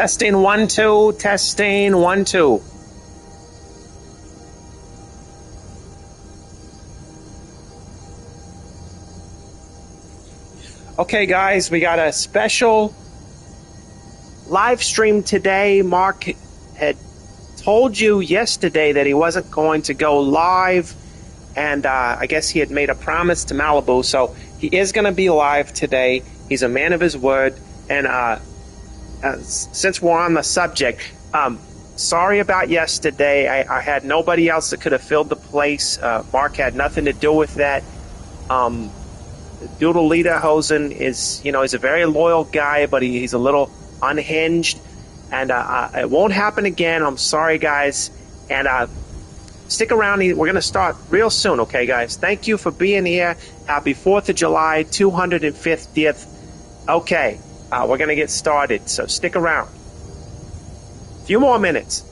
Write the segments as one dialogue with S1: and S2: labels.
S1: Testing 1 2. Testing 1 2. Okay, guys, we got a special live stream today. Mark had told you yesterday that he wasn't going to go live, and I guess he had made a promise to Malibu, so he is going to be live today. He's a man of his word, and since we're on the subject, sorry about yesterday. I had nobody else that could have filled the place. Mark had nothing to do with that. Doodle Lederhosen is, he's a very loyal guy, but he's a little unhinged, and it won't happen again. I'm sorry, guys, and stick around. We're going to start real soon, okay, guys? Thank you for being here. Happy 4th of July, 250th. Okay, we're going to get started, so stick around. A few more minutes.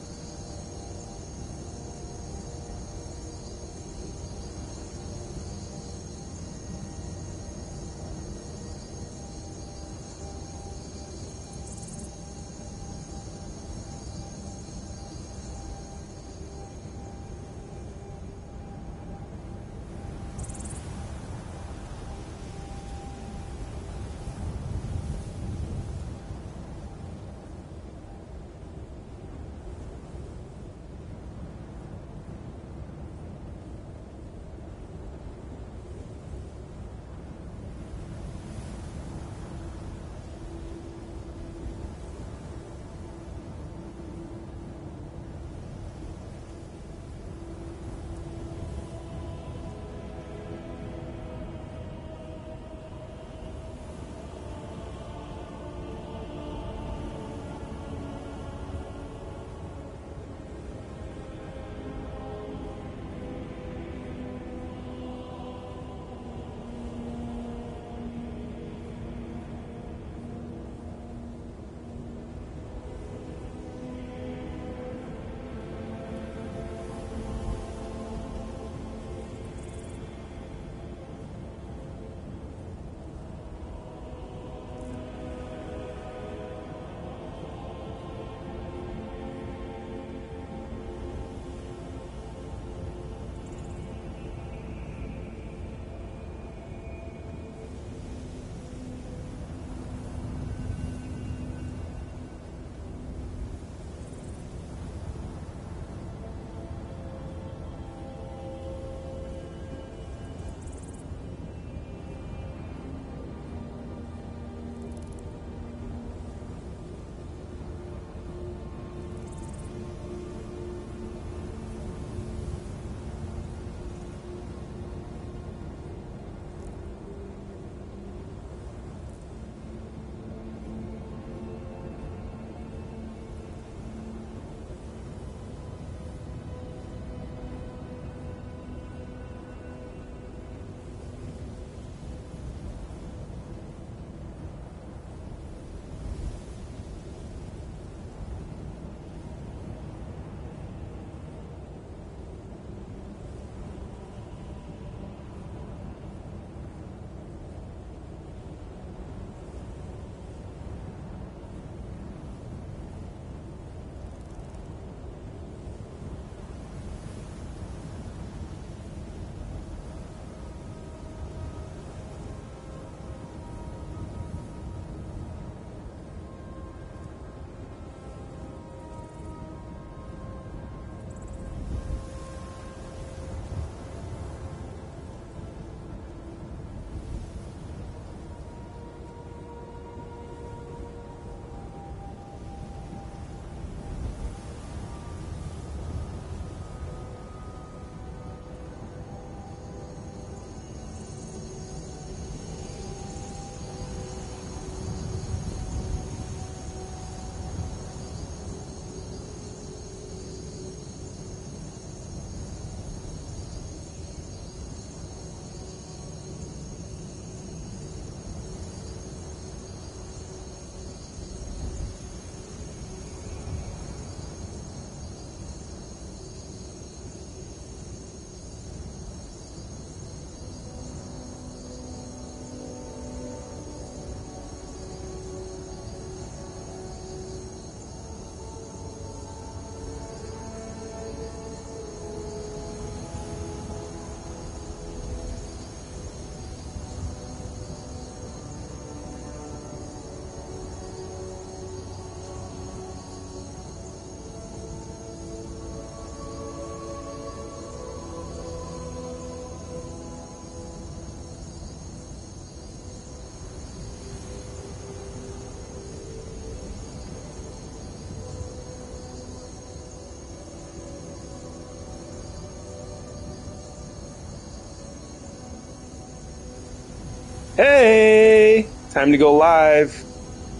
S1: Hey! Time to go live.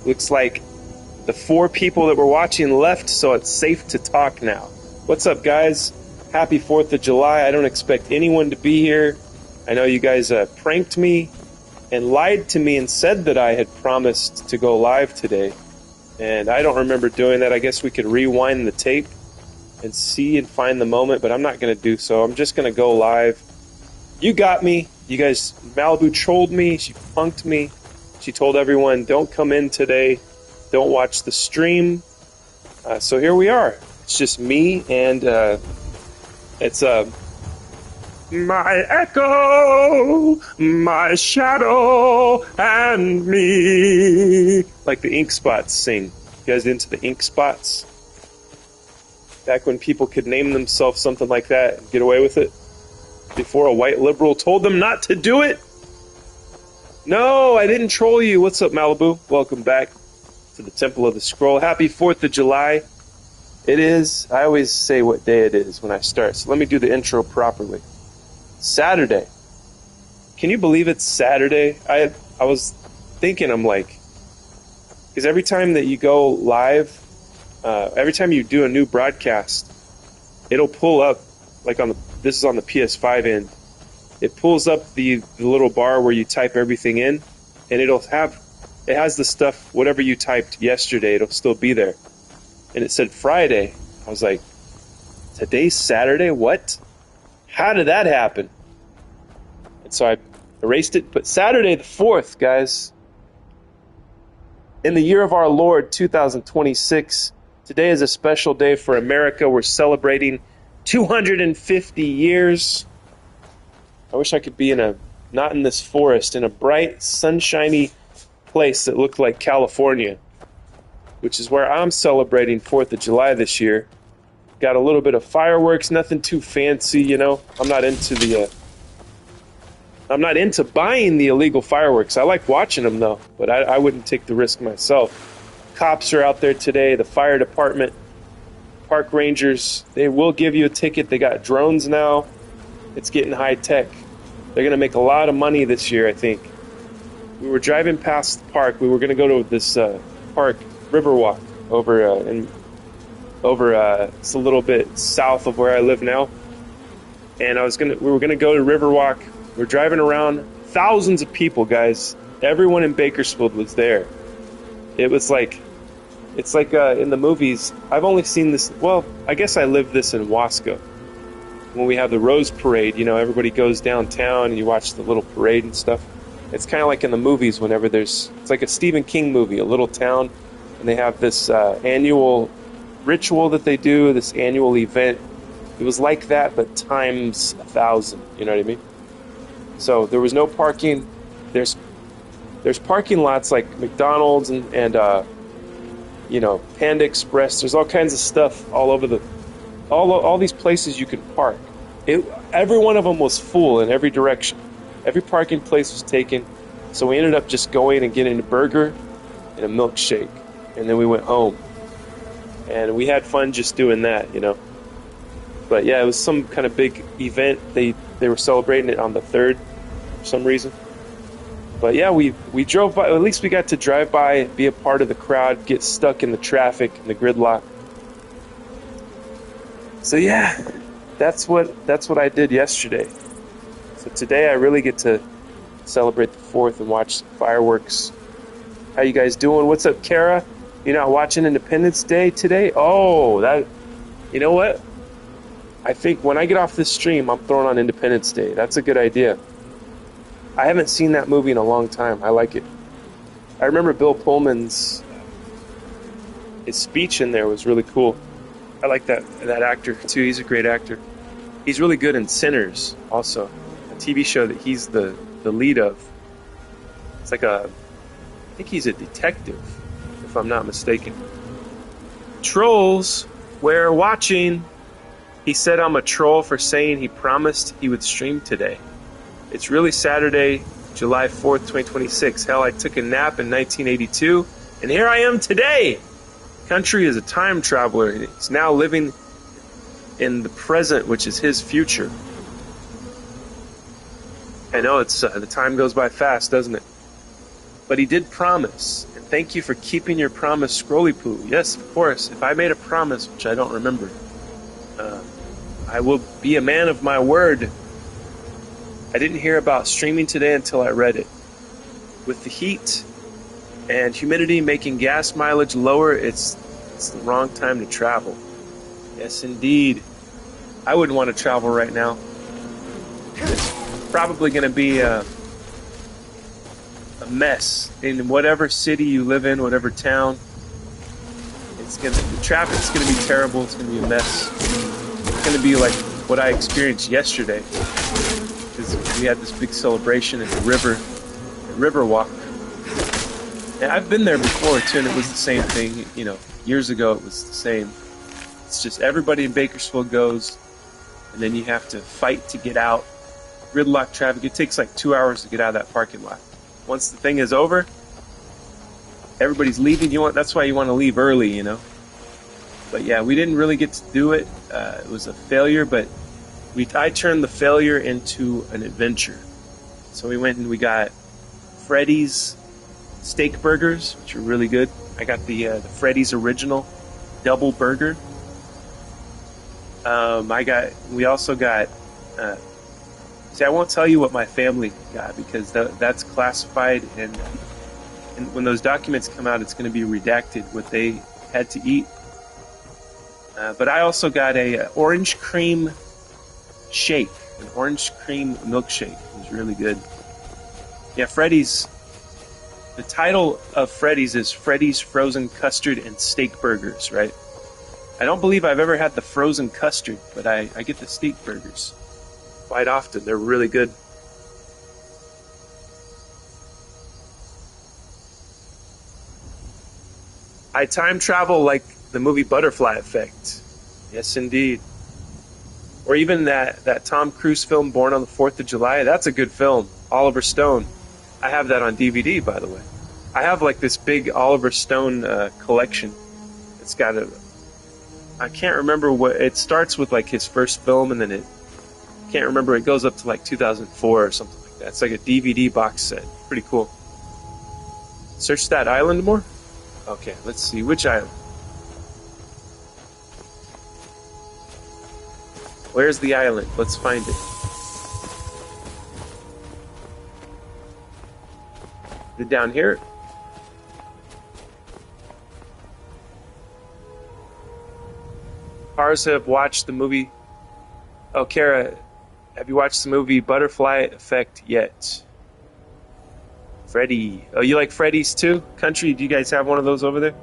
S1: Looks like the 4 people that were watching left, so it's safe to talk now. What's up, guys? Happy 4th of July. I don't expect anyone to be here. I know you guys pranked me and lied to me and said that I had promised to go live today. And I don't remember doing that. I guess we could rewind the tape and see and find the moment, but I'm not going to do so. I'm just going to go live. You got me. You guys, Malibu trolled me. She punked me. She told everyone, don't come in today. Don't watch the stream. So here we are. It's just me and it's my echo, my shadow, and me. Like the Ink Spots sing. You guys into the Ink Spots? Back when people could name themselves something like that and get away with it? Before a white liberal told them not to do it? No, I didn't troll you. What's up, Malibu? Welcome back to the Temple of the Scroll. Happy 4th of July. It is. I always say what day it is when I start. So let me do the intro properly. Saturday. Can you believe it's Saturday? I was thinking, I'm like, because every time that you go live, every time you do a new broadcast, it'll pull up, like this is on the PS5 end, it pulls up the little bar where you type everything in, and it has the stuff, whatever you typed yesterday, it'll still be there. And it said Friday. I was like, today's Saturday? What? How did that happen? And so I erased it, but Saturday the 4th, guys, in the year of our Lord, 2026, today is a special day for America. We're celebrating 250 years. I wish I could be not in this forest, in a bright, sunshiny place that looked like California, which is where I'm celebrating 4th of July this year. Got a little bit of fireworks, nothing too fancy, you know. I'm not into buying the illegal fireworks. I like watching them, though, but I wouldn't take the risk myself. Cops are out there today, the fire department, park rangers, they will give you a ticket. They got drones now. It's getting high tech. They're going to make a lot of money this year, I think. We were driving past the park. We were going to go to this park, Riverwalk, it's a little bit south of where I live now. And we were going to go to Riverwalk. We're driving around, thousands of people, guys. Everyone in Bakersfield was there. It's like in the movies. I've only seen this, well, I guess I lived this in Wasco. When we have the Rose Parade, you know, everybody goes downtown and you watch the little parade and stuff. It's kind of like in the movies whenever it's like a Stephen King movie, a little town, and they have this annual ritual that they do, this annual event. It was like that, but times 1,000, you know what I mean? So there was no parking. There's parking lots like McDonald's and you know, Panda Express. There's all kinds of stuff all over all these places you can park. Every one of them was full in every direction. Every parking place was taken. So we ended up just going and getting a burger and a milkshake, and then we went home. And we had fun just doing that, you know. But yeah, it was some kind of big event. They were celebrating it on the 3rd for some reason. But yeah, we drove by. At least we got to drive by, be a part of the crowd, get stuck in the traffic and the gridlock. So yeah, that's what I did yesterday. So today I really get to celebrate the 4th and watch fireworks. How you guys doing? What's up, Kara? You're not watching Independence Day today? Oh, you know what? I think when I get off this stream, I'm throwing on Independence Day. That's a good idea. I haven't seen that movie in a long time. I like it. I remember Bill Pullman's his speech in there was really cool. I like that actor too. He's a great actor. He's really good in Sinners also, a TV show that he's the lead of. It's like I think he's a detective, if I'm not mistaken. Trolls, we're watching. He said I'm a troll for saying he promised he would stream today. It's really Saturday, July 4th, 2026. Hell, I took a nap in 1982, and here I am today. Country is a time traveler. He's now living in the present, which is his future. I know it's the time goes by fast, doesn't it? But he did promise, and thank you for keeping your promise, Scrolly Poo. Yes, of course. If I made a promise, which I don't remember, I will be a man of my word. I didn't hear about streaming today until I read it. With the heat and humidity making gas mileage lower, it's the wrong time to travel. Yes, indeed. I wouldn't want to travel right now. It's probably going to be a mess in whatever city you live in, whatever town. The traffic's going to be terrible. It's going to be a mess. It's going to be like what I experienced yesterday. We had this big celebration at the river walk. And I've been there before too, and it was the same thing. You know, years ago it was the same. It's just everybody in Bakersfield goes, and then you have to fight to get out. Gridlock traffic. It takes like 2 hours to get out of that parking lot. Once the thing is over, everybody's leaving. That's why you want to leave early, you know. But yeah, we didn't really get to do it. It was a failure, but I turned the failure into an adventure. So we went and we got Freddy's steak burgers, which are really good. I got the Freddy's original double burger. We also got. See, I won't tell you what my family got because that's classified, and when those documents come out, it's going to be redacted what they had to eat. But I also got a orange cream shake, an orange cream milkshake. It was really good. Yeah, Freddy's. The title of Freddy's is Freddy's Frozen Custard and Steak Burgers, right? I don't believe I've ever had the frozen custard, but I get the steak burgers quite often. They're really good. I time travel like the movie Butterfly Effect. Yes, indeed. Or even that Tom Cruise film, Born on the 4th of July. That's a good film. Oliver Stone. I have that on DVD, by the way. I have like this big Oliver Stone collection. It's got I can't remember what... It starts with like his first film, and then can't remember, it goes up to like 2004 or something like that. It's like a DVD box set. Pretty cool. Search that island more? Okay, let's see. Which island? Where's the island? Let's find it. Is it down here? Cars have watched the movie... Oh, Kara, have you watched the movie Butterfly Effect yet? Freddy. Oh, you like Freddy's too? Country, do you guys have one of those over there?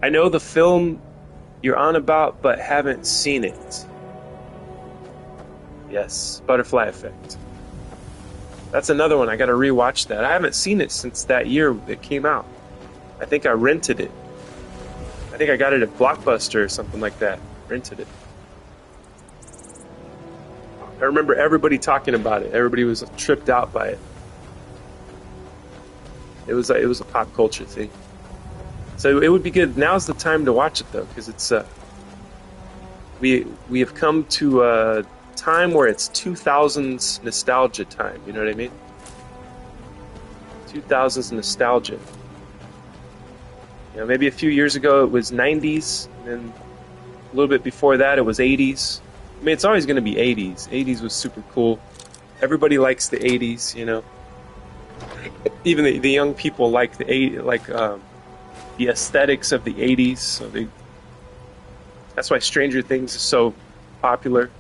S1: I know the film you're on about, but haven't seen it. Yes, Butterfly Effect. That's another one. I gotta rewatch that. I haven't seen it since that year it came out. I think I rented it. I think I got it at Blockbuster or something like that. Rented it. I remember everybody talking about it. Everybody was tripped out by it. It was a pop culture thing. So it would be good. Now's the time to watch it though, because it's we have come to a time where it's 2000s nostalgia time. You know what I mean? 2000s nostalgia. You know, maybe a few years ago it was 90s, and then a little bit before that it was 80s. I mean, it's always going to be 80s. 80s was super cool. Everybody likes the 80s, you know. Even the young people like the aesthetics of the 80s. So that's why Stranger Things is so popular.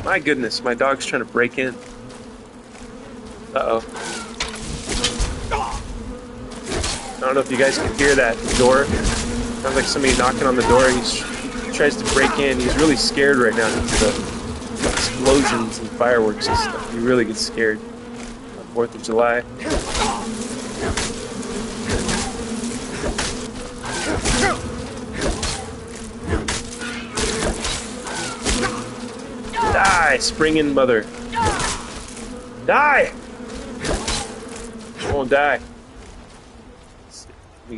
S1: My goodness, my dog's trying to break in. Uh-oh. I don't know if you guys can hear that door. Sounds like somebody knocking on the door. He tries to break in. He's really scared right now due to the explosions and fireworks and stuff. He really gets scared on 4th of July. Die, springing mother. Die! I won't die. Let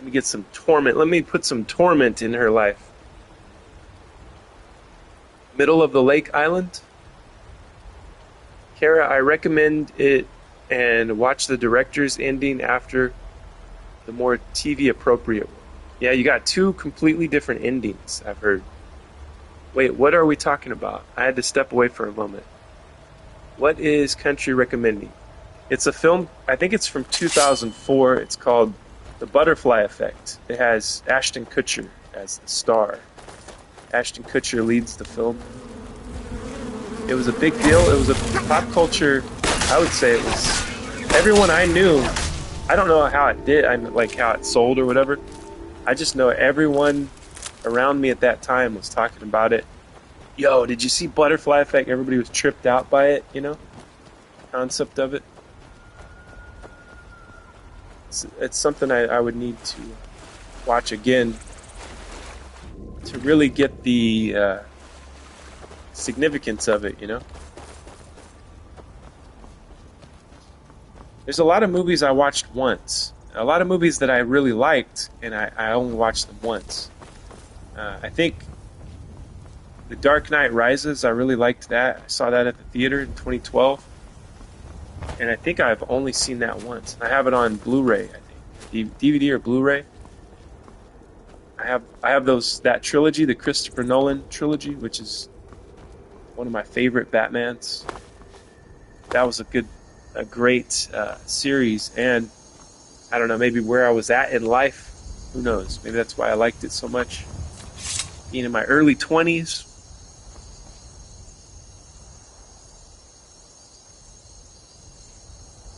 S1: me get some torment. Let me put some torment in her life. Middle of the lake island? Kara, I recommend it and watch the director's ending after the more TV appropriate one. Yeah, you got two completely different endings, I've heard. Wait, what are we talking about? I had to step away for a moment. What is Country recommending? It's a film, I think it's from 2004. It's called The Butterfly Effect. It has Ashton Kutcher as the star. Ashton Kutcher leads the film. It was a big deal. It was a pop culture, I would say it was, everyone I knew, I don't know how it did, I mean, like how it sold or whatever. I just know everyone around me at that time was talking about it. Yo, did you see Butterfly Effect? Everybody was tripped out by it, you know? Concept of it. It's something I would need to watch again to really get the significance of it, you know? There's a lot of movies I watched once. A lot of movies that I really liked, and I only watched them once. I think The Dark Knight Rises, I really liked that. I saw that at the theater in 2012. And I think I've only seen that once. I have it on Blu-ray, I think. DVD or Blu-ray. I have that trilogy, the Christopher Nolan trilogy, which is one of my favorite Batmans. That was a great series, and I don't know, maybe where I was at in life, who knows? Maybe that's why I liked it so much. Being in my early 20s.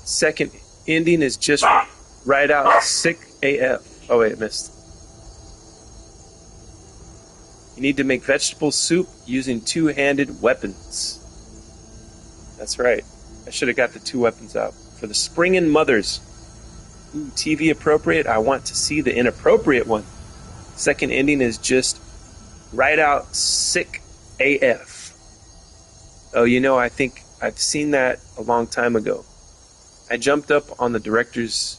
S1: Second ending is just right out sick AF. Oh wait, missed. You need to make vegetable soup using two-handed weapons. That's right. I should have got the two weapons out. For the springin' mothers. Ooh, TV appropriate. I want to see the inappropriate one. Second ending is just right out sick AF. Oh, you know, I think I've seen that a long time ago. I jumped up on the director's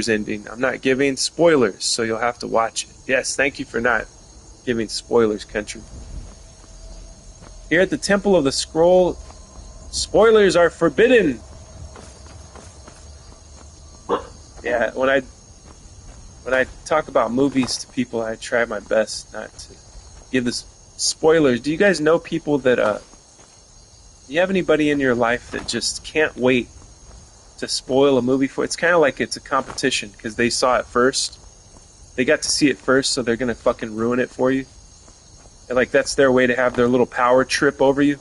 S1: ending. I'm not giving spoilers, so you'll have to watch it. Yes, thank you for not giving spoilers, Country. Here at the Temple of the Scroll, spoilers are forbidden. Yeah, when I talk about movies to people, I try my best not to give the spoilers. Do you guys know people that do you have anybody in your life that just can't wait to spoil a movie for? It's kind of like it's a competition because they saw it first. They got to see it first, so they're gonna fucking ruin it for you. And like that's their way to have their little power trip over you.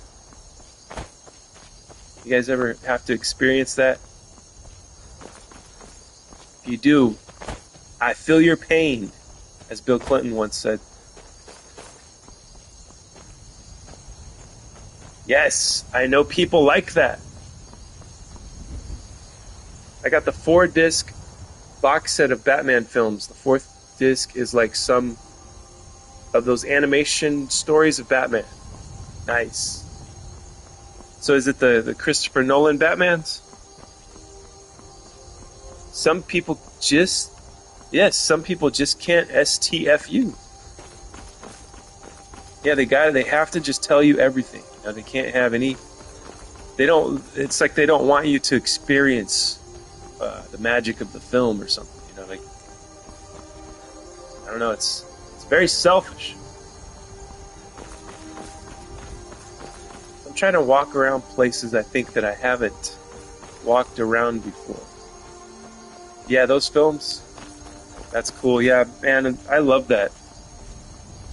S1: You guys ever have to experience that? If you do, I feel your pain, as Bill Clinton once said. Yes, I know people like that. I got the 4-disc box set of Batman films. The 4th disc is like some of those animation stories of Batman. Nice. So is it the Christopher Nolan Batmans? Some people just can't STFU. Yeah, they have to just tell you everything. You know, they can't have any. It's like they don't want you to experience the magic of the film or something. You know, like I don't know. It's very selfish. I'm trying to walk around places I think that I haven't walked around before. Yeah, those films. That's cool. Yeah, man, I love that.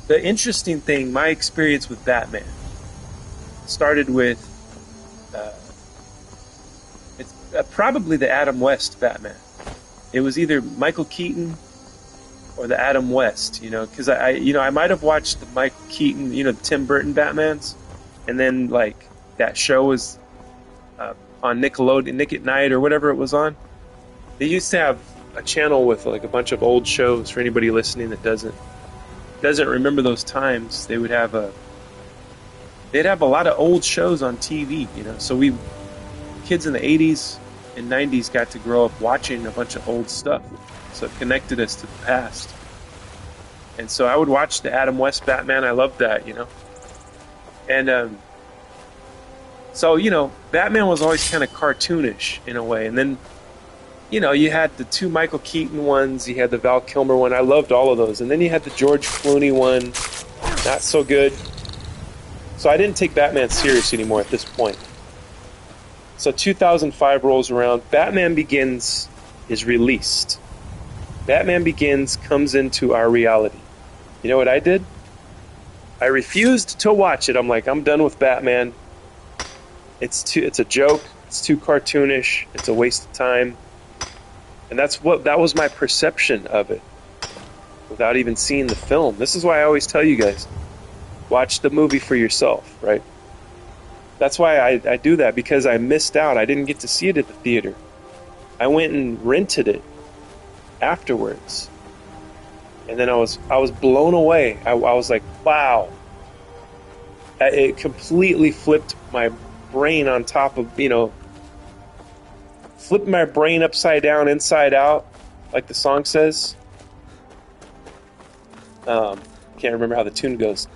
S1: The interesting thing, my experience with Batman started with probably the Adam West Batman. It was either Michael Keaton or the Adam West, you know, because I might have watched the Mike Keaton, you know, the Tim Burton Batmans, and then like that show was on Nickelodeon, Nick at Night or whatever it was on. They used to have a channel with like a bunch of old shows for anybody listening that doesn't remember those times. They'd have a lot of old shows on TV, you know. So kids in the 80s and 90s got to grow up watching a bunch of old stuff. So it connected us to the past. And so I would watch the Adam West Batman. I loved that, you know. And So, Batman was always kind of cartoonish in a way. And then, you had the two Michael Keaton ones, you had the Val Kilmer one. I loved all of those. And then you had the George Clooney one, not so good. So I didn't take Batman serious anymore at this point. So 2005 rolls around, Batman Begins is released. Batman Begins comes into our reality. You know what I did? I refused to watch it. I'm like, I'm done with Batman. It's a joke. It's too cartoonish. It's a waste of time. And that was my perception of it without even seeing the film. This is why I always tell you guys, watch the movie for yourself, right? That's why I do that, because I missed out. I didn't get to see it at the theater. I went and rented it afterwards. And then I was blown away. I was like, wow. It completely flipped my brain on top of, flipped my brain upside down, inside out, like the song says. Can't remember how the tune goes.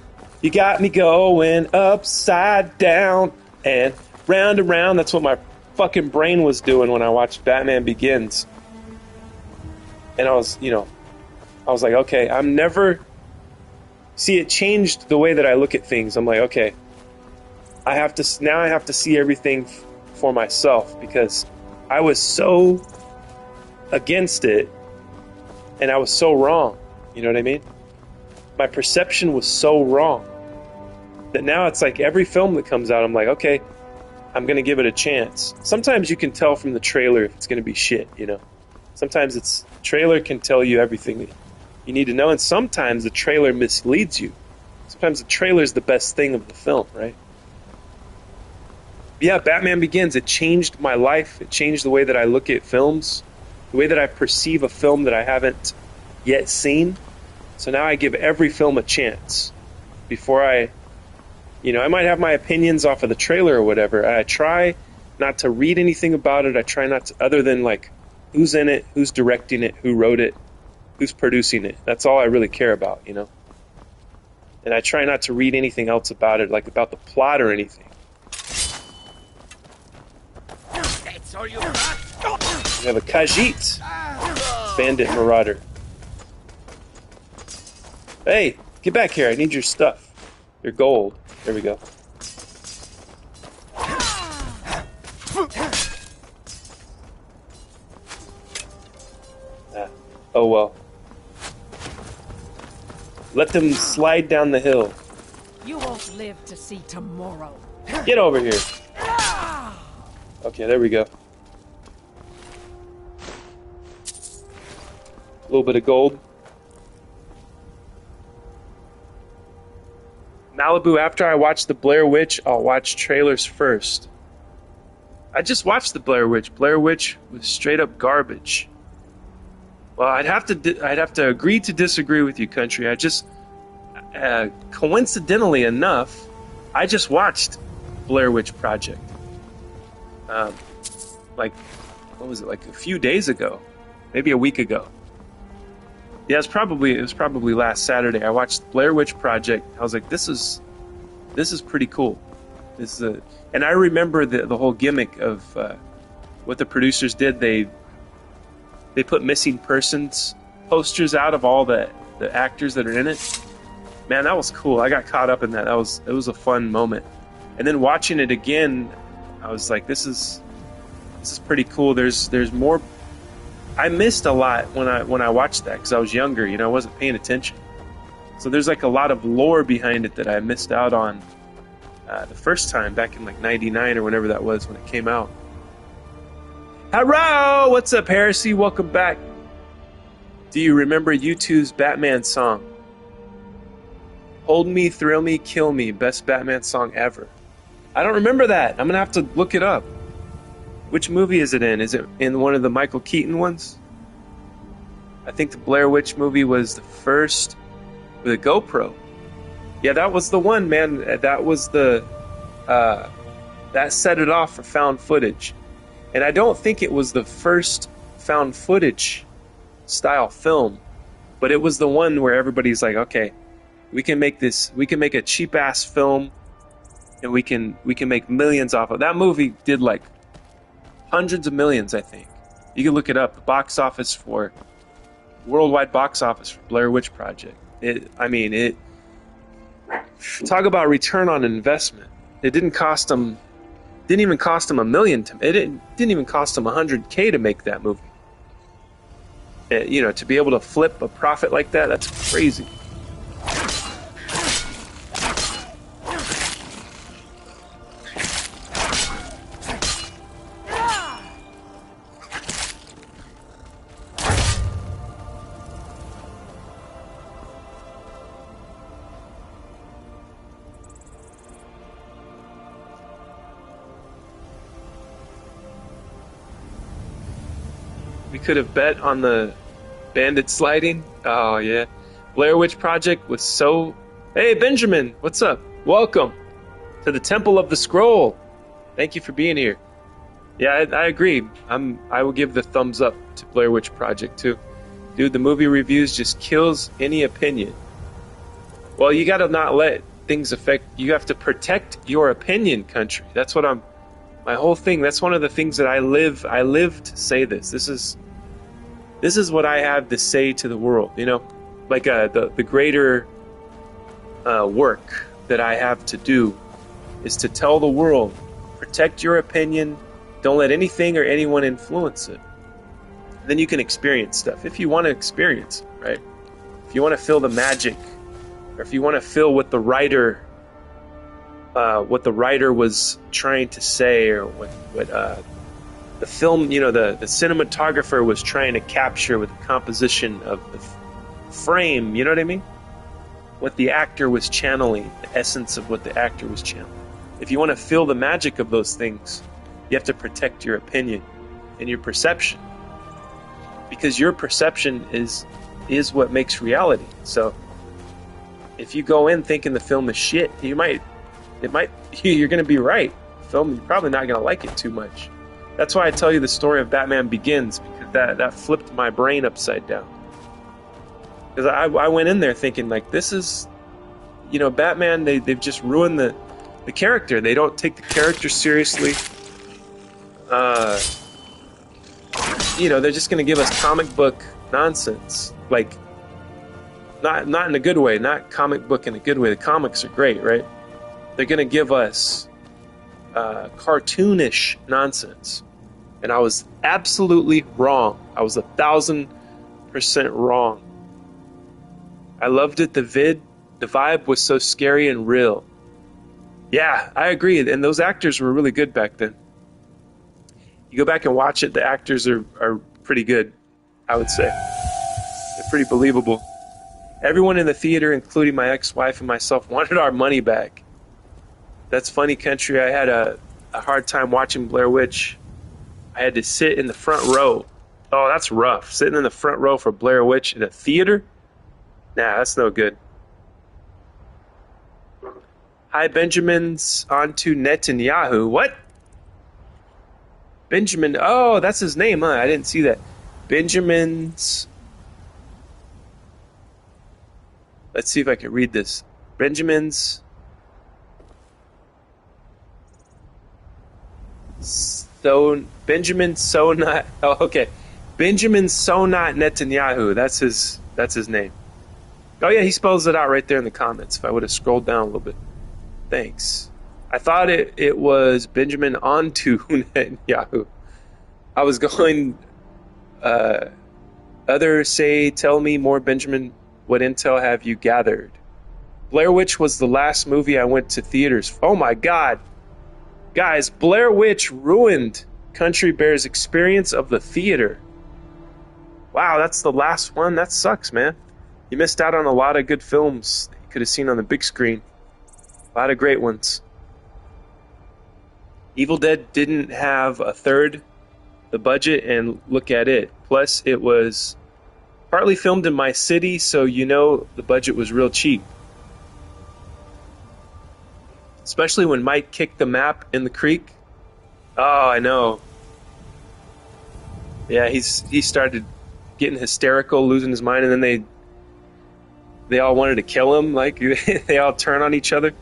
S1: You got me going upside down and round and round. That's what my fucking brain was doing when I watched Batman Begins. And I was like, okay, I'm never... See, it changed the way that I look at things. I'm like, okay, I have to see everything for myself, because I was so against it and I was so wrong. You know what I mean? My perception was so wrong that now it's like every film that comes out, I'm like, okay, I'm going to give it a chance. Sometimes you can tell from the trailer if it's going to be shit, Sometimes trailer can tell you everything that you need to know, and sometimes the trailer misleads you. Sometimes the trailer is the best thing of the film, right? Yeah, Batman Begins, it changed my life. It changed the way that I look at films, the way that I perceive a film that I haven't yet seen. So now I give every film a chance before I might have my opinions off of the trailer or whatever. I try not to read anything about it. I try not to, other than like who's in it, who's directing it, who wrote it, who's producing it. That's all I really care about, And I try not to read anything else about it, like about the plot or anything.
S2: That's all you got?
S1: We have a Khajiit bandit marauder. Hey, get back here. I need your stuff. Your gold. There we go. Oh well. Let them slide down the hill.
S3: You won't live to see tomorrow.
S1: Get over here. Okay, there we go. A little bit of gold. Malibu, after I watch the Blair Witch, I'll watch trailers first. I just watched the Blair Witch. Blair Witch was straight up garbage. Well, I'd have to agree to disagree with you, country. I just, coincidentally enough, I just watched Blair Witch Project. Like a few days ago, maybe a week ago. Yeah, it was probably last Saturday. I watched Blair Witch Project. I was like, this is pretty cool. And I remember the whole gimmick of what the producers did. They put missing persons posters out of all the actors that are in it. Man, that was cool. I got caught up in that. It was a fun moment. And then watching it again, I was like, this is pretty cool. There's more. I missed a lot when I watched that because I was younger. I wasn't paying attention. So there's like a lot of lore behind it that I missed out on the first time back in like '99 or whenever that was when it came out. Hello, what's up, Heresy? Welcome back. Do you remember U2's Batman song? Hold Me, Thrill Me, Kill Me, best Batman song ever. I don't remember that. I'm gonna have to look it up. Which movie is it in? Is it in one of the Michael Keaton ones? I think the Blair Witch movie was the first with a GoPro. Yeah, that was the one, man. That was that set it off for found footage. And I don't think it was the first found footage style film, but it was the one where everybody's like, okay, we can make a cheap ass film and we can make millions off of that. Movie did like hundreds of millions, I think. You can look it up. The box office for worldwide box office for Blair Witch Project. Talk about return on investment. It didn't even cost them $1 million it didn't even cost them $100K to make that movie. To be able to flip a profit like that, that's crazy. We could have bet on the bandit sliding. Oh, yeah. Blair Witch Project was so... Hey, Benjamin, what's up? Welcome to the Temple of the Scroll. Thank you for being here. Yeah, I agree. I will give the thumbs up to Blair Witch Project, too. Dude, the movie reviews just kills any opinion. Well, you got to not let things affect... You have to protect your opinion, country. That's what my whole thing, that's one of the things that I live to say this. This is what I have to say to the world, like the greater work that I have to do is to tell the world, protect your opinion, don't let anything or anyone influence it. Then you can experience stuff if you want to experience, right? If you want to feel the magic, or if you want to feel what the writer was trying to say, or what the film, the cinematographer was trying to capture with the composition of the frame, you know what I mean? What the actor was channeling, the essence of what the actor was channeling. If you want to feel the magic of those things, you have to protect your opinion and your perception, because your perception is what makes reality. So if you go in thinking the film is shit, you're going to be right. The film, you're probably not going to like it too much. That's why I tell you the story of Batman Begins, because that flipped my brain upside down. Because I went in there thinking, like, this is, Batman, they've just ruined the character. They don't take the character seriously. They're just going to give us comic book nonsense. Like, not in a good way, not comic book in a good way. The comics are great, right? They're going to give us cartoonish nonsense. And I was absolutely wrong. I was 1,000% wrong. I loved it. The vibe was so scary and real. Yeah, I agree. And those actors were really good back then. You go back and watch it, the actors are pretty good, I would say. They're pretty believable. Everyone in the theater, including my ex-wife and myself, wanted our money back. That's funny, country. I had a hard time watching Blair Witch. I had to sit in the front row. Oh, that's rough. Sitting in the front row for Blair Witch in a theater? Nah, that's no good. Hi, Benjamin's onto Netanyahu. What? Benjamin. Oh, that's his name, huh? I didn't see that. Benjamin's. Let's see if I can read this. Benjamin's. Benjamin Sonat. Oh, okay. Benjamin Sonat Netanyahu. That's his name. Oh yeah, he spells it out right there in the comments. If I would have scrolled down a little bit. Thanks. I thought it was Benjamin onto Netanyahu. I was going. Others say, tell me more, Benjamin. What intel have you gathered? Blair Witch was the last movie I went to theaters. Oh my God. Guys, Blair Witch ruined Country Bear's experience of the theater. Wow, that's the last one? That sucks, man. You missed out on a lot of good films that you could have seen on the big screen. A lot of great ones. Evil Dead didn't have a third the budget, and look at it. Plus, it was partly filmed in my city, so the budget was real cheap. Especially when Mike kicked the map in the creek. Oh, I know. Yeah, he started getting hysterical, losing his mind, and then they all wanted to kill him. Like, they all turn on each other.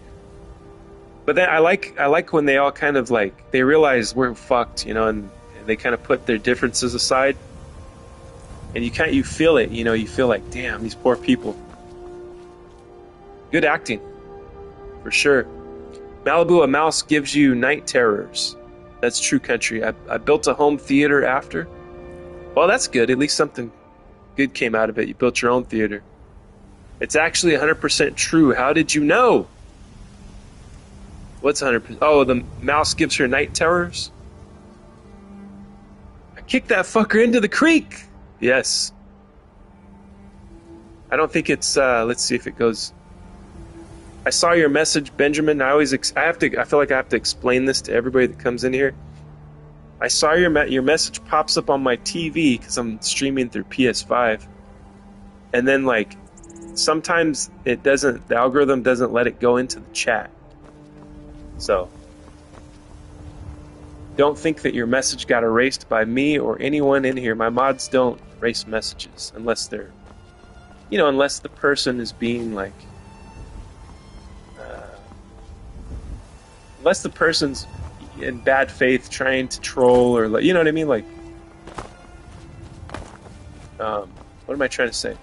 S1: But then I like when they all kind of like they realize we're fucked, you know, and they kind of put their differences aside, and you feel it, you know, you feel like, damn, these poor people. Good acting, for sure. Malibu, a mouse gives you night terrors. That's true, country. I built a home theater after. Well, that's good. At least something good came out of it. You built your own theater. It's actually 100% true. How did you know? What's 100%? Oh, the mouse gives her night terrors? I kicked that fucker into the creek. Yes. I don't think it's, let's see if it goes. I saw your message, Benjamin. I feel like I have to explain this to everybody that comes in here. I saw your message pops up on my TV because I'm streaming through PS5. And then, like, sometimes the algorithm doesn't let it go into the chat. So, don't think that your message got erased by me or anyone in here. My mods don't erase messages unless unless the person is being like, unless the person's in bad faith trying to troll or like, you know what I mean? Like, what am I trying to say?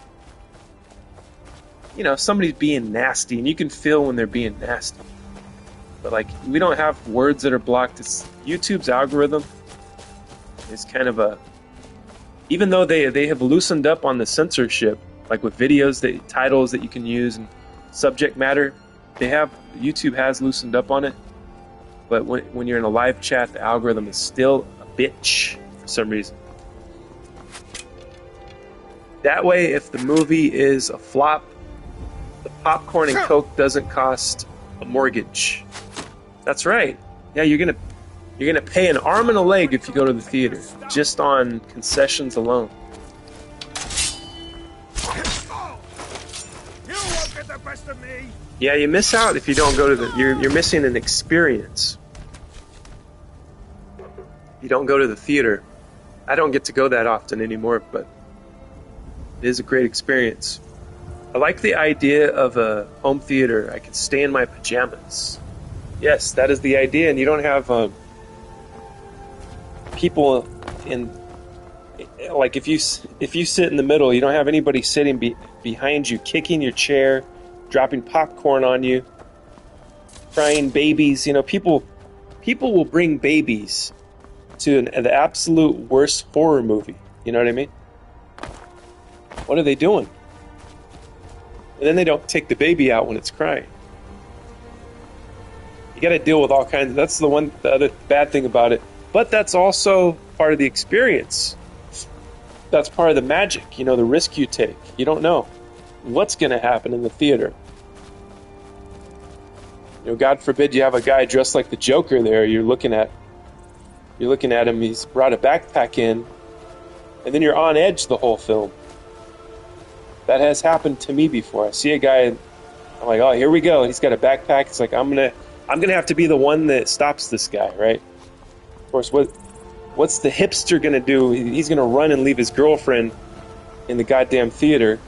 S1: You know, somebody's being nasty, and you can feel when they're being nasty. But like, we don't have words that are blocked. It's YouTube's algorithm is kind of even though they have loosened up on the censorship, like with videos, titles that you can use and subject matter, YouTube has loosened up on it. But when you're in a live chat, the algorithm is still a bitch for some reason. That way, if the movie is a flop, the popcorn and Coke doesn't cost a mortgage. That's right. Yeah, you're gonna pay an arm and a leg if you go to the theater, just on concessions alone.
S2: You won't get the best of me.
S1: Yeah, you miss out if you don't go to you're missing an experience. You don't go to the theater. I don't get to go that often anymore, but it is a great experience. I like the idea of a home theater. I can stay in my pajamas. Yes, that is the idea, and you don't have people in, like, if you sit in the middle, you don't have anybody sitting behind you, kicking your chair, dropping popcorn on you, crying babies. You know, people will bring babies to the absolute worst horror movie. You know what I mean? What are they doing? And then they don't take the baby out when it's crying. You got to deal with all kinds. That's the other bad thing about it. But that's also part of the experience. That's part of the magic. You know, the risk you take. You don't know what's going to happen in the theater. You know, God forbid you have a guy dressed like the Joker there. You're looking at him. He's brought a backpack in, and then you're on edge the whole film. That has happened to me before. I see a guy, I'm like, oh, here we go. He's got a backpack. It's like, I'm gonna have to be the one that stops this guy, right? Of course, what's the hipster gonna do? He's gonna run and leave his girlfriend in the goddamn theater,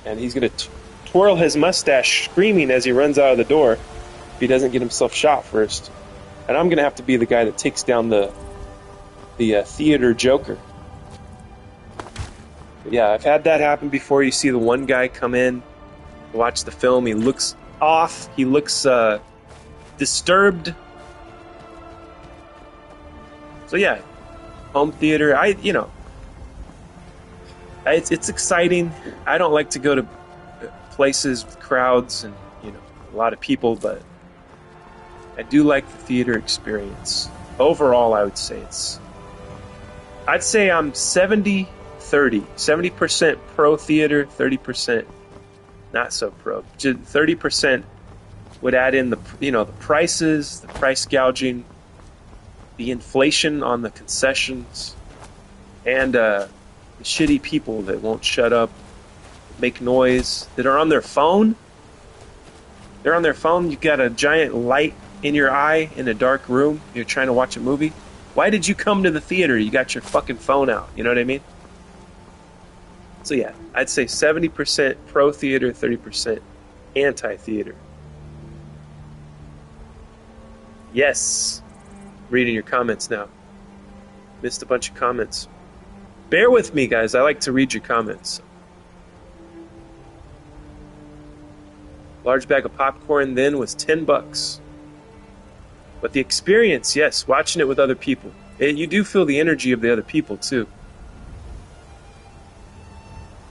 S1: and he's gonna twirl his mustache, screaming as he runs out of the door if he doesn't get himself shot first. And I'm gonna have to be the guy that takes down the theater Joker. But yeah, I've had that happen before. You see the one guy come in, watch the film. He looks off. He looks disturbed. So yeah, home theater. It's exciting. I don't like to go to places with crowds and a lot of people, but I do like the theater experience. Overall, I would say I'm 70-30. 70% pro theater, 30% not so pro. 30% would add in the prices, the price gouging, the inflation on the concessions, and the shitty people that won't shut up, make noise, that are on their phone. They're on their phone. You got a giant light in your eye in a dark room. You're trying to watch a movie. Why did you come to the theater? You got your fucking phone out. You know what I mean? So yeah, I'd say 70% pro theater, 30% anti-theater. Yes. Reading your comments now. Missed a bunch of comments. Bear with me, guys. I like to read your comments. Large bag of popcorn then was $10. But the experience, yes, watching it with other people. You do feel the energy of the other people, too.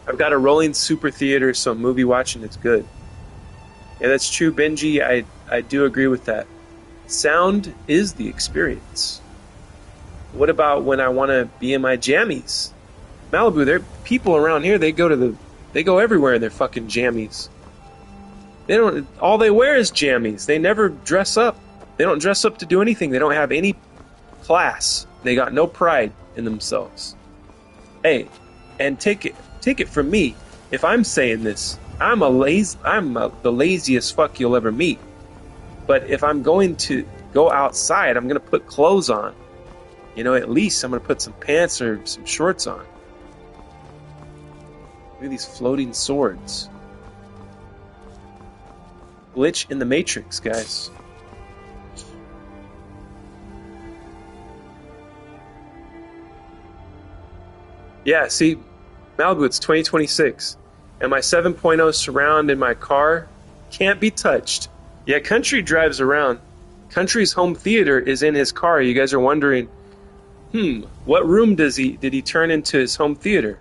S1: I've got a rolling super theater, so movie watching is good. Yeah, that's true, Benji. I do agree with that. Sound is the experience. What about when I want to be in my jammies? Malibu, there people around here, they go everywhere in their fucking jammies. All they wear is jammies. They never dress up. They don't dress up to do anything. They don't have any class. They got no pride in themselves. Hey, and take it from me. If I'm saying this, I'm the laziest fuck you'll ever meet. But if I'm going to go outside, I'm going to put clothes on. You know, at least I'm going to put some pants or some shorts on. Look at these floating swords. Glitch in the Matrix, guys. Yeah, see, Malibu, it's 2026. And my 7.0 surround in my car can't be touched. Yeah, Country drives around. Country's home theater is in his car. You guys are wondering, what room did he turn into his home theater?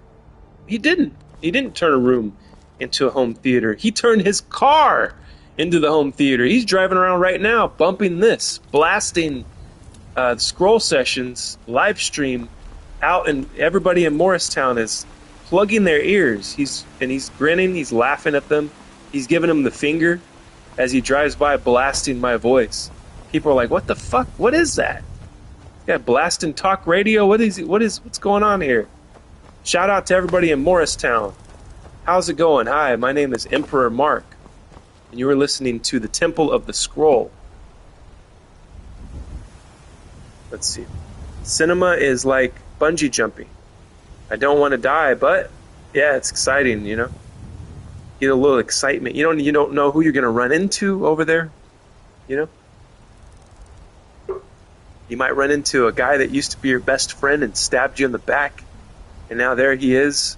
S1: He didn't. He didn't turn a room into a home theater. He turned his car into the home theater. He's driving around right now, bumping this, blasting scroll sessions, live stream out, and everybody in Morristown is plugging their ears. He's grinning, he's laughing at them, he's giving them the finger as he drives by, blasting my voice. People are like, "What the fuck? What is that? Yeah, blasting talk radio. What's going on here?" Shout out to everybody in Morristown. How's it going? Hi, my name is Emperor Mark, and you are listening to the Temple of the Scroll. Let's see. Cinema is like bungee jumping. I don't want to die, but yeah, it's exciting, you know. Get a little excitement. You don't know who you're gonna run into over there, you know. You might run into a guy that used to be your best friend and stabbed you in the back, and now there he is.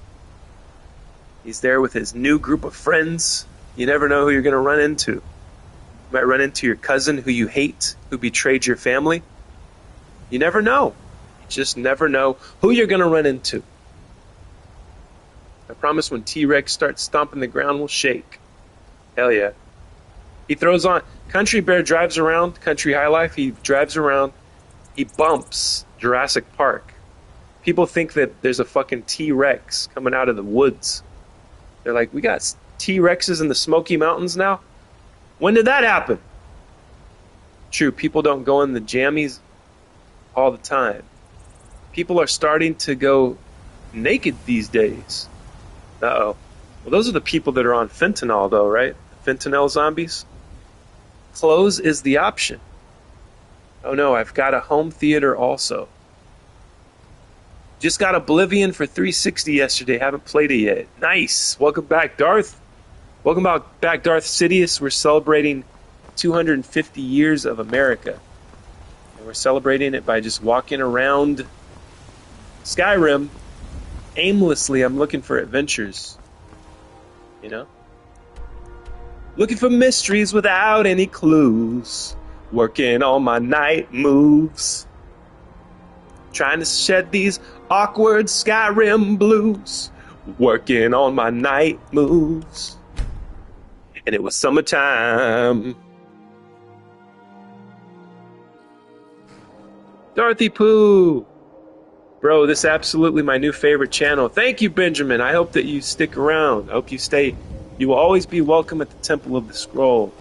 S1: He's there with his new group of friends. You never know who you're gonna run into. You might run into your cousin who you hate, who betrayed your family. You never know. You just never know who you're gonna run into. I promise when T-Rex starts stomping the ground, we'll shake. Hell yeah. He throws on... Country Bear drives around, Country High Life, he drives around, he bumps Jurassic Park. People think that there's a fucking T-Rex coming out of the woods. They're like, we got T-Rexes in the Smoky Mountains now? When did that happen? True, people don't go in the jammies all the time. People are starting to go naked these days. Uh-oh. Well, those are the people that are on fentanyl, though, right? Fentanyl zombies? Clothes is the option. Oh, no, I've got a home theater also. Just got Oblivion for 360 yesterday. Haven't played it yet. Nice. Welcome back, Darth. Welcome back, Darth Sidious. We're celebrating 250 years of America. And we're celebrating it by just walking around Skyrim aimlessly. I'm looking for adventures, you know, looking for mysteries without any clues, working on my night moves, trying to shed these awkward Skyrim blues, working on my night moves. And it was summertime. Dorothy Pooh. Bro, this is absolutely my new favorite channel. Thank you, Benjamin. I hope that you stick around. I hope you stay. You will always be welcome at the Temple of the Scroll.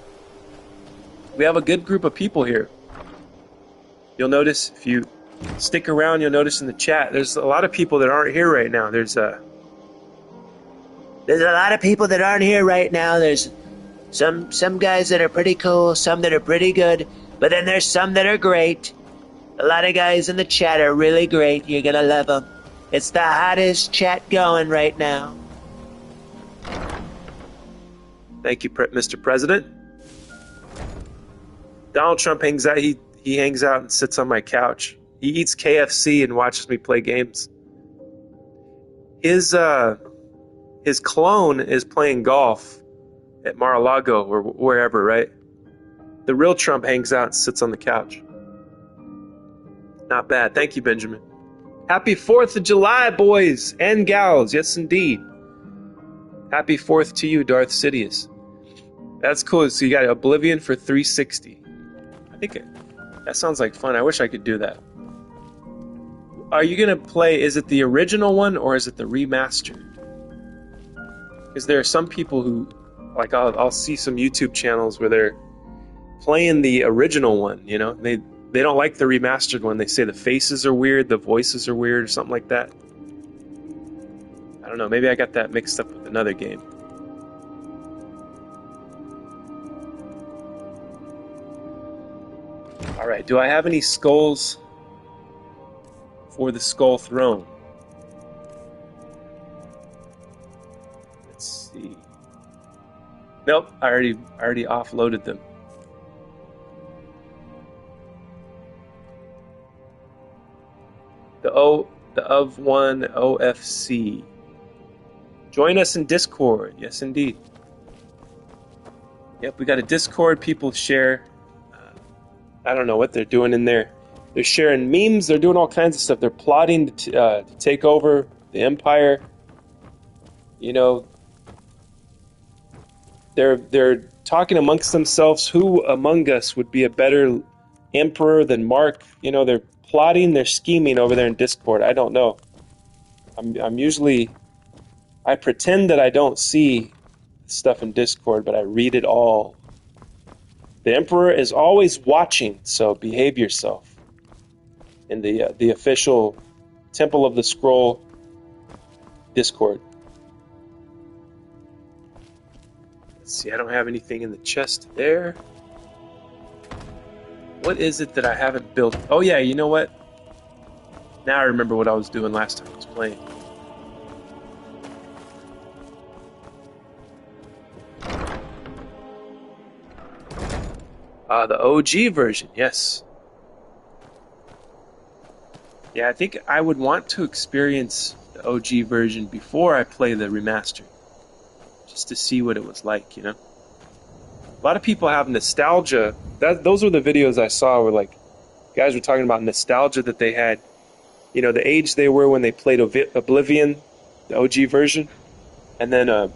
S1: We have a good group of people here. You'll notice, if you stick around, you'll notice in the chat, there's a lot of people that aren't here right now. There's a lot of people that aren't here right now. There's some guys that are pretty cool, some that are pretty good, but then there's some that are great. A lot of guys in the chat are really great. You're gonna love them. It's the hottest chat going right now. Thank you, Mr. President. Donald Trump hangs out. he hangs out and sits on my couch. He eats KFC and watches me play games. His clone is playing golf at Mar-a-Lago or wherever, right? The real Trump hangs out and sits on the couch. Not bad. Thank you, Benjamin. Happy 4th of July, boys and gals. Yes, indeed. Happy 4th to you, Darth Sidious. That's cool. So you got Oblivion for 360. I think that sounds like fun. I wish I could do that. Are you going to play, is it the original one or is it the remastered? Because there are some people who, like I'll see some YouTube channels where they're playing the original one, you know? They don't like the remastered one. They say the faces are weird, the voices are weird, or something like that. I don't know, maybe I got that mixed up with another game. Alright, do I have any skulls for the Skull Throne? Let's see. Nope, I already offloaded them. The of one OFC. Join us in Discord. Yes, indeed. Yep, we got a Discord. People share. I don't know what they're doing in there. They're sharing memes. They're doing all kinds of stuff. They're plotting to take over the empire. You know, they're talking amongst themselves. Who among us would be a better emperor than Mark? You know, they're plotting, they're scheming over there in Discord. I don't know. I'm usually, I pretend that I don't see stuff in Discord, but I read it all. The Emperor is always watching, so behave yourself. In the official Temple of the Scroll Discord. Let's see, I don't have anything in the chest there. What is it that I haven't built? Oh yeah, you know what? Now I remember what I was doing last time I was playing. The OG version, yes. Yeah, I think I would want to experience the OG version before I play the remaster. Just to see what it was like, you know? A lot of people have nostalgia. Those were the videos I saw where, like, guys were talking about nostalgia that they had. You know, the age they were when they played Oblivion, the OG version. And then,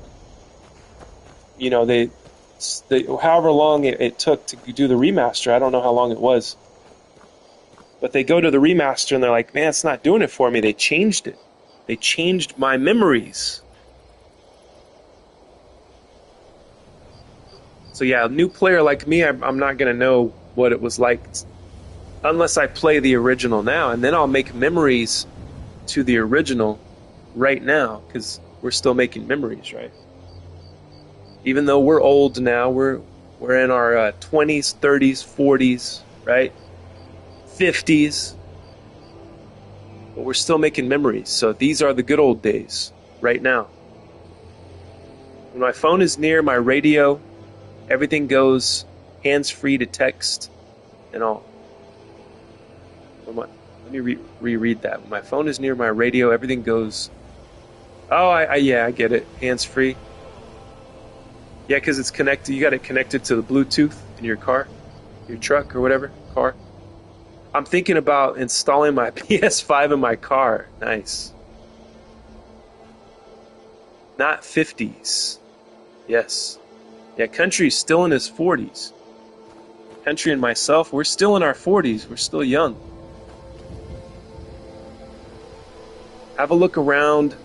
S1: you know, they however long it took to do the remaster, I don't know how long it was. But they go to the remaster and they're like, man, it's not doing it for me. They changed it. They changed my memories. So yeah, a new player like me, I'm not going to know what it was like unless I play the original now. And then I'll make memories to the original right now, because we're still making memories, right? Even though we're old now, we're in our 20s, 30s, 40s, right? 50s. But we're still making memories. So these are the good old days right now. When my phone is near my radio, everything goes hands-free to text and all. Let me reread that. When my phone is near my radio, everything goes... Oh, yeah, I get it. Hands-free. Yeah, because it's connected. You got it connected to the Bluetooth in your car, your truck or whatever, car. I'm thinking about installing my PS5 in my car. Nice. Not 50s. Yes. Yeah, Country's still in his 40s. Country and myself, we're still in our 40s. We're still young. Have a look around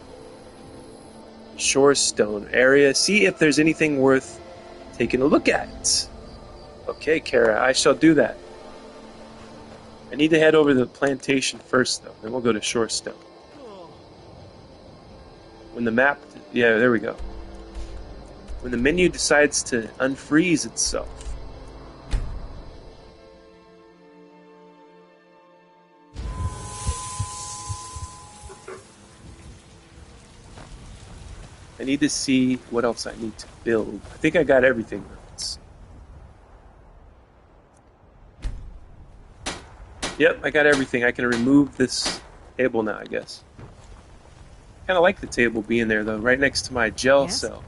S1: Shorestone area. See if there's anything worth taking a look at. Okay, Kara, I shall do that. I need to head over to the plantation first, though. Then we'll go to Shorestone. When the map... Yeah, there we go. When the menu decides to unfreeze itself. I need to see what else I need to build. I think I got everything. Yep, I got everything. I can remove this table now, I guess. Kind of like the table being there, though, right next to my jail cell.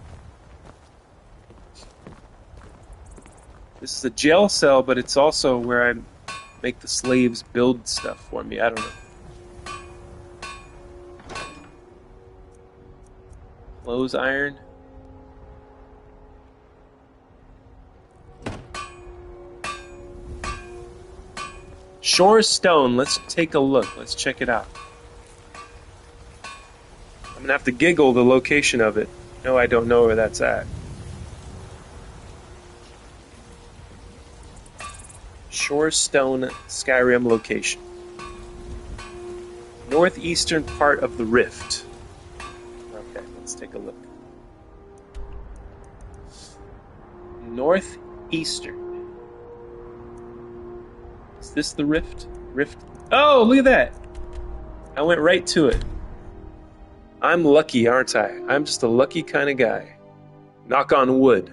S1: This is a jail cell, but it's also where I make the slaves build stuff for me. I don't know. Close iron. Shore Stone. Let's take a look. Let's check it out. I'm gonna have to giggle the location of it. No, I don't know where that's at. Shore Stone Skyrim location. Northeastern part of the rift. Okay, let's take a look. Northeastern. Is this the rift? Rift? Oh, look at that! I went right to it. I'm lucky, aren't I? I'm just a lucky kind of guy. Knock on wood.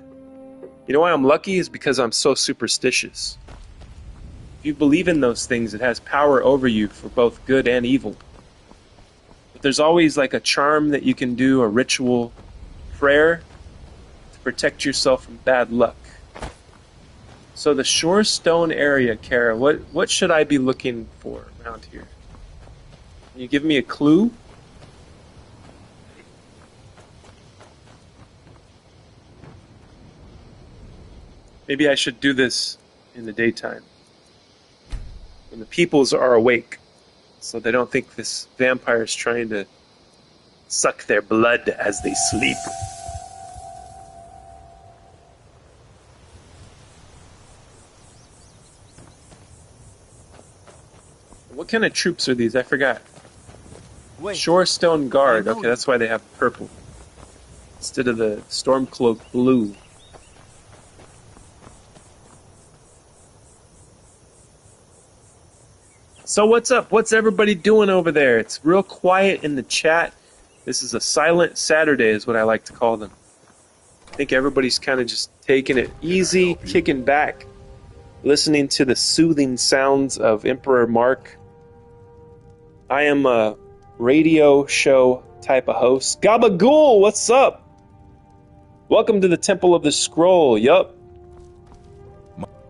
S1: You know why I'm lucky? Is because I'm so superstitious. If you believe in those things, it has power over you for both good and evil. But there's always like a charm that you can do, a ritual prayer to protect yourself from bad luck. So the Shore Stone area, Kara, what should I be looking for around here? Can you give me a clue? Maybe I should do this in the daytime, when the peoples are awake, so they don't think this vampire is trying to suck their blood as they sleep. What kind of troops are these? I forgot.
S2: Wait.
S1: Shore Stone Guard. Okay, that's why they have purple instead of the Stormcloak blue. So what's up? What's everybody doing over there? It's real quiet in the chat. This is a silent Saturday is what I like to call them. I think everybody's kind of just taking it easy, kicking back, listening to the soothing sounds of Emperor Mark. I am a radio show type of host. Gabagool, what's up? Welcome to the Temple of the Scroll. Yup.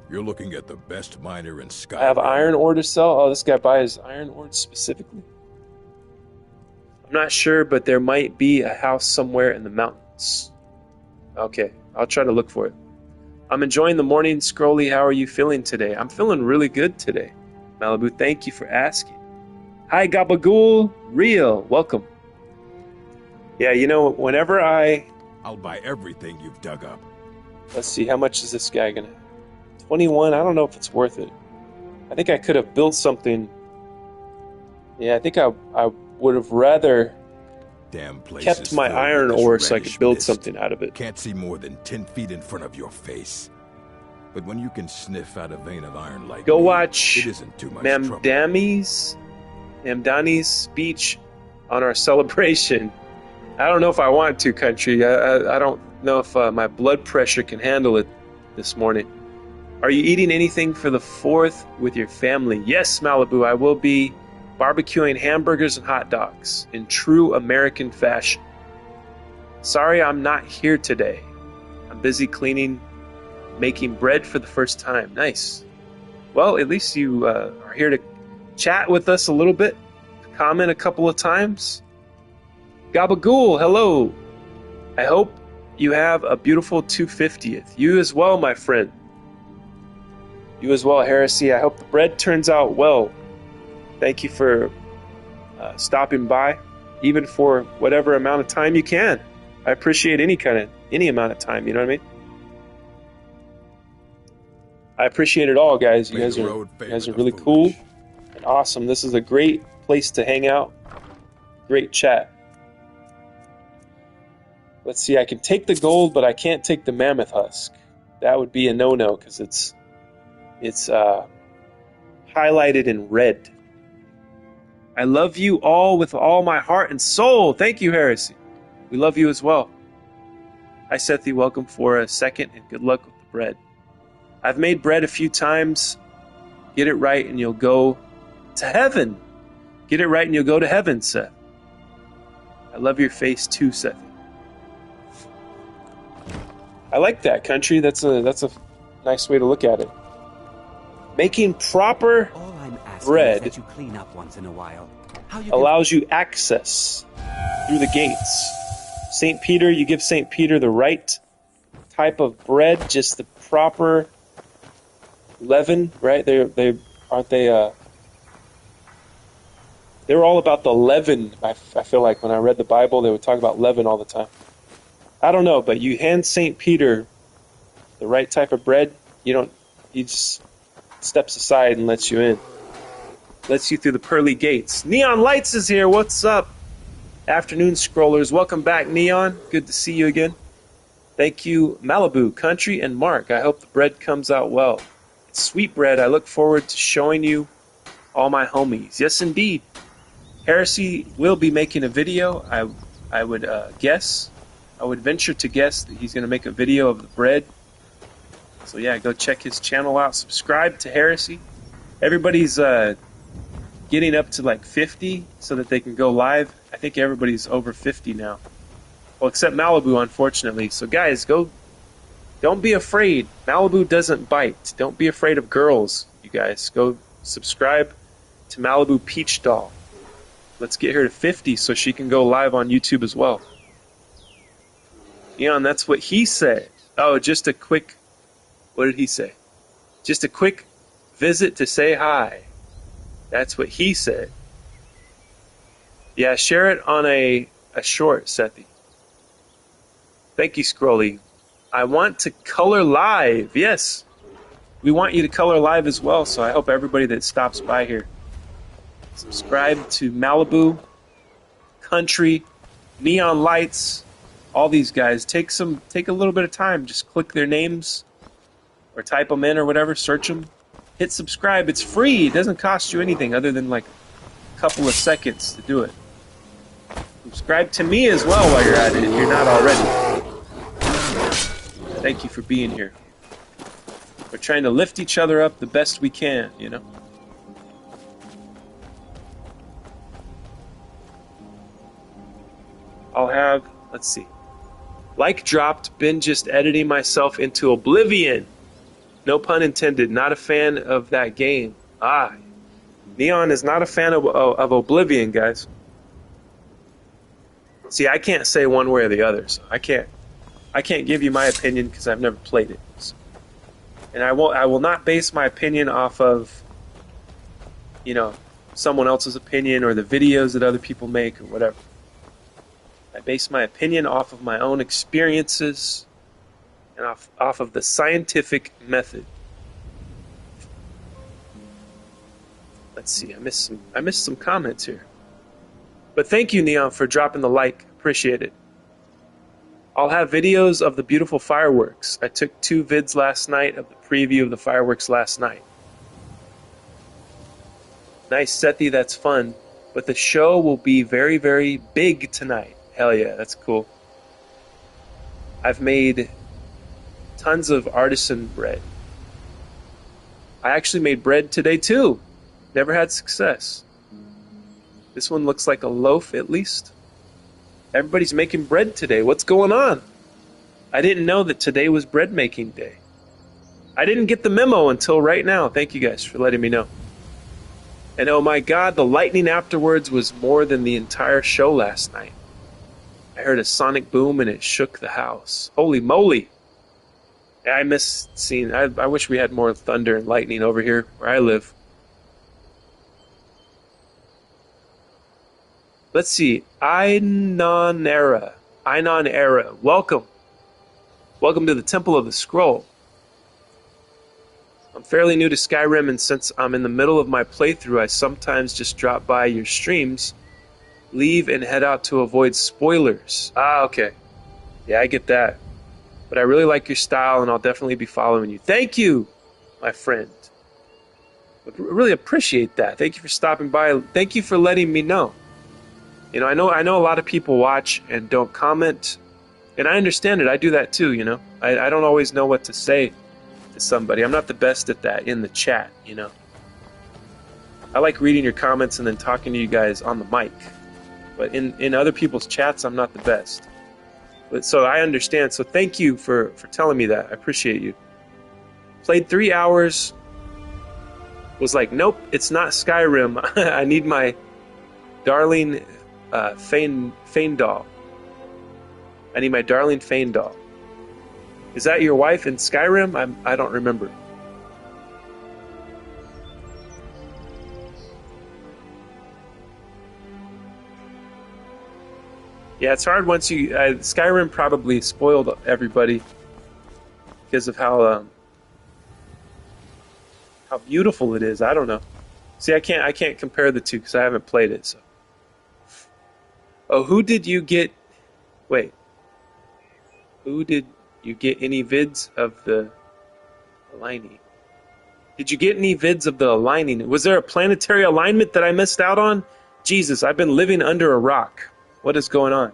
S4: You're looking at the best miner in Skyrim.
S1: I have iron ore to sell. Oh, this guy buys iron ore specifically? I'm not sure, but there might be a house somewhere in the mountains. Okay, I'll try to look for it. I'm enjoying the morning, Scrolly. How are you feeling today? I'm feeling really good today. Malibu, thank you for asking. Hi, Gabagool. Real, welcome. Yeah, you know, whenever
S4: I'll buy everything you've dug up.
S1: Let's see, how much is this guy gonna... 21, I don't know if it's worth it. I think I could have built something. Yeah, I think I would have rather
S4: Damn place
S1: kept my iron ore so I could build
S4: mist.
S1: something out of it.
S4: Can't see more than 10 feet in front of your face. But when you can sniff out a vein of iron like
S1: Go
S4: me,
S1: watch
S4: it isn't too much trouble.
S1: Mamdani's speech on our celebration. I don't know if I want to, country. I don't know if my blood pressure can handle it this morning. Are you eating anything for the 4th with your family? Yes, Malibu, I will be barbecuing hamburgers and hot dogs in true American fashion. Sorry I'm not here today. I'm busy cleaning, making bread for the first time. Nice. Well, at least you are here to chat with us a little bit, comment a couple of times. Gabagool, hello. I hope you have a beautiful 250th. You as well, my friend. You as well, Heresy. I hope the bread turns out well. Thank you for stopping by, even for whatever amount of time you can. I appreciate any amount of time, you know what I mean? I appreciate it all, guys. You guys are really cool and awesome. This is a great place to hang out. Great chat. Let's see, I can take the gold, but I can't take the mammoth husk. That would be a no-no, because it's highlighted in red. I love you all with all my heart and soul. Thank you, Heresy. We love you as well. Hi, Sethi. Welcome for a second, and good luck with the bread. I've made bread a few times. Get it right, and you'll go To heaven. Get it right and you'll go to heaven, Seth. I love your face too, Seth. I like that, country. That's a nice way to look at it. Making proper
S5: All I'm asking
S1: bread
S5: is that you clean up once in a while. How you
S1: allows you access through the gates. St. Peter, you give St. Peter the right type of bread, just the proper leaven, right? They aren't they were all about the leaven. I feel like when I read the Bible, they would talk about leaven all the time. I don't know, but you hand St. Peter the right type of bread, he just steps aside and lets you in. Lets you through the pearly gates. Neon Lights is here. What's up? Afternoon scrollers. Welcome back, Neon. Good to see you again. Thank you, Malibu, Country, and Mark. I hope the bread comes out well. It's sweet bread. I look forward to showing you all my homies. Yes, indeed. Heresy will be making a video. I would guess. I would venture to guess that he's going to make a video of the bread. So yeah, go check his channel out. Subscribe to Heresy. Everybody's getting up to like 50 so that they can go live. I think everybody's over 50 now. Well, except Malibu, unfortunately. So guys, don't be afraid. Malibu doesn't bite. Don't be afraid of girls, you guys. Go subscribe to Malibu Peach Doll. Let's get her to 50 so she can go live on YouTube as well. Leon, that's what he said. Oh, just a quick... What did he say? Just a quick visit to say hi. That's what he said. Yeah, share it on a short, Sethi. Thank you, Scrolly. I want to color live. Yes, we want you to color live as well, so I hope everybody that stops by here subscribe to Malibu, Country, Neon Lights, all these guys. Take a little bit of time. Just click their names or type them in or whatever, search them. Hit subscribe. It's free. It doesn't cost you anything other than like a couple of seconds to do it. Subscribe to me as well while you're at it if you're not already. Thank you for being here. We're trying to lift each other up the best we can, you know? I'll have, let's see. Like dropped, been just editing myself into oblivion. No pun intended. Not a fan of that game. Neon is not a fan of Oblivion, guys. See, I can't say one way or the other, so I can't give you my opinion because I've never played it. So. And I will not base my opinion off of, someone else's opinion or the videos that other people make or whatever. I base my opinion off of my own experiences and off of the scientific method. Let's see, I missed some comments here. But thank you, Neon, for dropping the like. Appreciate it. I'll have videos of the beautiful fireworks. I took 2 vids last night of the preview of the fireworks last night. Nice, Sethi, that's fun. But the show will be very, very big tonight. Hell yeah, that's cool. I've made tons of artisan bread. I actually made bread today too. Never had success. This one looks like a loaf at least. Everybody's making bread today. What's going on? I didn't know that today was bread making day. I didn't get the memo until right now. Thank you guys for letting me know. And oh my God, the lightning afterwards was more than the entire show last night. I heard a sonic boom and it shook the house. Holy moly. I miss seeing, I wish we had more thunder and lightning over here where I live. Let's see. Einon Era. Welcome. Welcome to the Temple of the Scroll. I'm fairly new to Skyrim, and since I'm in the middle of my playthrough, I sometimes just drop by your streams, leave, and head out to avoid spoilers. Okay. Yeah, I get that. But I really like your style, and I'll definitely be following you. Thank you, my friend. I really appreciate that. Thank you for stopping by. Thank you for letting me know. I know a lot of people watch and don't comment, and I understand it. I do that too, I don't always know what to say to somebody. I'm not the best at that in the chat, I like reading your comments and then talking to you guys on the mic. But in other people's chats, I'm not the best. But so I understand. So thank you for telling me that. I appreciate you. Played 3 hours. Was like, nope, it's not Skyrim. I need my darling Fane doll. I need my darling Fane doll. Is that your wife in Skyrim? I don't remember. Yeah, it's hard once you... Skyrim probably spoiled everybody because of how beautiful it is. I don't know. See, I can't compare the two because I haven't played it. So. Oh, who did you get... Wait. Who did you get any vids of the aligning? Did you get any vids of the aligning? Was there a planetary alignment that I missed out on? Jesus, I've been living under a rock. What is going on?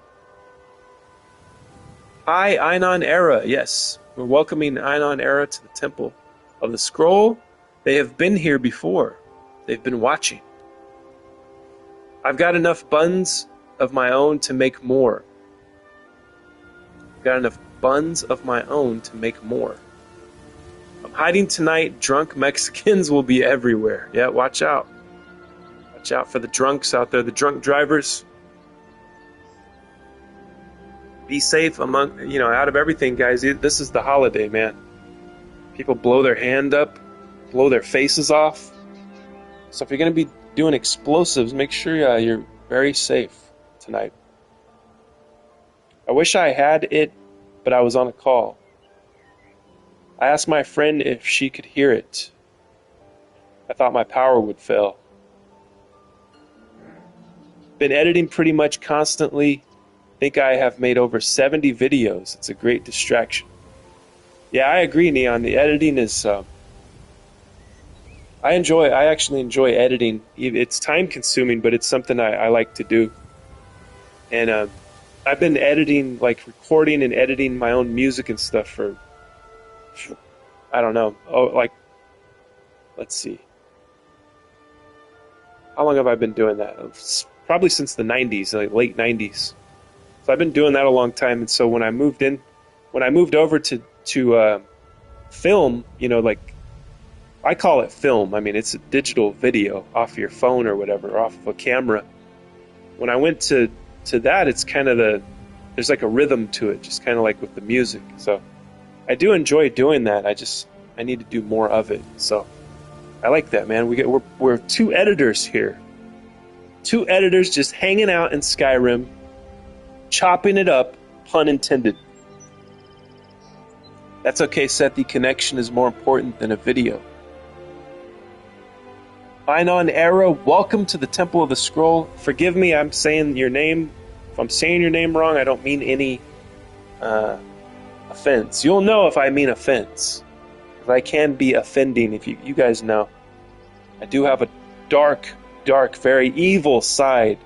S1: Hi, Einon Era. Yes, we're welcoming Einon Era to the Temple of the Scroll. They have been here before. They've been watching. I've got enough buns of my own to make more. I've got enough buns of my own to make more. I'm hiding tonight. Drunk Mexicans will be everywhere. Yeah, watch out. Watch out for the drunks out there, the drunk drivers. Be safe among, out of everything, guys. This is the holiday, man. People blow their hand up, blow their faces off. So if you're going to be doing explosives, make sure you're very safe tonight. I wish I had it, but I was on a call. I asked my friend if she could hear it. I thought my power would fail. Been editing pretty much constantly. Think I have made over 70 videos. It's a great distraction. Yeah, I agree, Neon. The editing is... I actually enjoy editing. It's time consuming, but it's something I like to do. And I've been editing, like recording and editing my own music and stuff for, I don't know. Let's see. How long have I been doing that? Probably since the 90s, like late 90s. So I've been doing that a long time, and so when I moved over to film, I call it film. I mean, it's a digital video off your phone or whatever, off of a camera. When I went to that, it's kind of there's like a rhythm to it, just kind of like with the music. So I do enjoy doing that. I need to do more of it. So I like that, man. We're 2 editors here. 2 editors just hanging out in Skyrim. Chopping it up, pun intended. That's okay, Seth. The connection is more important than a video. Einon Era, welcome to the Temple of the Scroll. Forgive me, I'm saying your name. If I'm saying your name wrong, I don't mean any offense. You'll know if I mean offense. Because I can be offending, if you guys know. I do have a dark, very evil side.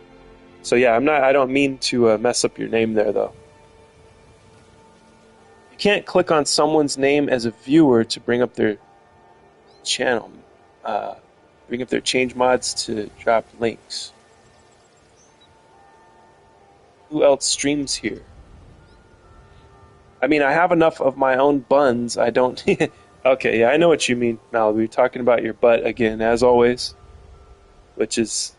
S1: So yeah, I don't mean to mess up your name there, though. You can't click on someone's name as a viewer to bring up their channel. Bring up their change mods to drop links. Who else streams here? I mean, I have enough of my own buns. I don't... Okay, yeah, I know what you mean, Malibu. You're talking about your butt again, as always. Which is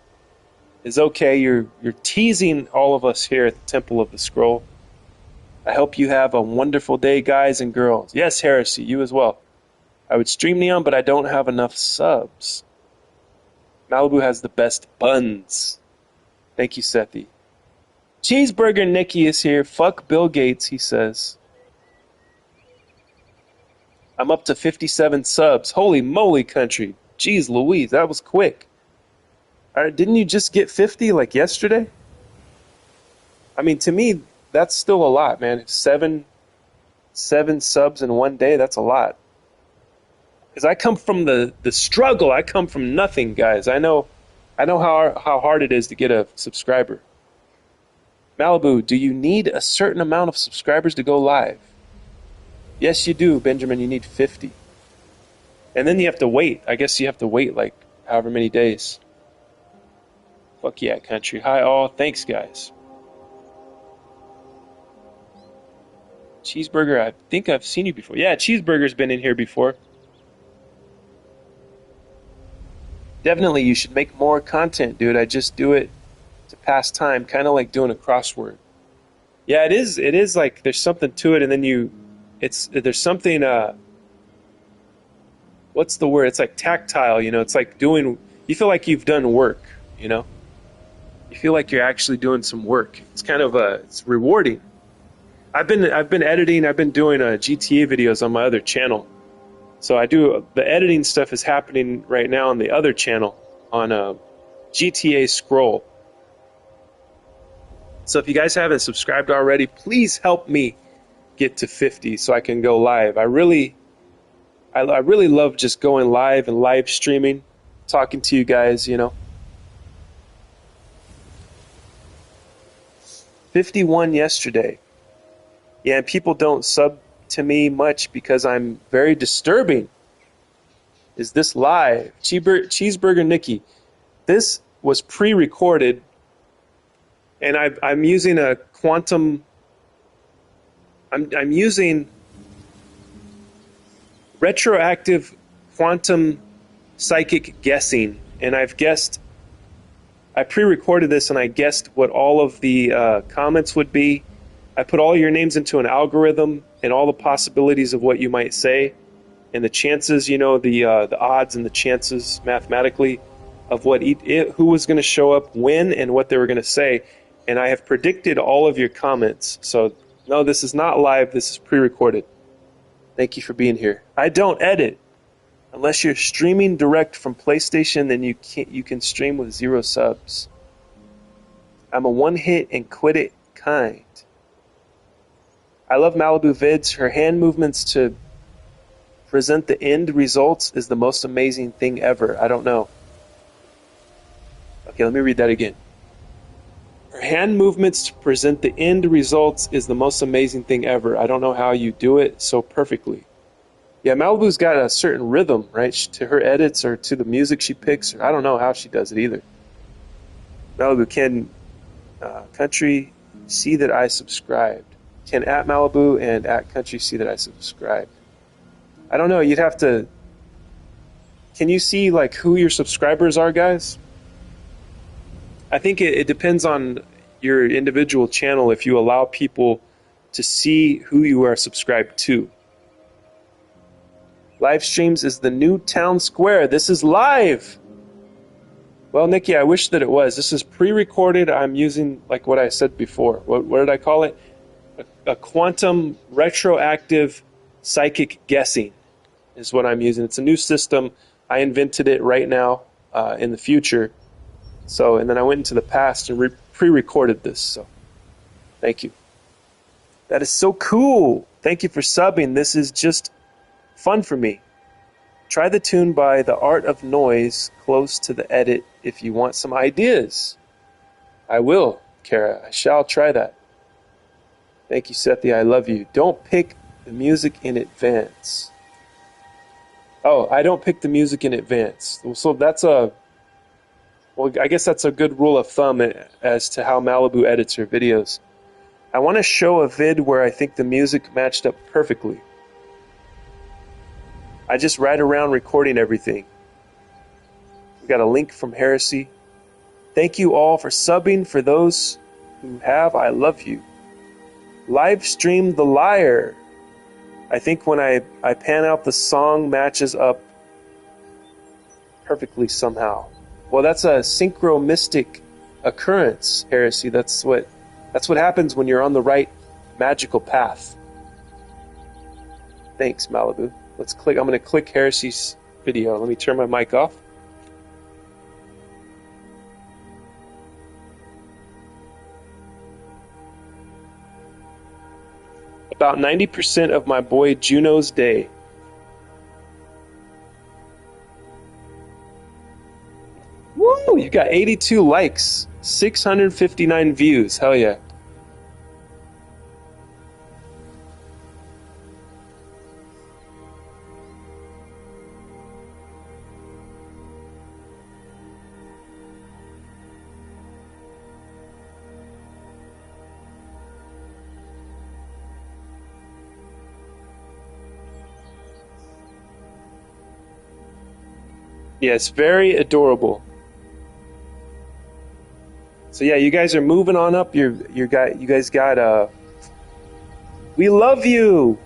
S1: okay. You're teasing all of us here at the Temple of the Scroll. I hope you have a wonderful day, guys and girls. Yes, Heresy, you as well. I would stream Neon, but I don't have enough subs. Malibu has the best buns. Thank you, Sethi. Cheeseburger Nicky is here. Fuck Bill Gates, he says. I'm up to 57 subs. Holy moly, country. Jeez Louise, that was quick. Didn't you just get 50 like yesterday? I mean, to me, that's still a lot, man. 7 subs in one day, that's a lot. Because I come from the struggle. I come from nothing, guys. I know how hard it is to get a subscriber. Malibu, do you need a certain amount of subscribers to go live? Yes, you do, Benjamin. You need 50. And then you have to wait. I guess you have to wait like however many days. Fuck yeah, country. Hi all. Thanks, guys. Cheeseburger, I think I've seen you before. Yeah, Cheeseburger's been in here before. Definitely, you should make more content, dude. I just do it to pass time, kind of like doing a crossword. Yeah, it is. It is like there's something to it, and then there's something. What's the word? It's like tactile. You know, it's like doing. You feel like you've done work. You know, you feel like you're actually doing some work. It's kind of it's rewarding. I've been editing. I've been doing GTA videos on my other channel. So I do the editing stuff is happening right now on the other channel on GTA Scroll. So if you guys haven't subscribed already, please help me get to 50 so I can go live. I really love just going live and live streaming, talking to you guys, you know. 51 yesterday. Yeah, and people don't sub to me much because I'm very disturbing. Is this live? Cheeseburger Nikki. This was pre-recorded, and I'm using a quantum. I'm using retroactive quantum psychic guessing, and I pre-recorded this, and I guessed what all of the comments would be. I put all your names into an algorithm and all the possibilities of what you might say, and the chances, you know, the odds and the chances mathematically of what who was going to show up when and what they were going to say. And I have predicted all of your comments. So no, this is not live. This is pre-recorded. Thank you for being here. I don't edit. Unless you're streaming direct from PlayStation, then you can stream with 0 subs. I'm a one-hit and quit it kind. I love Malibu vids. Her hand movements to present the end results is the most amazing thing ever. I don't know. Okay, let me read that again. Her hand movements to present the end results is the most amazing thing ever. I don't know how you do it so perfectly. Yeah, Malibu's got a certain rhythm, right, to her edits or to the music she picks. I don't know how she does it either. Malibu, can Country see that I subscribed? Can at Malibu and at Country see that I subscribed? I don't know. You'd have to. Can you see like who your subscribers are, guys? I think it depends on your individual channel if you allow people to see who you are subscribed to. Live streams is the new town square. This is live. Well, Nikki, I wish that it was. This is pre-recorded. I'm using like what I said before. What did I call it? A quantum retroactive psychic guessing is what I'm using. It's a new system. I invented it right now in the future. So, and then I went into the past and pre-recorded this. So, thank you. That is so cool. Thank you for subbing. This is just fun for me. Try the tune by The Art of Noise close to the edit if you want some ideas. I will, Kara. I shall try that. Thank you, Sethi. I love you. Don't pick the music in advance. Oh, I don't pick the music in advance. So that's well, I guess that's a good rule of thumb as to how Malibu edits her videos. I want to show a vid where I think the music matched up perfectly. I just ride around recording everything. We got a link from Heresy. Thank you all for subbing. For those who have, I love you. Live stream The Liar. I think when I pan out, the song matches up perfectly somehow. Well, that's a synchromistic occurrence, Heresy. That's what happens when you're on the right magical path. Thanks, Malibu. Let's click. I'm going to click Heresy's video. Let me turn my mic off. About 90% of my boy Juno's day. Woo! You got 82 likes, 659 views. Hell yeah. Yes, very adorable. So yeah, you guys are moving on up. You guys got we love you.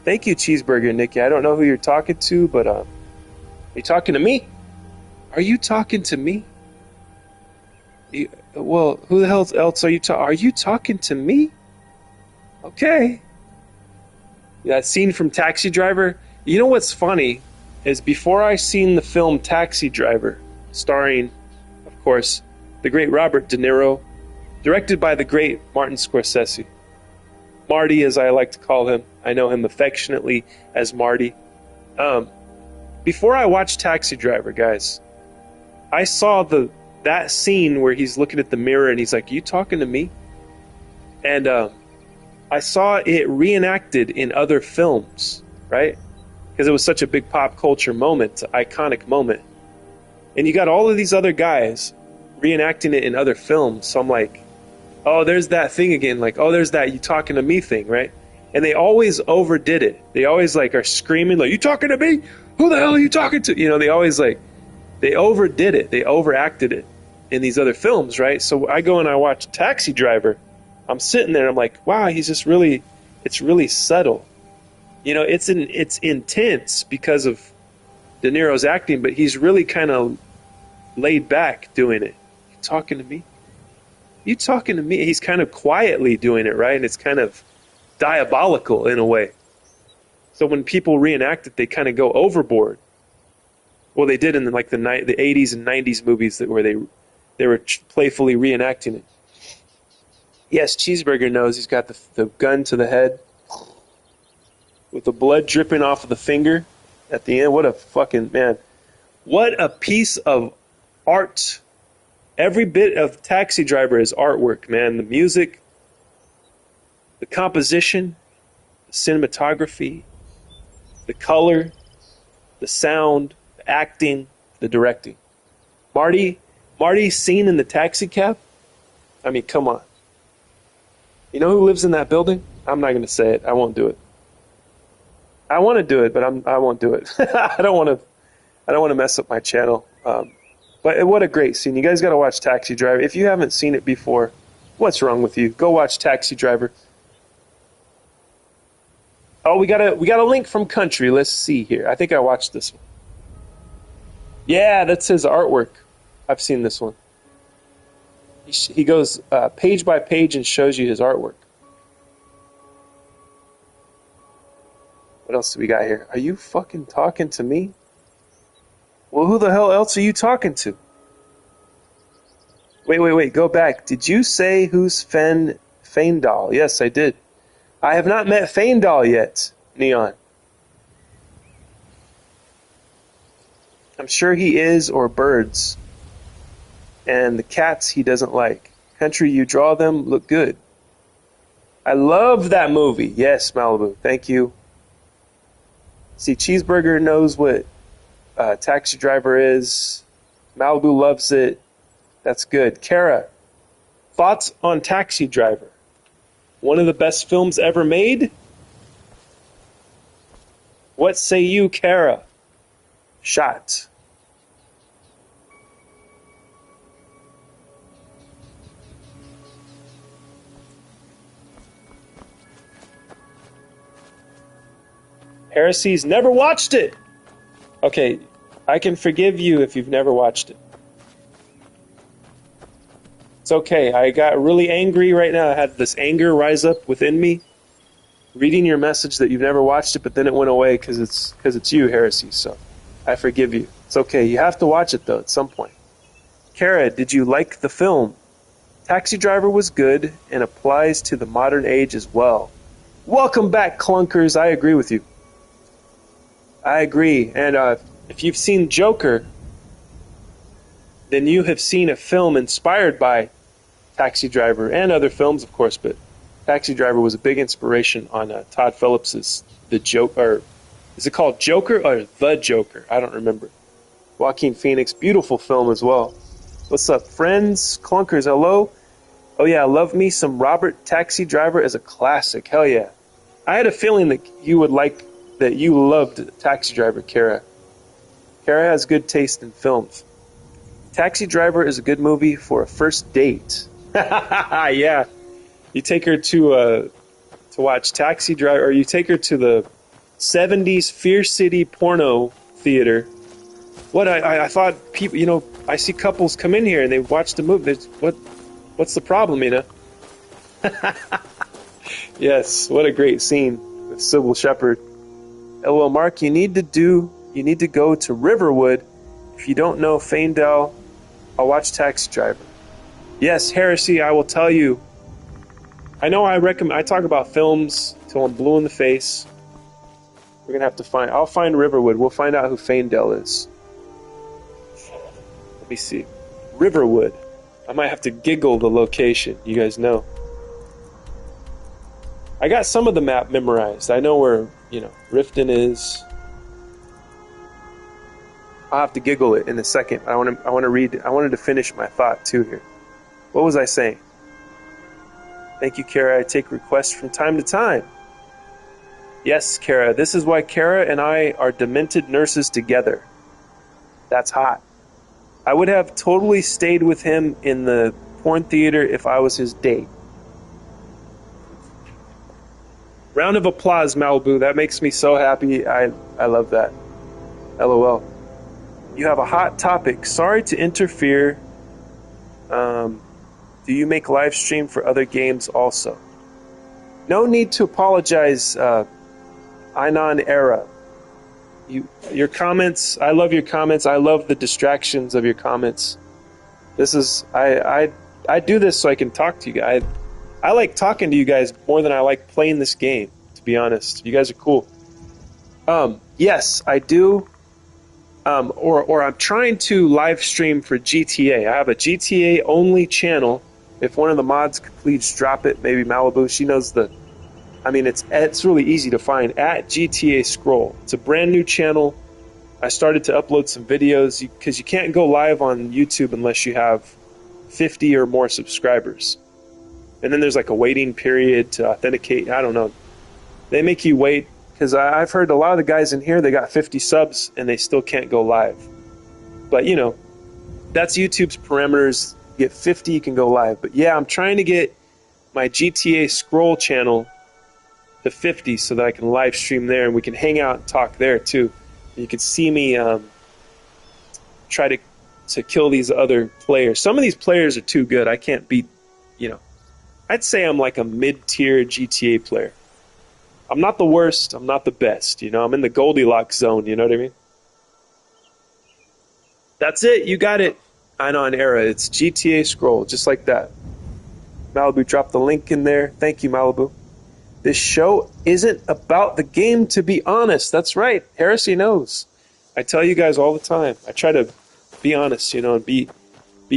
S1: Thank you, Cheeseburger Nikki. I don't know who you're talking to, but are you talking to me? Are you talking to me? Well, who the hell else are you talking? Are you talking to me? Okay. That scene from Taxi Driver. You know what's funny is before I seen the film Taxi Driver, starring, of course, the great Robert De Niro, directed by the great Martin Scorsese. Marty, as I like to call him. I know him affectionately as Marty. Before I watched Taxi Driver, guys, I saw that scene where he's looking at the mirror and he's like, "You talking to me?" And I saw it reenacted in other films, right? Because it was such a big pop culture moment, iconic moment. And you got all of these other guys reenacting it in other films. So I'm like, oh, there's that thing again. Like, oh, there's that "you talking to me" thing, right? And they always overdid it. They always like are screaming like, "You talking to me? Who the hell are you talking to?" You know, they always like, they overdid it. They overacted it in these other films, right? So I go and I watch Taxi Driver. I'm sitting there and I'm like, wow, he's just really, it's really subtle. You know, it's intense because of De Niro's acting, but he's really kind of laid back doing it. You talking to me? You talking to me? He's kind of quietly doing it, right? And it's kind of diabolical in a way. So when people reenact it, they kind of go overboard. Well, they did in the 80s and 90s movies where they were playfully reenacting it. Yes, Cheeseburger knows he's got the gun to the head with the blood dripping off of the finger at the end. What a fucking, man. What a piece of art. Every bit of Taxi Driver is artwork, man. The music, the composition, the cinematography, the color, the sound, the acting, the directing. Marty's scene in the taxi cab? I mean, come on. You know who lives in that building? I'm not going to say it. I won't do it. I want to do it, but I won't do it. I don't want to mess up my channel. But what a great scene. You guys got to watch Taxi Driver. If you haven't seen it before, what's wrong with you? Go watch Taxi Driver. Oh, we got a link from Country. Let's see here. I think I watched this one. Yeah, that's his artwork. I've seen this one. He goes page by page and shows you his artwork. What else do we got here? Are you fucking talking to me? Well, who the hell else are you talking to? Wait. Go back. Did you say who's Faendal? Yes, I did. I have not met Faendal yet, Neon. I'm sure he is, or birds. And the cats he doesn't like. Country, you draw them, look good. I love that movie. Yes, Malibu. Thank you. See, Cheeseburger knows what Taxi Driver is. Malibu loves it. That's good. Kara, thoughts on Taxi Driver? One of the best films ever made? What say you, Kara? Shot. Heresies never watched it. Okay, I can forgive you if you've never watched it. It's okay. I got really angry right now. I had this anger rise up within me, reading your message that you've never watched it, but then it went away because it's you, Heresies. So I forgive you. It's okay. You have to watch it though at some point. Kara, did you like the film? Taxi Driver was good and applies to the modern age as well. Welcome back, clunkers. I agree with you. I agree. And if you've seen Joker, then you have seen a film inspired by Taxi Driver and other films, of course, but Taxi Driver was a big inspiration on Todd Phillips's The Joker. Is it called Joker or The Joker? I don't remember. Joaquin Phoenix, beautiful film as well. What's up, friends? Clunkers, hello? Oh yeah, love me some Robert. Taxi Driver is a classic. Hell yeah. I had a feeling that you would like, that you loved Taxi Driver, Kara. Kara has good taste in films. Taxi Driver is a good movie for a first date. Yeah. You take her to watch Taxi Driver, or you take her to the 70s Fear City porno theater. What I thought people, you know, I see couples come in here and they watch the movie. What's the problem, you know? Yes, what a great scene with Sybil Shepherd. LOL, Mark, you need to go to Riverwood. If you don't know Faendal, I'll watch Taxi Driver. Yes, Heresy, I will tell you. I know I talk about films till I'm blue in the face. We're gonna have to I'll find Riverwood. We'll find out who Faendal is. Let me see. Riverwood. I might have to giggle the location. You guys know. I got some of the map memorized. I know where, you know, Riften is. I'll have to giggle it in a second. I wanted to finish my thought too here. What was I saying? Thank you, Kara. I take requests from time to time. Yes, Kara. This is why Kara and I are demented nurses together. That's hot. I would have totally stayed with him in the porn theater if I was his date. Round of applause, Malibu. That makes me so happy. I love that. LOL. You have a hot topic. Sorry to interfere. Do you make live stream for other games also? No need to apologize, Einon Era. Your comments, I love your comments. I love the distractions of your comments. This is I do this so I can talk to you guys. I like talking to you guys more than I like playing this game, to be honest. You guys are cool. Yes, I do. Or I'm trying to live stream for GTA. I have a GTA only channel. If one of the mods could please drop it, maybe Malibu. She knows it's really easy to find at GTA Scroll. It's a brand new channel. I started to upload some videos because you can't go live on YouTube unless you have 50 or more subscribers. And then there's like a waiting period to authenticate. I don't know. They make you wait because I've heard a lot of the guys in here, they got 50 subs and they still can't go live. But, you know, that's YouTube's parameters. You get 50, you can go live. But yeah, I'm trying to get my GTA Scroll channel to 50 so that I can live stream there and we can hang out and talk there too. You can see me try to kill these other players. Some of these players are too good. I can't beat, you know. I'd say I'm like a mid-tier GTA player. I'm not the worst. I'm not the best. You know, I'm in the Goldilocks zone. You know what I mean? That's it. You got it. Einon Era. It's GTA Scroll, just like that. Malibu dropped the link in there. Thank you, Malibu. This show isn't about the game, to be honest. That's right. Heresy knows. I tell you guys all the time. I try to be honest, you know, and be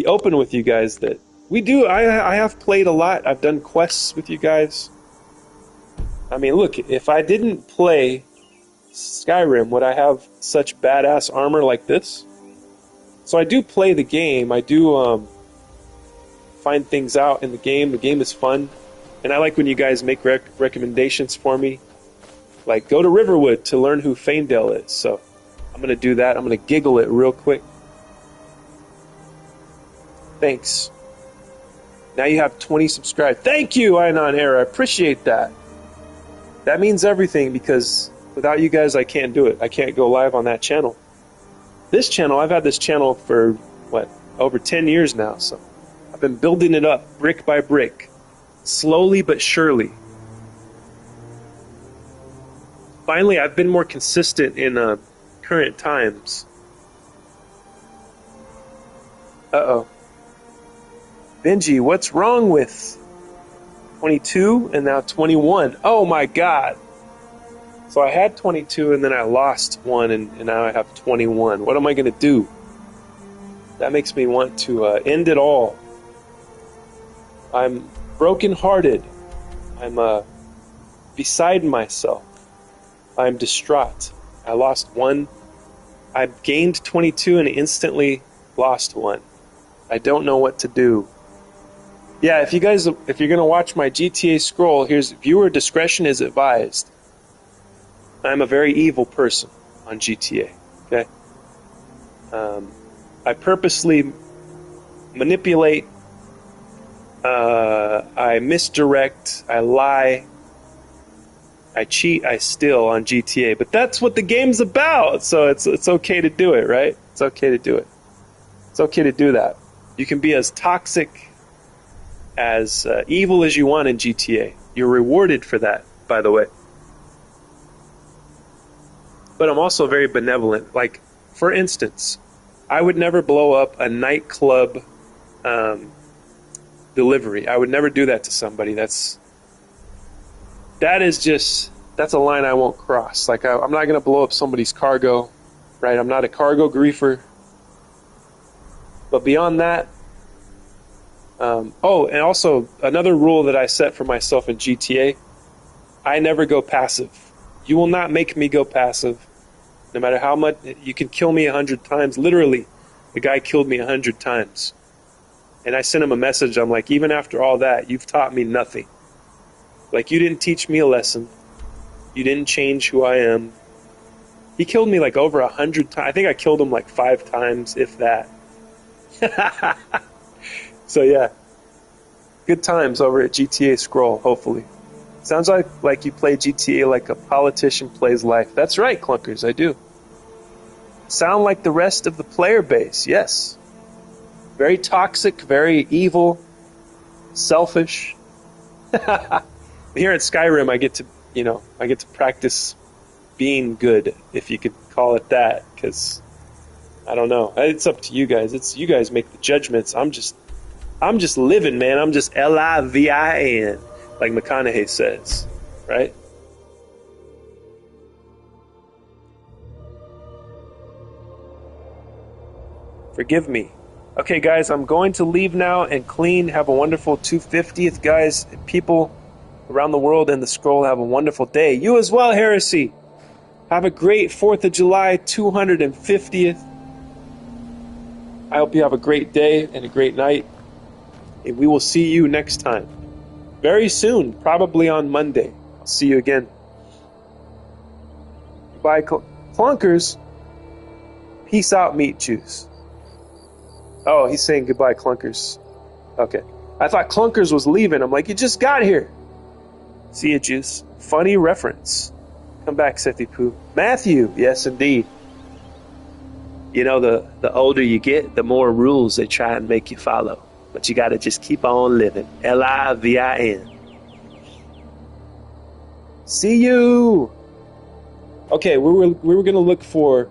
S1: open with you guys that we do. I have played a lot. I've done quests with you guys. I mean, look, if I didn't play Skyrim, would I have such badass armor like this? So I do play the game. I do find things out in the game. The game is fun. And I like when you guys make recommendations for me. Like, go to Riverwood to learn who Faendal is. So I'm going to do that. I'm going to giggle it real quick. Thanks. Now you have 20 subscribed. Thank you, Einon Era. I appreciate that. That means everything because without you guys, I can't do it. I can't go live on that channel. This channel, I've had this channel for, over 10 years now. So I've been building it up brick by brick. Slowly but surely. Finally, I've been more consistent in current times. Uh-oh. Benji, what's wrong with 22 and now 21? Oh my god. So I had 22 and then I lost one and now I have 21. What am I going to do? That makes me want to end it all. I'm brokenhearted. I'm beside myself. I'm distraught. I lost one. I gained 22 and instantly lost one. I don't know what to do. Yeah, if you're gonna watch my GTA Scroll, here's viewer discretion is advised. I'm a very evil person on GTA. Okay, I purposely manipulate, I misdirect, I lie, I cheat, I steal on GTA. But that's what the game's about, so it's okay to do it, right? It's okay to do it. It's okay to do that. You can be as toxic, as evil as you want in GTA. You're rewarded for that, by the way. But I'm also very benevolent. Like, for instance, I would never blow up a nightclub delivery. I would never do that to somebody. That's a line I won't cross. Like, I'm not going to blow up somebody's cargo, right? I'm not a cargo griefer. But beyond that, and also another rule that I set for myself in GTA, I never go passive. You will not make me go passive. No matter how much, you can kill me 100 times. Literally, the guy killed me 100 times. And I sent him a message. I'm like, even after all that, you've taught me nothing. Like, you didn't teach me a lesson. You didn't change who I am. He killed me like over 100 times. I think I killed him like 5 times, if that. So yeah, good times over at GTA Scroll, hopefully. Sounds like you play GTA like a politician plays life. That's right, Clunkers, I do. Sound like the rest of the player base, yes. Very toxic, very evil, selfish. Here at Skyrim, I get to practice being good, if you could call it that, because I don't know. It's up to you guys. It's you guys make the judgments. I'm just living, man. I'm just LIVIN, like McConaughey says, right? Forgive me. Okay, guys, I'm going to leave now and clean. Have a wonderful 250th, guys. People around the world in the scroll, have a wonderful day. You as well, Heresy. Have a great 4th of July, 250th. I hope you have a great day and a great night. And we will see you next time. Very soon, probably on Monday. I'll see you again. Bye, Clunkers. Peace out, meat juice. Oh, he's saying goodbye, Clunkers. Okay. I thought Clunkers was leaving. I'm like, you just got here. See you, Juice. Funny reference. Come back, Sethy Poo. Matthew. Yes, indeed. You know, the older you get, the more rules they try and make you follow. But you got to just keep on living. LIVIN. See you. Okay, we were going to look for...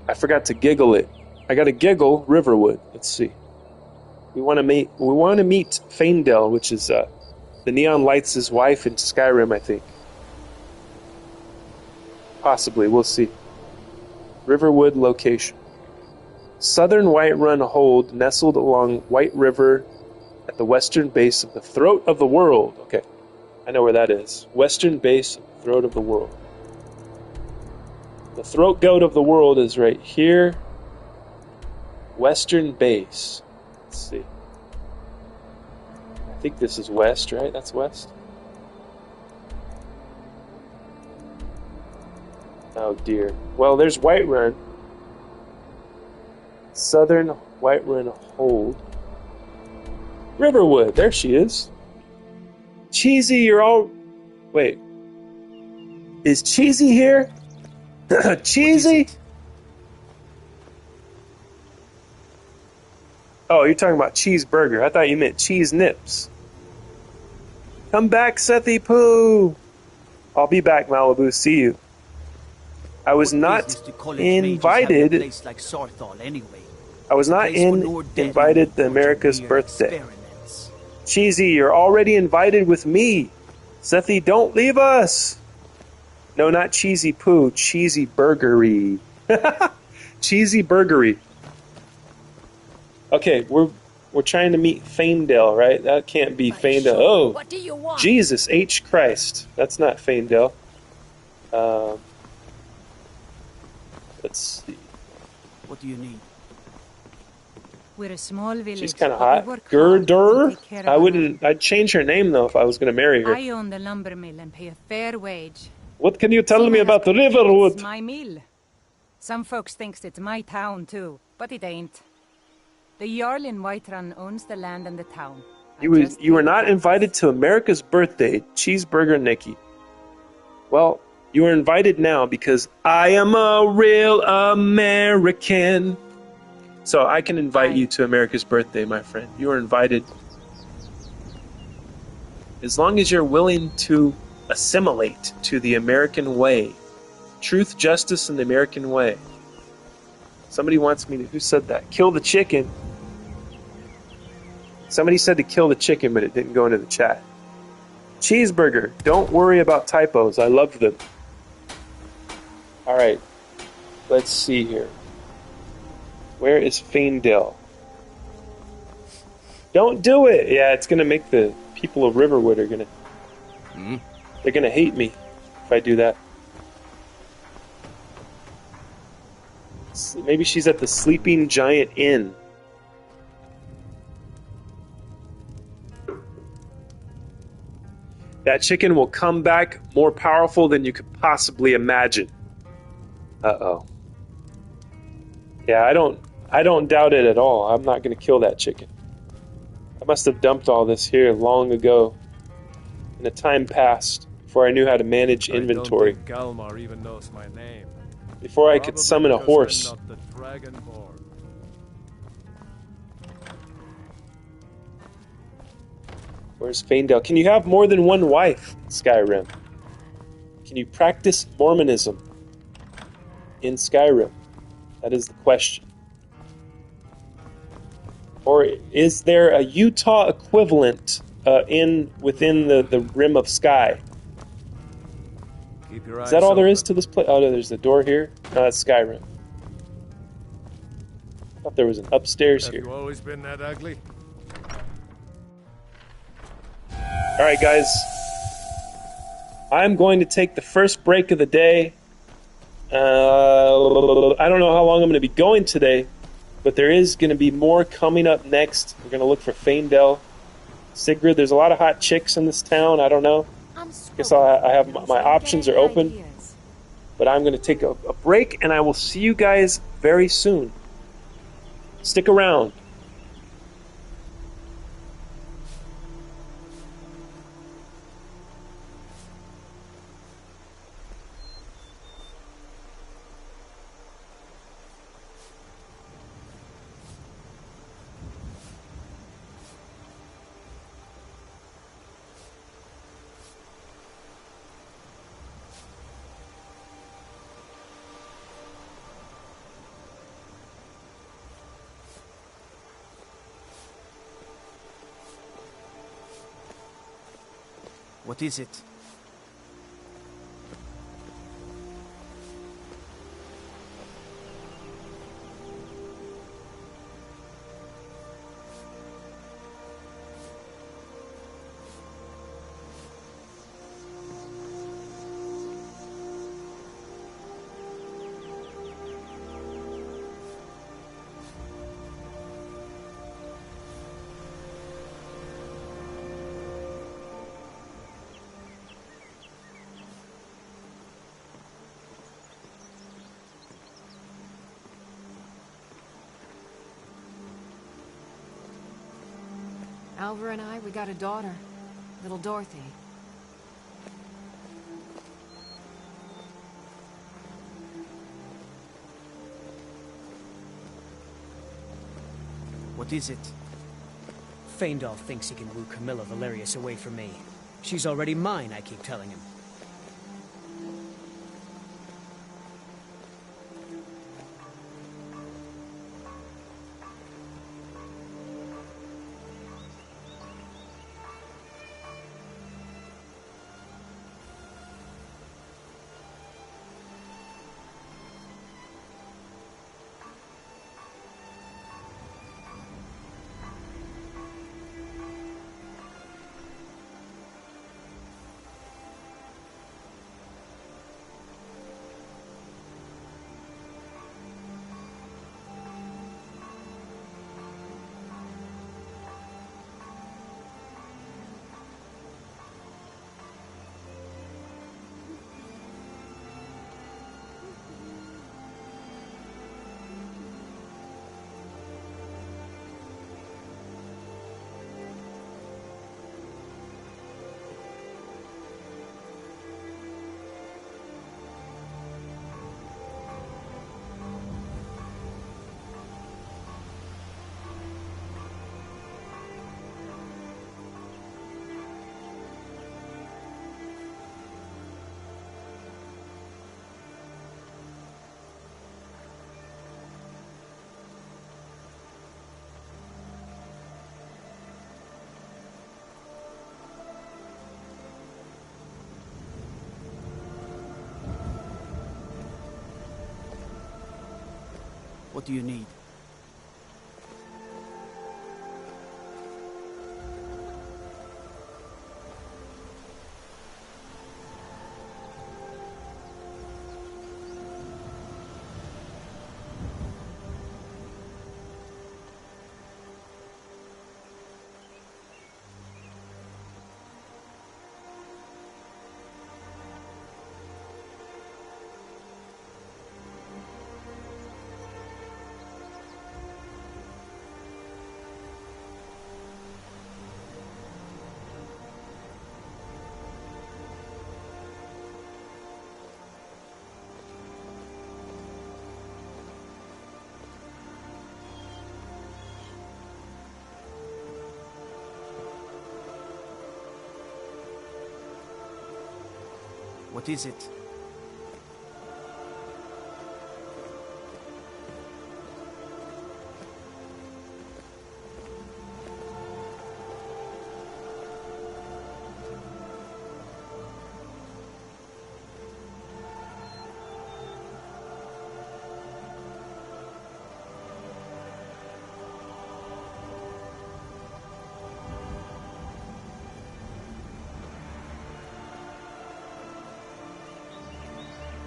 S1: I forgot to giggle it. I got to giggle Riverwood. Let's see. We want to meet Faendel, which is the Neon Lights' wife in Skyrim, I think. Possibly, we'll see. Riverwood location. Southern Whiterun Hold, nestled along White River at the western base of the Throat of the World. Okay, I know where that is. Western base of the Throat of the World. The Throat Goat of the World is right here. Western base. Let's see. I think this is west, right? That's west. Oh dear. Well, there's Whiterun. Southern Whiterun Hold. Riverwood. There she is. Cheesy, you're all... Wait. Is Cheesy here? Cheesy? Oh, you're talking about cheeseburger. I thought you meant cheese nips. Come back, Sethy Poo. I'll be back, Malibu. See you. I was not invited. I was not invited to America's birthday. Cheesy, you're already invited with me. Sethy, don't leave us. No, not Cheesy Poo. Cheesy Burgery. Cheesy Burgery. Okay, we're trying to meet Faendel, right? That can't be Faendel. Oh,
S3: What do you want?
S1: Jesus H. Christ. That's not Faendel. Let's see.
S5: What do you need?
S3: We're a small village.
S1: She's kind of
S3: but we
S1: hot.
S3: work hard to
S1: Gerder.
S3: take care of
S1: I'd change her name though if I was going to marry her.
S3: I own the lumber mill and pay a fair wage.
S1: What can you tell me
S3: Sima
S1: about
S3: has
S1: Riverwood?
S3: It's my mill. Some folks thinks it's my town too, but it ain't. The Jarl in Whiterun owns the land and the town.
S1: You were not invited to America's birthday, Cheeseburger Nikki. Well, you are invited now because I am a real American. So I can invite you to America's birthday, my friend. You are invited. As long as you're willing to assimilate to the American way. Truth, justice, and the American way. Somebody wants me to... Who said that? Kill the chicken. Somebody said to kill the chicken, but it didn't go into the chat. Cheeseburger. Don't worry about typos. I love them. Alright. Let's see here. Where is Faendale? Don't do it! Yeah, it's gonna make the people of Riverwood are gonna... They're gonna hate me if I do that. Maybe she's at the Sleeping Giant Inn. That chicken will come back more powerful than you could possibly imagine. Uh-oh. Yeah, I don't doubt it at all. I'm not going to kill that chicken. I must have dumped all this here long ago. In a time past, before I knew how to manage inventory.
S2: I don't think Galmar even knows my name.
S1: Before I could summon a horse.
S2: I'm not the Dragonborn.
S1: Where's Faendale? Can you have more than one wife, Skyrim? Can you practice Mormonism in Skyrim? That is the question. Or is there a Utah equivalent within the rim of sky?
S2: Keep your
S1: Is that all there is to this place? Oh, no, there's the door here. No, that's Skyrim. I thought there was an upstairs
S2: Have
S1: here.
S2: you always been that ugly?
S1: Alright, guys. I'm going to take the first break of the day. I don't know how long I'm going to be going today, but there is going to be more coming up next. We're going to look for Faendale, Sigrid. There's a lot of hot chicks in this town. I don't know. Guess I have my options are open. But I'm going to take a break, and I will see you guys very soon. Stick around.
S5: What is it?
S6: Alvar and I, we got a daughter. Little Dorothy.
S5: What is it?
S7: Faendal thinks he can woo Camilla Valerius away from me. She's already mine, I keep telling him.
S5: What do you need? What is it?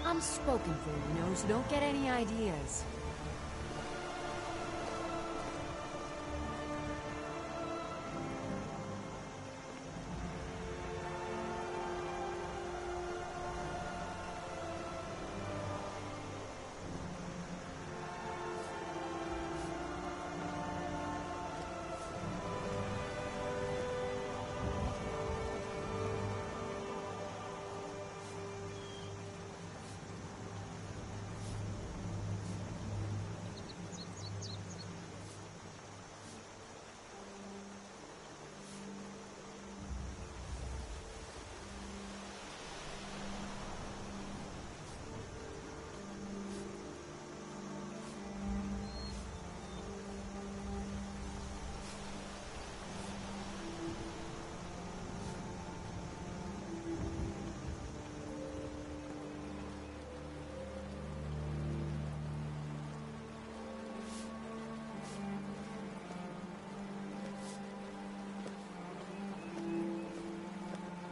S6: I'm spoken for, you know, so don't get any ideas.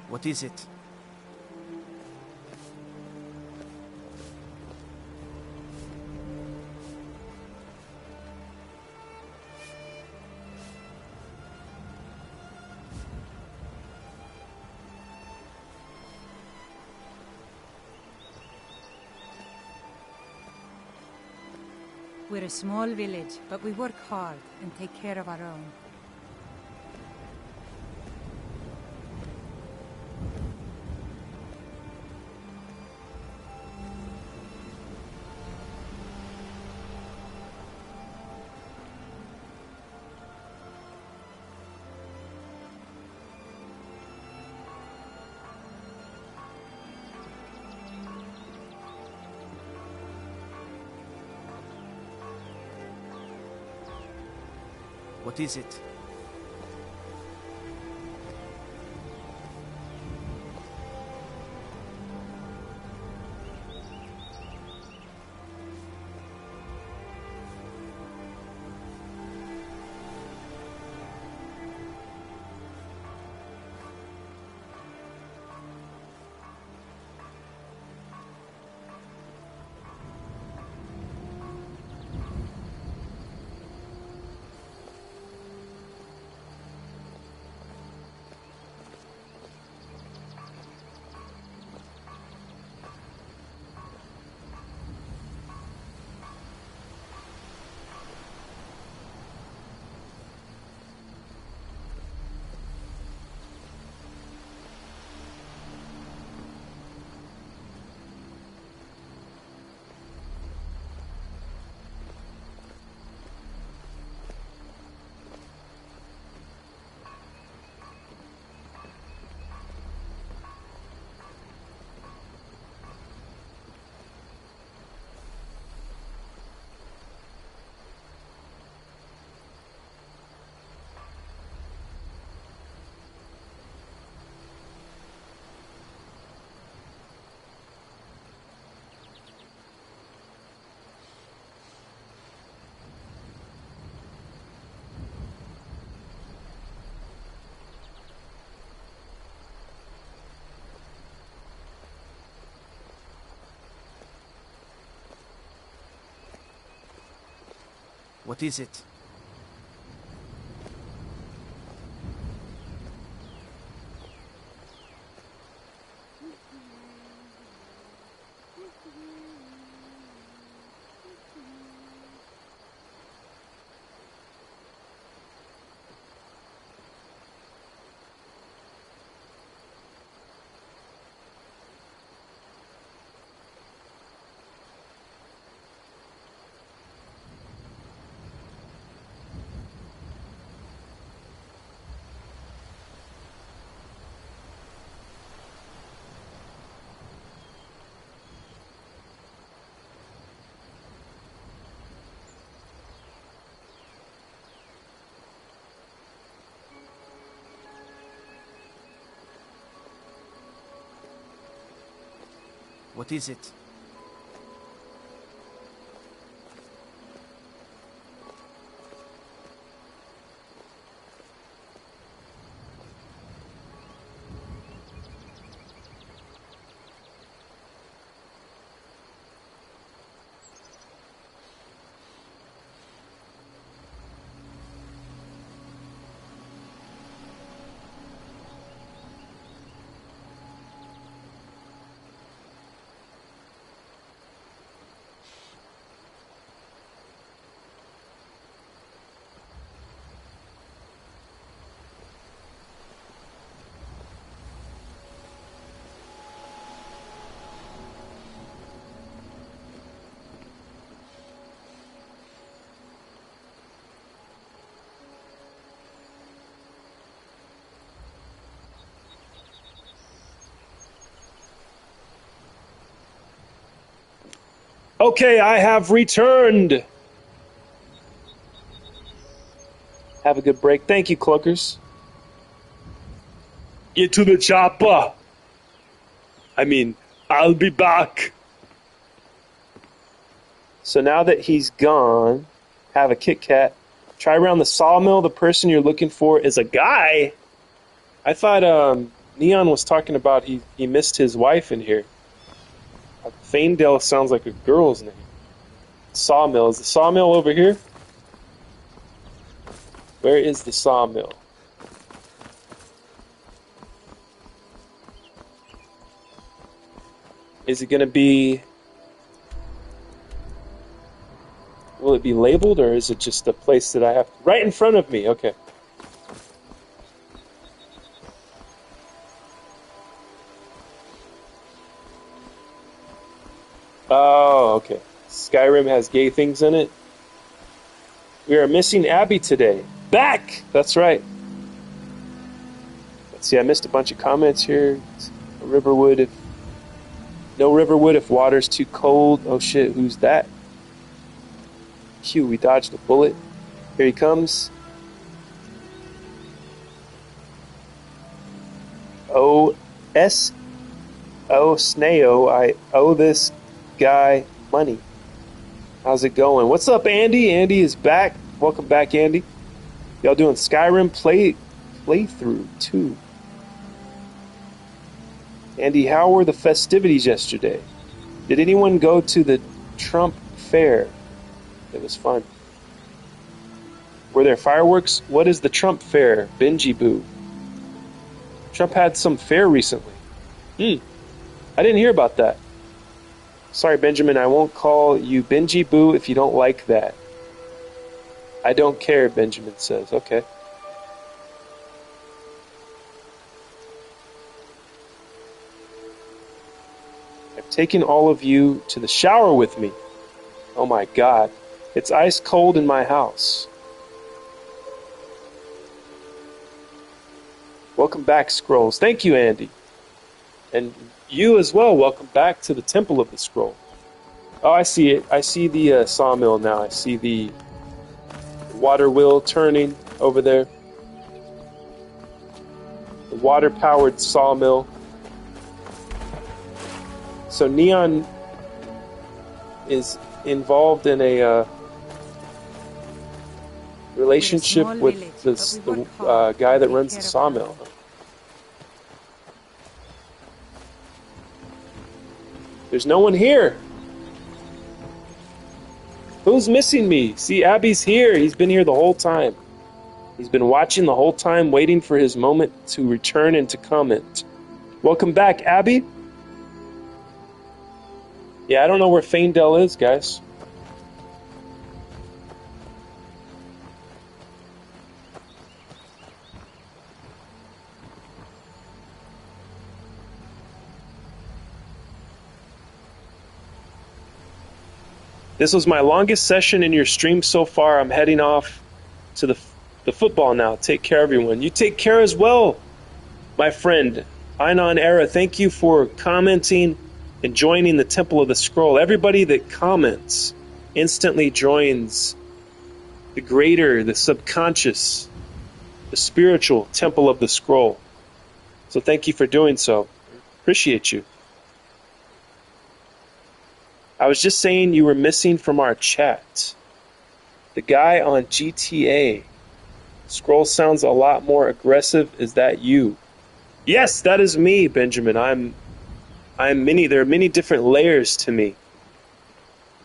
S5: What is it?
S3: We're a small village, but we work hard and take care of our own.
S5: What is it? What is it? What is it?
S1: Okay, I have returned. Have a good break. Thank you, Clunkers. Get to the chopper. I mean, I'll be back. So now that he's gone, have a Kit Kat. Try around the sawmill. The person you're looking for is a guy. I thought Neon was talking about he missed his wife in here. Faendale sounds like a girl's name. Sawmill. Is the sawmill over here? Where is the sawmill? Is it going to be... Will it be labeled, or is it just a place that I have... Right in front of me, okay. Oh, okay. Skyrim has gay things in it. We are missing Abby today. Back! That's right. Let's see, I missed a bunch of comments here. Riverwood if... No Riverwood if water's too cold. Oh shit, who's that? Q, we dodged a bullet. Here he comes. Oh, Sneo, I owe this guy money. How's it going? What's up, Andy? Andy is back. Welcome back, Andy. Y'all doing Skyrim playthrough too. Andy, how were the festivities yesterday? Did anyone go to the Trump fair? It was fun. Were there fireworks? What is the Trump fair? Benji Boo. Trump had some fair recently. I didn't hear about that. Sorry, Benjamin, I won't call you Benji Boo if you don't like that. I don't care, Benjamin says. Okay. I've taken all of you to the shower with me. Oh my God. It's ice cold in my house. Welcome back, Scrolls. Thank you, Andy. And you as well, welcome back to the Temple of the Scroll. Oh, I see it. I see the sawmill now. I see the water wheel turning over there. The water-powered sawmill. So Neon is involved in a relationship with the guy that runs the sawmill. There's no one here.
S8: Who's missing me? See, Abby's here. He's been here the whole time. He's been watching the whole time, waiting for his moment to return and to comment. Welcome back, Abby. Yeah, I don't know where Faendel is, guys. This was my longest session in your stream so far. I'm heading off to the football now. Take care, everyone. You take care as well, my friend. Einon Era, thank you for commenting and joining the Temple of the Scroll. Everybody that comments instantly joins the greater, the subconscious, the spiritual Temple of the Scroll. So thank you for doing so. Appreciate you. I was just saying you were missing from our chat. The guy on GTA. Scroll sounds a lot more aggressive. Is that you? Yes, that is me, Benjamin. I'm many. There are many different layers to me.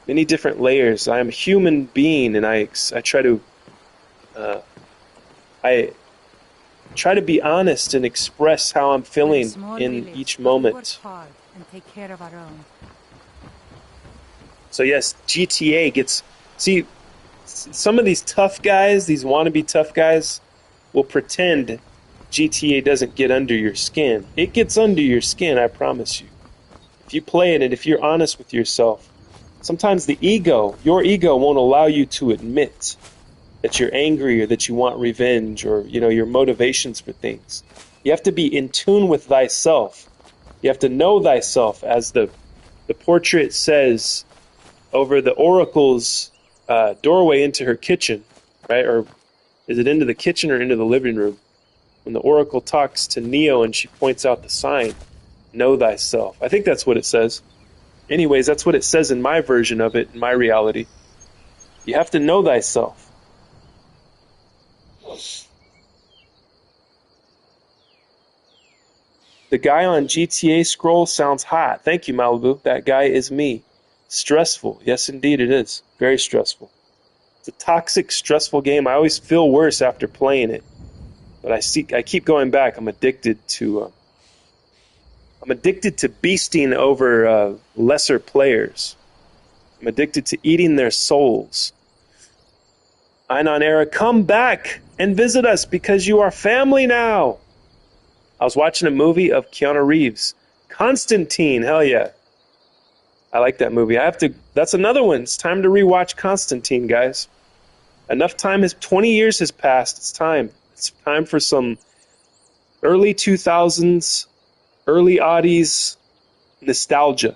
S8: Many different layers. I am a human being, and I try to be honest and express how I'm feeling in each moment.
S3: Work hard and take care of our own.
S8: So yes, GTA gets... See, some of these tough guys, these wannabe tough guys, will pretend GTA doesn't get under your skin. It gets under your skin, I promise you. If you play it and if you're honest with yourself, sometimes the ego, your ego won't allow you to admit that you're angry or that you want revenge or, you know, your motivations for things. You have to be in tune with thyself. You have to know thyself, as the portrait says over the oracle's doorway into her kitchen, right? Or is it into the kitchen or into the living room? When the oracle talks to Neo and she points out the sign, know thyself. I think that's what it says. Anyways, that's what it says in my version of it, in my reality. You have to know thyself. The guy on GTA Scroll sounds hot. Thank you, Malibu. That guy is me. Stressful. Yes, indeed it is. Very stressful. It's a toxic, stressful game. I always feel worse after playing it. But I keep going back. I'm addicted to beasting over lesser players. I'm addicted to eating their souls. Einon Era, come back and visit us because you are family now. I was watching a movie of Keanu Reeves. Constantine, hell yeah. I like that movie. That's another one. It's time to rewatch Constantine, guys. Enough time 20 years has passed. It's time. It's time for some early 2000s, early oddies nostalgia.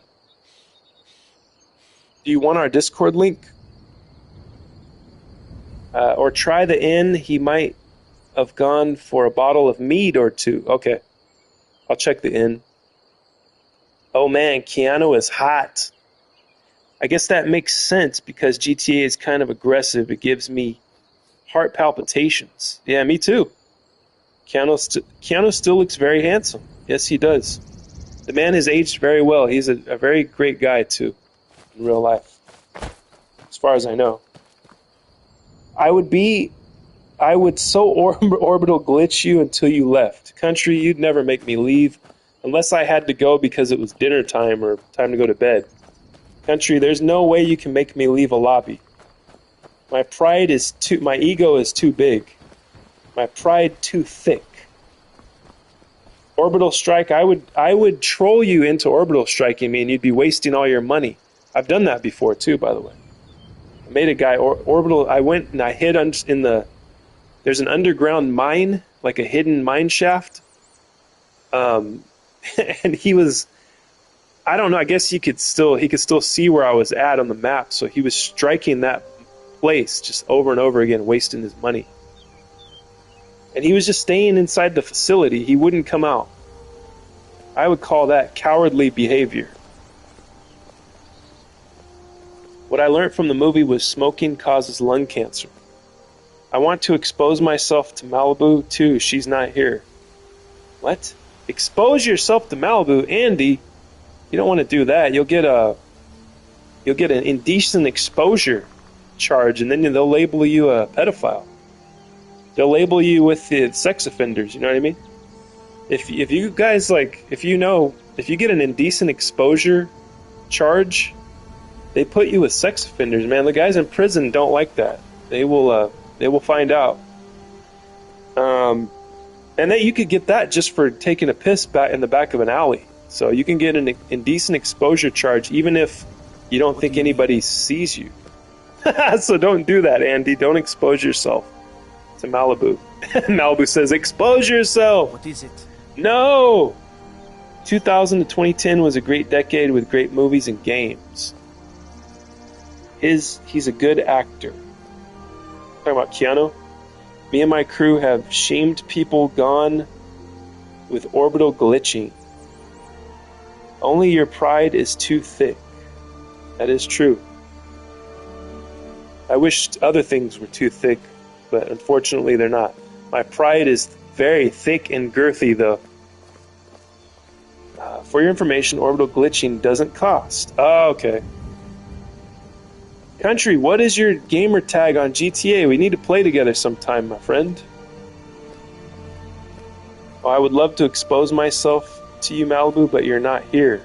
S8: Do you want our Discord link? Or try the inn. He might have gone for a bottle of mead or two. Okay. I'll check the inn. Oh man, Keanu is hot. I guess that makes sense because GTA is kind of aggressive. It gives me heart palpitations. Yeah, me too. Keanu still looks very handsome. Yes, he does. The man has aged very well. He's a very great guy too, in real life, as far as I know. I would so orbital glitch you until you left. Country, you'd never make me leave. Unless I had to go because it was dinner time or time to go to bed. Country, there's no way you can make me leave a lobby. My ego is too big. My pride too thick. Orbital strike, I would troll you into orbital striking me and you'd be wasting all your money. I've done that before too, by the way. I made a guy orbital, I went and I hid there's an underground mine, like a hidden mine shaft. And he was, I don't know, I guess he could still see where I was at on the map, so he was striking that place just over and over again, wasting his money. And he was just staying inside the facility. He wouldn't come out. I would call that cowardly behavior. What I learned from the movie was smoking causes lung cancer. I want to expose myself to Malibu too. She's not here. What? Expose yourself to Malibu, Andy? You don't want to do that. You'll get an indecent exposure charge, and then they'll label you a pedophile. They'll label you with the sex offenders, you know what I mean? If you guys, like, if you get an indecent exposure charge, they put you with sex offenders, man. The guys in prison don't like that. They will find out. And then you could get that just for taking a piss back in the back of an alley. So you can get an indecent exposure charge even if you don't think anybody sees you. So don't do that, Andy. Don't expose yourself to Malibu. Malibu says, expose yourself.
S5: What is it?
S8: No! 2000 to 2010 was a great decade with great movies and games. He's a good actor. Talking about Keanu? Me and my crew have shamed people gone with orbital glitching. Only your pride is too thick. That is true. I wish other things were too thick, but unfortunately they're not. My pride is very thick and girthy, though. For your information, orbital glitching doesn't cost. Oh, okay. Country, what is your gamer tag on GTA? We need to play together sometime, my friend. Oh, I would love to expose myself to you, Malibu, but you're not here.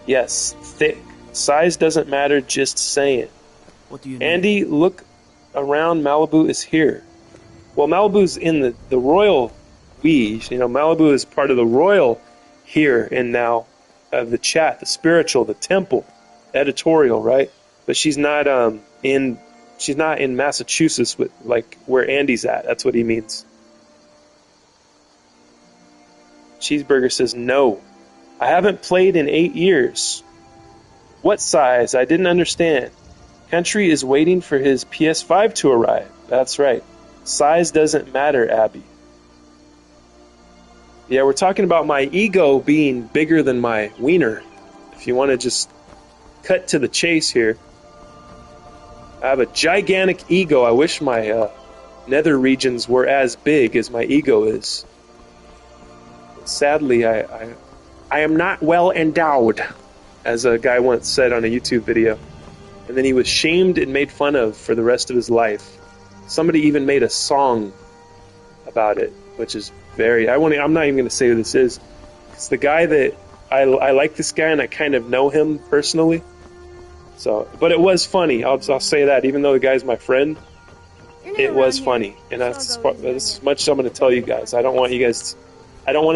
S8: Yes, thick. Size doesn't matter, just saying.
S5: What do you need?
S8: Andy, look around. Malibu is here. Well, Malibu's in the royal we. You know, Malibu is part of the royal here and now of the chat, the spiritual, the temple, editorial, right? But she's not in Massachusetts with like where Andy's at. That's what he means. Cheeseburger says no. I haven't played in 8 years. What size? I didn't understand. Country is waiting for his PS5 to arrive. That's right. Size doesn't matter, Abby. Yeah, we're talking about my ego being bigger than my wiener. If you want to just cut to the chase here. I have a gigantic ego. I wish my nether regions were as big as my ego is. Sadly, I am not well endowed, as a guy once said on a YouTube video. And then he was shamed and made fun of for the rest of his life. Somebody even made a song about it, which is I'm not even going to say who this is. It's the guy that I like this guy and I kind of know him personally. So, but it was funny. I'll say that, even though the guy's my friend, it was funny, and that's as much as I'm going to tell you guys. I don't want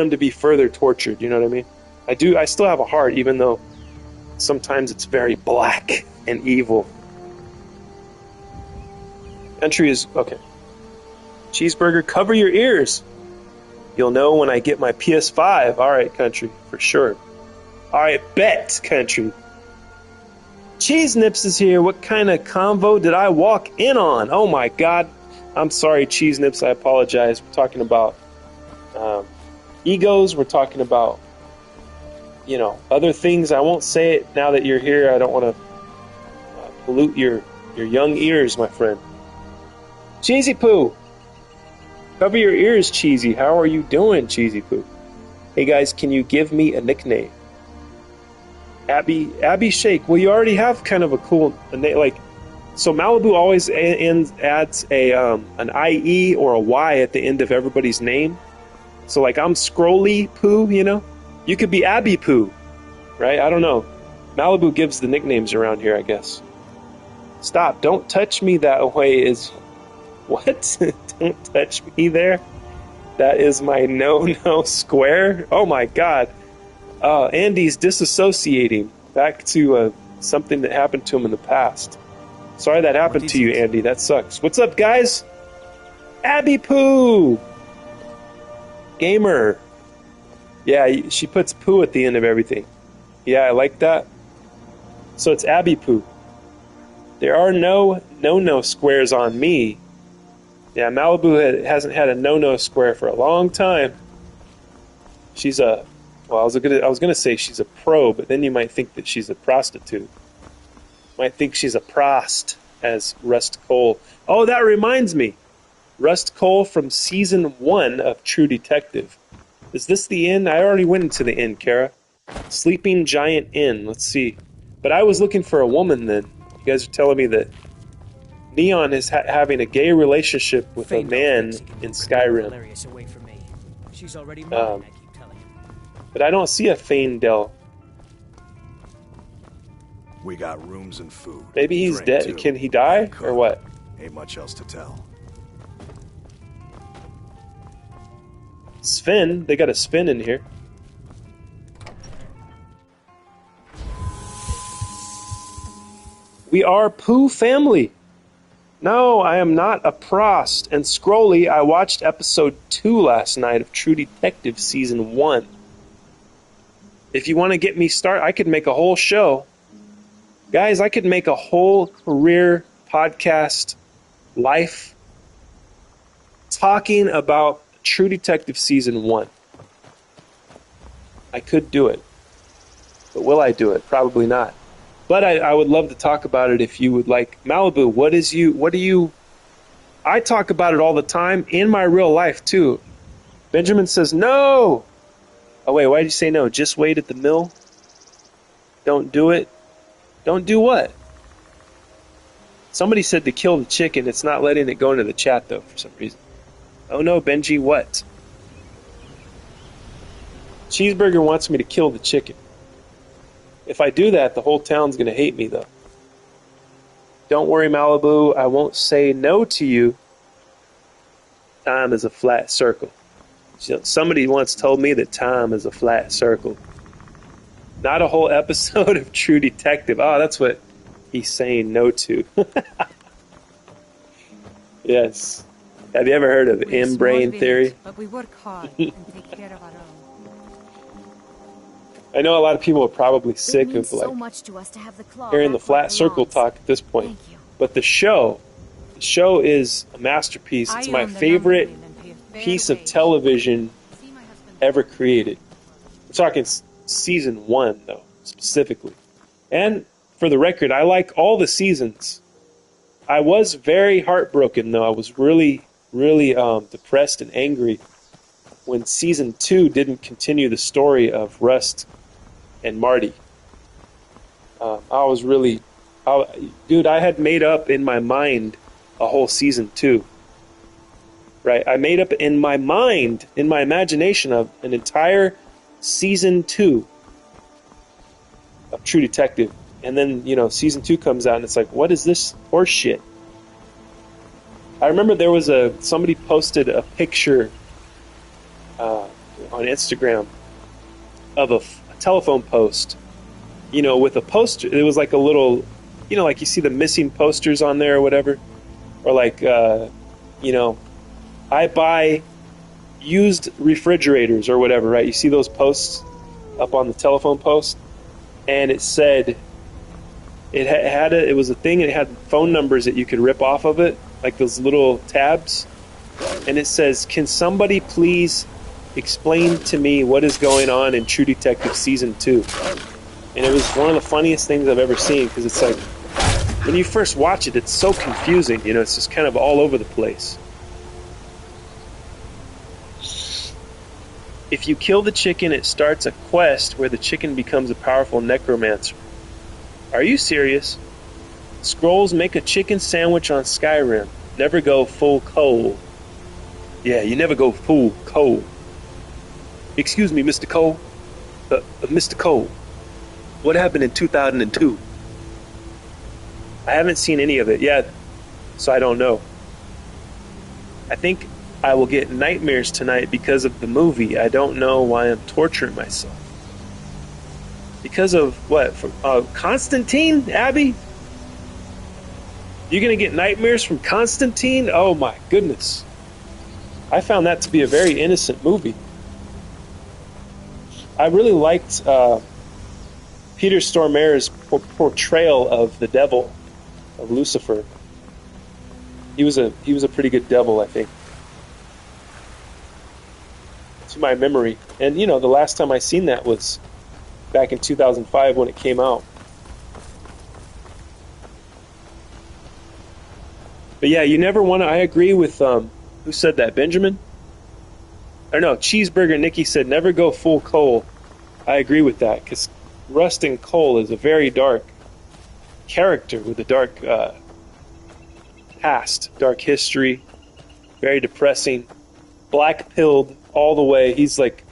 S8: him to be further tortured. You know what I mean? I still have a heart, even though sometimes it's very black and evil. Country is okay. Cheeseburger, cover your ears. You'll know when I get my PS5. All right, Country, for sure. All right, bet, Country. Cheese Nips is here. What kind of convo did I walk in on? Oh my God. I'm sorry, Cheese Nips. I apologize. We're talking about egos. We're talking about, other things. I won't say it now that you're here. I don't want to pollute your young ears, my friend. Cheesy Poo. Cover your ears, Cheesy. How are you doing, Cheesy Poo? Hey guys, can you give me a nickname? Abby Shake. Well, you already have kind of a cool name. Like, so Malibu always adds an IE or a Y at the end of everybody's name. So like I'm Scrolly Poo, You could be Abby Poo, right? I don't know. Malibu gives the nicknames around here, I guess. Stop. Don't touch me that way is... What? Don't touch me there? That is my no square? Oh my God. Andy's disassociating back to something that happened to him in the past. Sorry that happened to you, Andy. That sucks. What's up, guys? Abby Poo! Gamer. Yeah, she puts poo at the end of everything. Yeah, I like that. So it's Abby Poo. There are no squares on me. Yeah, Malibu hasn't had a no square for a long time. She's I was gonna say she's a pro, but then you might think that she's a prostitute. Might think she's a prost, as Rust Cole. Oh, that reminds me. Rust Cole from season 1 of True Detective. Is this the inn? I already went into the inn, Kara. Sleeping Giant Inn. Let's see. But I was looking for a woman then. You guys are telling me that Neon is having a gay relationship with a
S7: Faendal
S8: man
S7: thinks he can
S8: in
S7: lure Camilla
S8: Skyrim.
S7: Valerius away from me. She's already mine, I keep telling him.
S8: But I don't see a Faendal.
S9: We got rooms and food.
S8: Maybe he's
S9: Drink,
S8: dead.
S9: too.
S8: Can he die
S9: Cook.
S8: or what?
S9: Ain't much else to tell.
S8: Sven, they got a Sven in here. We are Pooh family. No, I am not a Prost. And Scrolly, I watched episode 2 last night of True Detective season 1. If you want to get me started, I could make a whole show. Guys, I could make a whole career podcast life talking about True Detective season 1. I could do it. But will I do it? Probably not. But I would love to talk about it if you would like. Malibu, what do you... I talk about it all the time in my real life, too. Benjamin says, no! Oh, wait, why did you say no? Just wait at the mill? Don't do it? Don't do what? Somebody said to kill the chicken. It's not letting it go into the chat, though, for some reason. Oh, no, Benji, what? Cheeseburger wants me to kill the chicken. If I do that, the whole town's going to hate me, though. Don't worry, Malibu. I won't say no to you. Time is a flat circle. Somebody once told me that time is a flat circle. Not a whole episode of True Detective. Oh, that's what he's saying no to. Yes. Have you ever heard of
S3: We're a small
S8: M-brain
S3: village,
S8: theory?
S3: But we work hard and take care of our own.
S8: I know a lot of people are probably sick of
S10: so
S8: like
S10: much to us to have the claw
S8: hearing the
S10: back where
S8: flat
S10: it
S8: circle
S10: belongs.
S8: talk at this point.
S10: Thank you.
S8: But the show is a masterpiece. It's my favorite piece of television ever created. I'm talking season 1, though, specifically. And for the record, I like all the seasons. I was very heartbroken, though. I was really, really depressed and angry when season 2 didn't continue the story of Rust and Marty. I was really... dude, I had made up in my mind a whole season 2. Right? I made up in my mind, in my imagination, of an entire season 2 of True Detective. And then, season 2 comes out and it's like, what is this horse shit? I remember there was somebody posted a picture on Instagram of a telephone post, with a poster. It was like a little, like you see the missing posters on there or whatever. Or like, I buy used refrigerators or whatever, right? You see those posts up on the telephone post? And it said, it was a thing, and it had phone numbers that you could rip off of it, like those little tabs. And it says, can somebody please explain to me what is going on in True Detective Season 2? And it was one of the funniest things I've ever seen, because it's like, when you first watch it, it's so confusing, it's just kind of all over the place. If you kill the chicken, it starts a quest where the chicken becomes a powerful necromancer. Are you serious? Scrolls make a chicken sandwich on Skyrim. Never go full coal. Yeah, you never go full coal. Excuse me, Mr. Cole. Mr. Cole, what happened in 2002? I haven't seen any of it yet, so I don't know. I think I will get nightmares tonight because of the movie. I don't know why I'm torturing myself. Because of what? Constantine, Abby? You're going to get nightmares from Constantine? Oh my goodness. I found that to be a very innocent movie. I really liked Peter Stormare's portrayal of the devil, of Lucifer. He was a pretty good devil, I think. To my memory. And the last time I seen that was back in 2005 when it came out. But yeah, you never want to... I agree with... who said that? Benjamin? Or no, Cheeseburger Nikki said never go full coal. I agree with that, because Rust and Coal is a very dark character with a dark past, dark history, very depressing, black-pilled all the way. He's like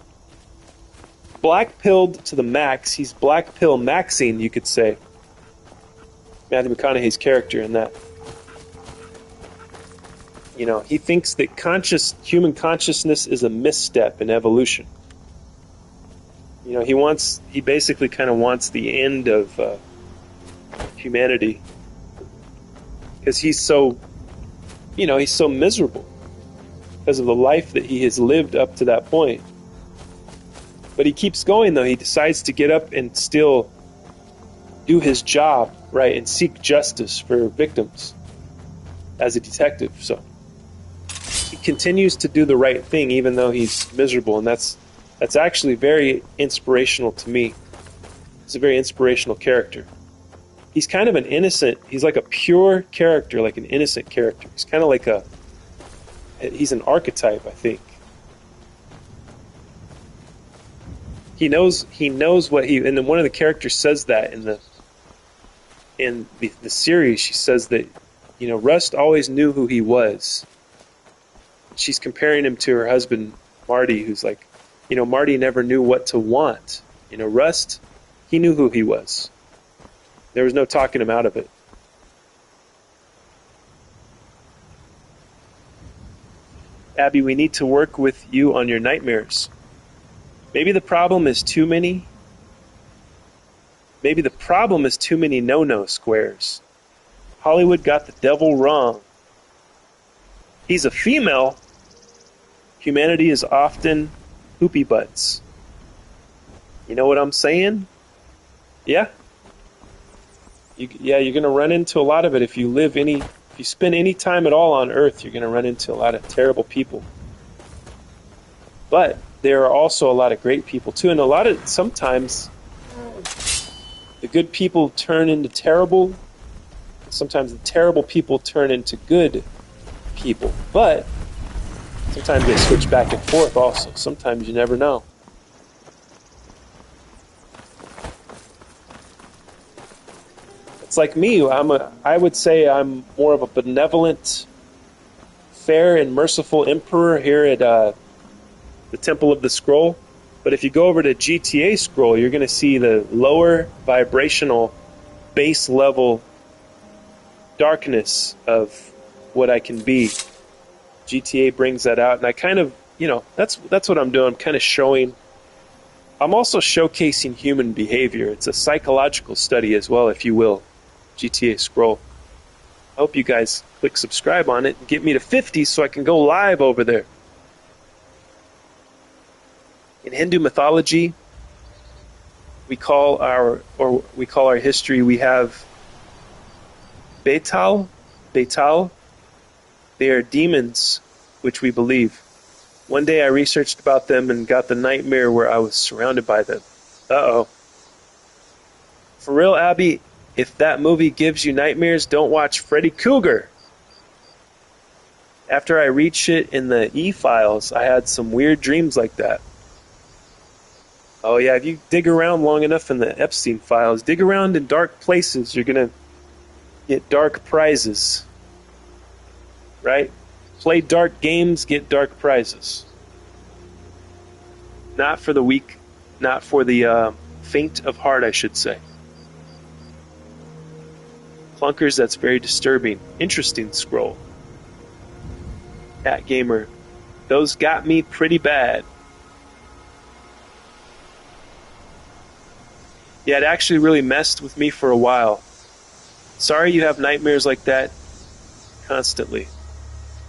S8: black-pilled to the max. He's black pill maxing, you could say. Matthew McConaughey's character in that. You know, he thinks that human consciousness is a misstep in evolution. You know, he basically kind of wants the end of humanity. Because he's so miserable because of the life that he has lived up to that point. But he keeps going, though. He decides to get up and still do his job, right, and seek justice for victims as a detective. So he continues to do the right thing even though he's miserable, and that's actually very inspirational to me. He's a very inspirational character. He's kind of an innocent, he's like a pure character, like an innocent character. He's kind of like he's an archetype, I think. He knows what and then one of the characters says that in the series. She says that, you know, Rust always knew who he was. She's comparing him to her husband, Marty, who's like, you know, Marty never knew what to want. You know, Rust, he knew who he was. There was no talking him out of it. Abby, we need to work with you on your nightmares. Maybe the problem is too many. Maybe the problem is too many no-no squares. Hollywood got the devil wrong. He's a female. Humanity is often poopy butts. You know what I'm saying? Yeah. You're going to run into a lot of it if you spend any time at all on Earth. You're going to run into a lot of terrible people. But there are also a lot of great people too, and sometimes the good people turn into terrible. Sometimes the terrible people turn into good people, but sometimes they switch back and forth also. Sometimes you never know. It's like me. I would say I'm more of a benevolent, fair, and merciful emperor here at the Temple of the Scroll. But if you go over to GTA Scroll, you're going to see the lower vibrational, base level darkness of what I can be. GTA brings that out, and I kind of, you know, that's what I'm doing. I'm kind of showing. I'm also showcasing human behavior. It's a psychological study as well, if you will. GTA Scroll. I hope you guys click subscribe on it and get me to 50 so I can go live over there. In Hindu mythology, we call our history, we have Betal. They are demons, which we believe. One day I researched about them and got the nightmare where I was surrounded by them. Uh-oh. For real, Abby, if that movie gives you nightmares, don't watch Freddy Krueger. After I reached it in the E-files, I had some weird dreams like that. Oh yeah, if you dig around long enough in the Epstein files, dig around in dark places, you're going to get dark prizes. Right? Play dark games, get dark prizes. Not for the weak, not for the faint of heart, I should say. Clunkers, that's very disturbing. Interesting scroll. Cat Gamer. Those got me pretty bad. Yeah, it actually really messed with me for a while. Sorry you have nightmares like that constantly.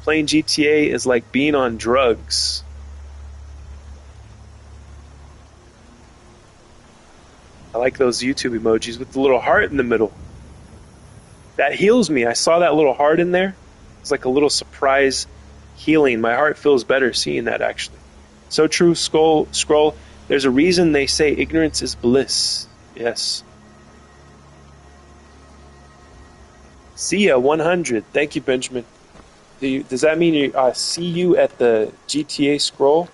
S8: Playing GTA is like being on drugs. I like those YouTube emojis with the little heart in the middle. That heals me. I saw that little heart in there. It's like a little surprise healing. My heart feels better seeing that, actually. So true, Scroll. There's a reason they say ignorance is bliss. Yes. See ya, 100. Thank you, Benjamin. Does that mean see you at the GTA Scroll?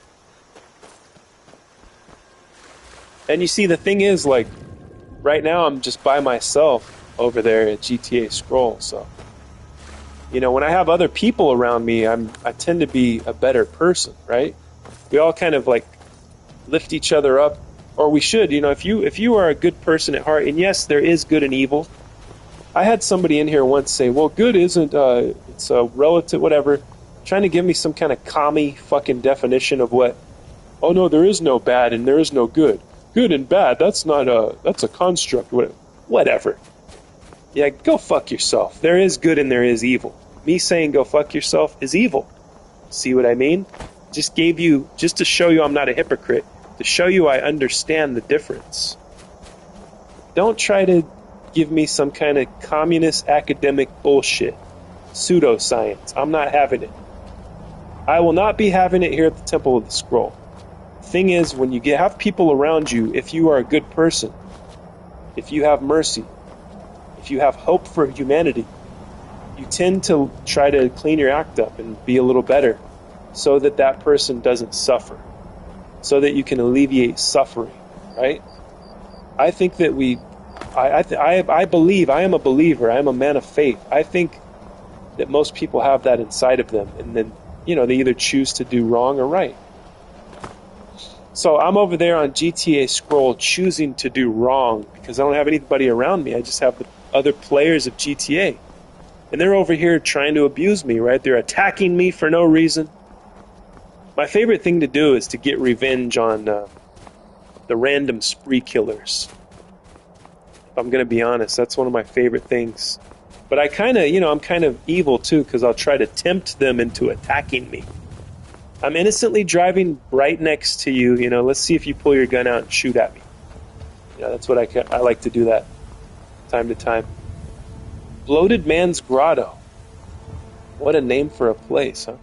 S8: And you see, the thing is, like, right now I'm just by myself. over there at GTA Scroll. So, you know, when I have other people around me, I tend to be a better person, right? We all kind of like lift each other up, or we should. You know, if you are a good person at heart, and yes, there is good and evil. I had somebody in here once say, well, good isn't, it's a relative, whatever, trying to give me some kind of commie fucking definition of what, oh no, there is no bad and there is no good. Good and bad, that's a construct, whatever. Yeah, go fuck yourself. There is good and there is evil. Me saying go fuck yourself is evil. See what I mean? Just to show you I'm not a hypocrite, to show you I understand the difference. Don't try to give me some kind of communist academic bullshit. Pseudoscience. I'm not having it. I will not be having it here at the Temple of the Scroll. Thing is, when you have people around you, if you are a good person, if you have mercy, if you have hope for humanity, you tend to try to clean your act up and be a little better so that that person doesn't suffer, so that you can alleviate suffering, right? I think that I believe, I am a believer, I am a man of faith. I think that most people have that inside of them, and then, you know, they either choose to do wrong or right. So I'm over there on GTA Scroll choosing to do wrong because I don't have anybody around me. I just have the other players of GTA. And they're over here trying to abuse me, right? They're attacking me for no reason. My favorite thing to do is to get revenge on the random spree killers. If I'm going to be honest, that's one of my favorite things. But I kind of, you know, I'm kind of evil too because I'll try to tempt them into attacking me. I'm innocently driving right next to you, you know, let's see if you pull your gun out and shoot at me. You know, that's what I like to do that time to time. Bloated Man's Grotto. What a name for a place, huh?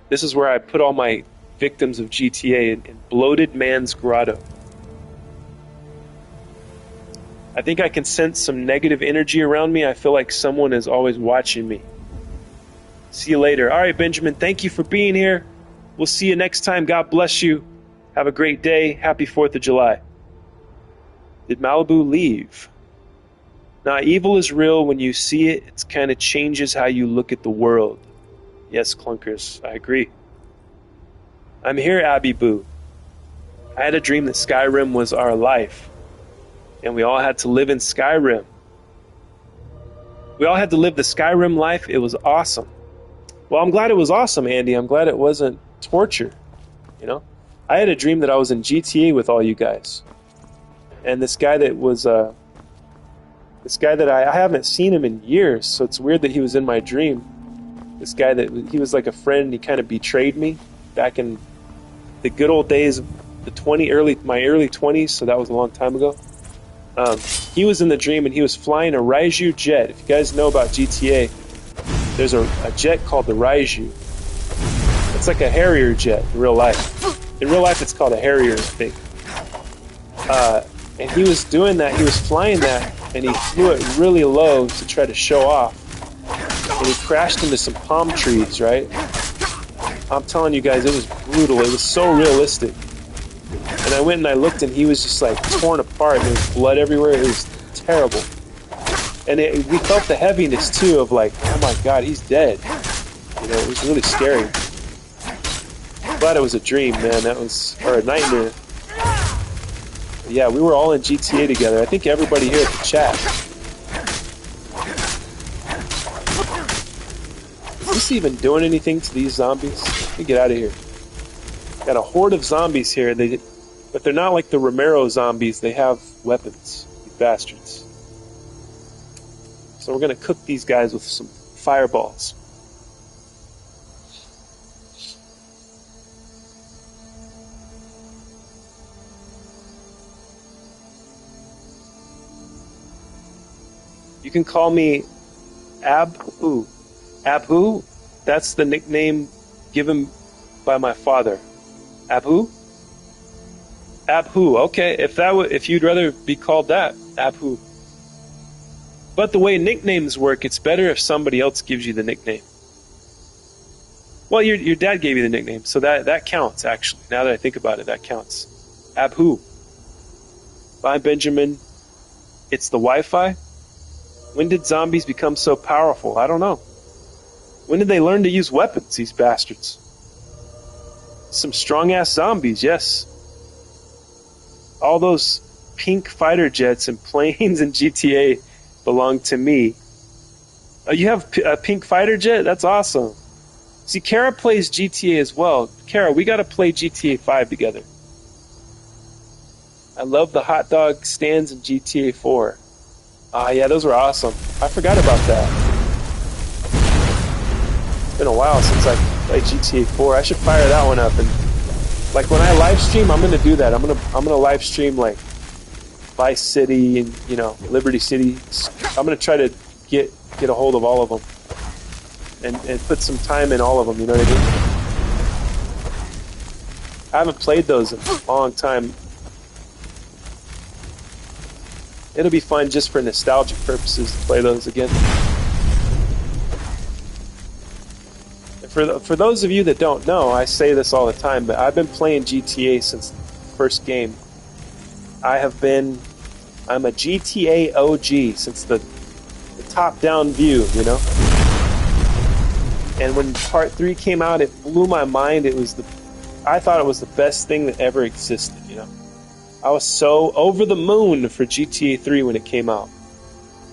S8: This is where I put all my victims of GTA in Bloated Man's Grotto. I think I can sense some negative energy around me. I feel like someone is always watching me. See you later. All right, Benjamin, thank you for being here. We'll see you next time. God bless you. Have a great day. Happy 4th of July. Did Malibu leave? Now, evil is real. When you see it, it kind of changes how you look at the world. Yes, Clunkers, I agree. I'm here, Abby Boo. I had a dream that Skyrim was our life, and we all had to live in Skyrim. We all had to live the Skyrim life. It was awesome. Well, I'm glad it was awesome, Andy. I'm glad it wasn't torture, you know? I had a dream that I was in GTA with all you guys. And this guy that was, I haven't seen him in years, so it's weird that he was in my dream. This guy he was like a friend, he kind of betrayed me back in the good old days of my early 20s, so that was a long time ago. He was in the dream and he was flying a Raiju jet. If you guys know about GTA, there's a jet called the Raiju. It's like a Harrier jet in real life. In real life, it's called a Harrier, I think. And he was doing that. He was flying that, and he flew it really low to try to show off. And he crashed into some palm trees, right? I'm telling you guys, it was brutal. It was so realistic. And I went and I looked, and he was just like torn apart. There was blood everywhere. It was terrible. And we felt the heaviness too of like, oh my God, he's dead. You know, it was really scary. Glad it was a dream, man. Or a nightmare. But yeah, we were all in GTA together. I think everybody here at the chat. Is this even doing anything to these zombies? Let me get out of here. Got a horde of zombies here. But they're not like the Romero zombies. They have weapons. These bastards. So we're going to cook these guys with some fireballs. You can call me Abhu. Abhu? That's the nickname given by my father. Abhu? Abhu. Okay, if you'd rather be called that, Abhu. But the way nicknames work, it's better if somebody else gives you the nickname. Well, your dad gave you the nickname, so that counts, actually. Now that I think about it, that counts. Abhu. Bye, Benjamin. It's the Wi-Fi? When did zombies become so powerful? I don't know. When did they learn to use weapons, these bastards? Some strong-ass zombies, yes. All those pink fighter jets and planes in GTA belong to me. Oh, you have a pink fighter jet? That's awesome. See, Kara plays GTA as well. Kara, we gotta play GTA 5 together. I love the hot dog stands in GTA 4. Ah, yeah, those were awesome. I forgot about that. It's been a while since I played GTA 4. I should fire that one up, and like when I live stream, I'm gonna do that. I'm gonna live stream like Vice City and Liberty City. I'm gonna try to get a hold of all of them and put some time in all of them. You know what I mean? I haven't played those in a long time. It'll be fun just for nostalgic purposes to play those again. And for those of you that don't know, I say this all the time, but I've been playing GTA since the first game. I'm a GTA OG since the top-down view, And when Part 3 came out, it blew my mind. I thought it was the best thing that ever existed, I was so over the moon for GTA 3 when it came out.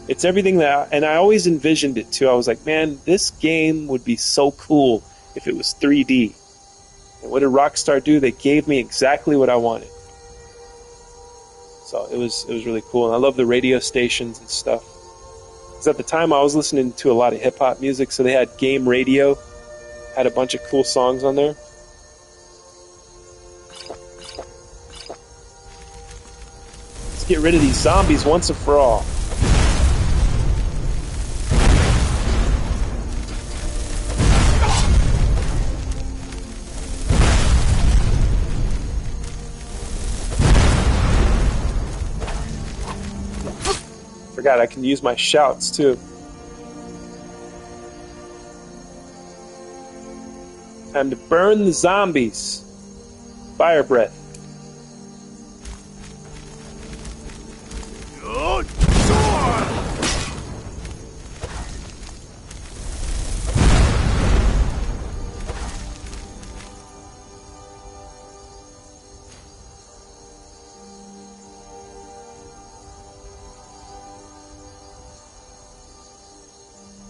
S8: It's everything and I always envisioned it too. I was like, man, this game would be so cool if it was 3D. And what did Rockstar do? They gave me exactly what I wanted. So it was really cool. And I love the radio stations and stuff. Because at the time I was listening to a lot of hip hop music, so they had game radio, had a bunch of cool songs on there. Get rid of these zombies once and for all. Forgot I can use my shouts too. Time to burn the zombies. Fire breath.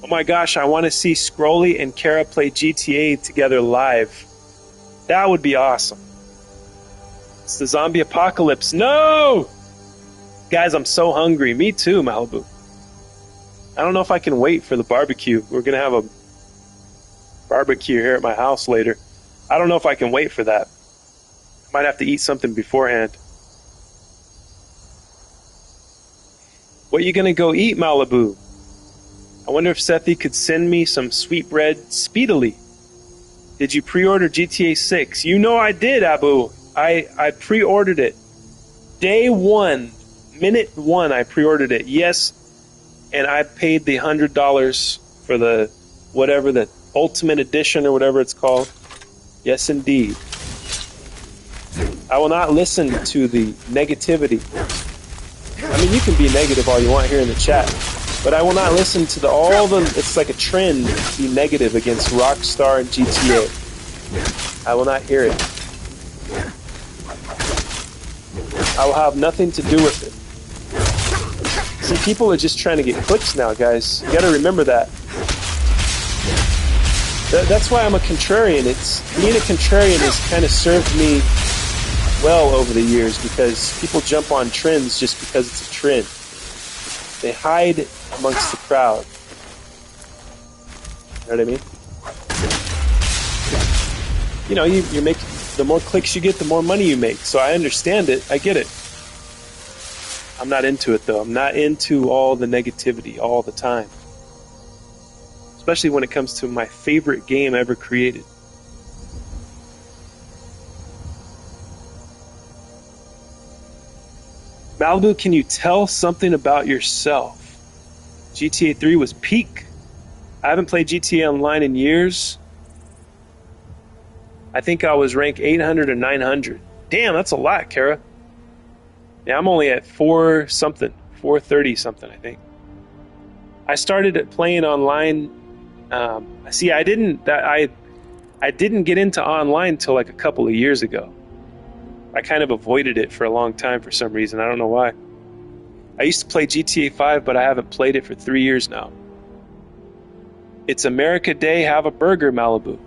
S8: Oh my gosh, I want to see Scrolly and Kara play GTA together live. That would be awesome. It's the zombie apocalypse. No! Guys, I'm so hungry. Me too, Malibu. I don't know if I can wait for the barbecue. We're going to have a barbecue here at my house later. I don't know if I can wait for that. I might have to eat something beforehand. What are you going to go eat, Malibu? I wonder if Sethi could send me some sweetbread speedily. Did you pre-order GTA 6? You know I did, Abu. I pre-ordered it. Day 1, minute 1, I pre-ordered it. Yes, and I paid the $100 for the whatever, the Ultimate Edition or whatever it's called. Yes, indeed. I will not listen to the negativity. I mean, you can be negative all you want here in the chat, but I will not listen to it's like a trend to be negative against Rockstar and GTA. I will not hear it. I will have nothing to do with it. See, people are just trying to get clicks now, guys. You gotta remember that. That's why I'm a contrarian. Being a contrarian has kind of served me well over the years, because people jump on trends just because it's a trend. They hide amongst the crowd. You know what I mean? You know, you make, the more clicks you get, the more money you make. So I understand it. I get it. I'm not into it, though. I'm not into all the negativity all the time. Especially when it comes to my favorite game ever created. Malibu, can you tell something about yourself? GTA 3 was peak. I haven't played GTA Online in years. I think I was ranked 800 or 900. Damn, that's a lot, Kara. Yeah, I'm only at 4 something, 4:30 something, I think. I started playing online. See, I didn't get into online until like a couple of years ago. I kind of avoided it for a long time for some reason. I don't know why. I used to play GTA 5, but I haven't played it for 3 years now. It's America Day. Have a burger, Malibu.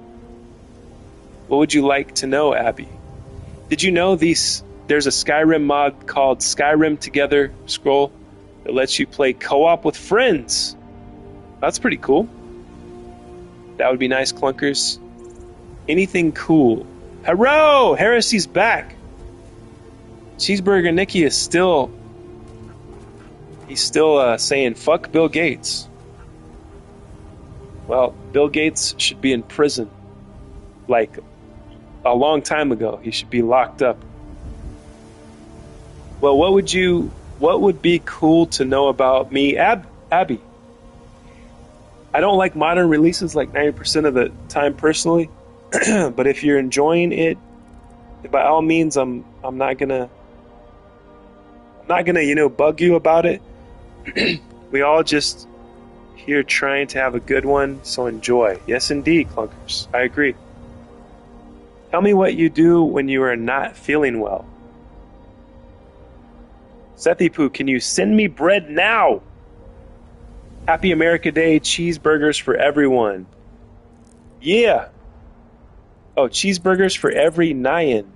S8: What would you like to know, Abby? Did you know there's a Skyrim mod called Skyrim Together Scroll that lets you play co-op with friends? That's pretty cool. That would be nice, Clunkers. Anything cool? Hurrah! Heresy's back. Cheeseburger Nicky is still... He's still saying, fuck Bill Gates. Well, Bill Gates should be in prison. Like, a long time ago. He should be locked up. Well, what would be cool to know about me? Abby. I don't like modern releases like 90% of the time personally. But if you're enjoying it, by all means, I'm not gonna, bug you about it. We all just here trying to have a good one, so enjoy. Yes, indeed, Clunkers. I agree. Tell me what you do when you are not feeling well. Sethy Poo, can you send me bread now? Happy America Day, cheeseburgers for everyone. Yeah. Oh, cheeseburgers for every Nyan.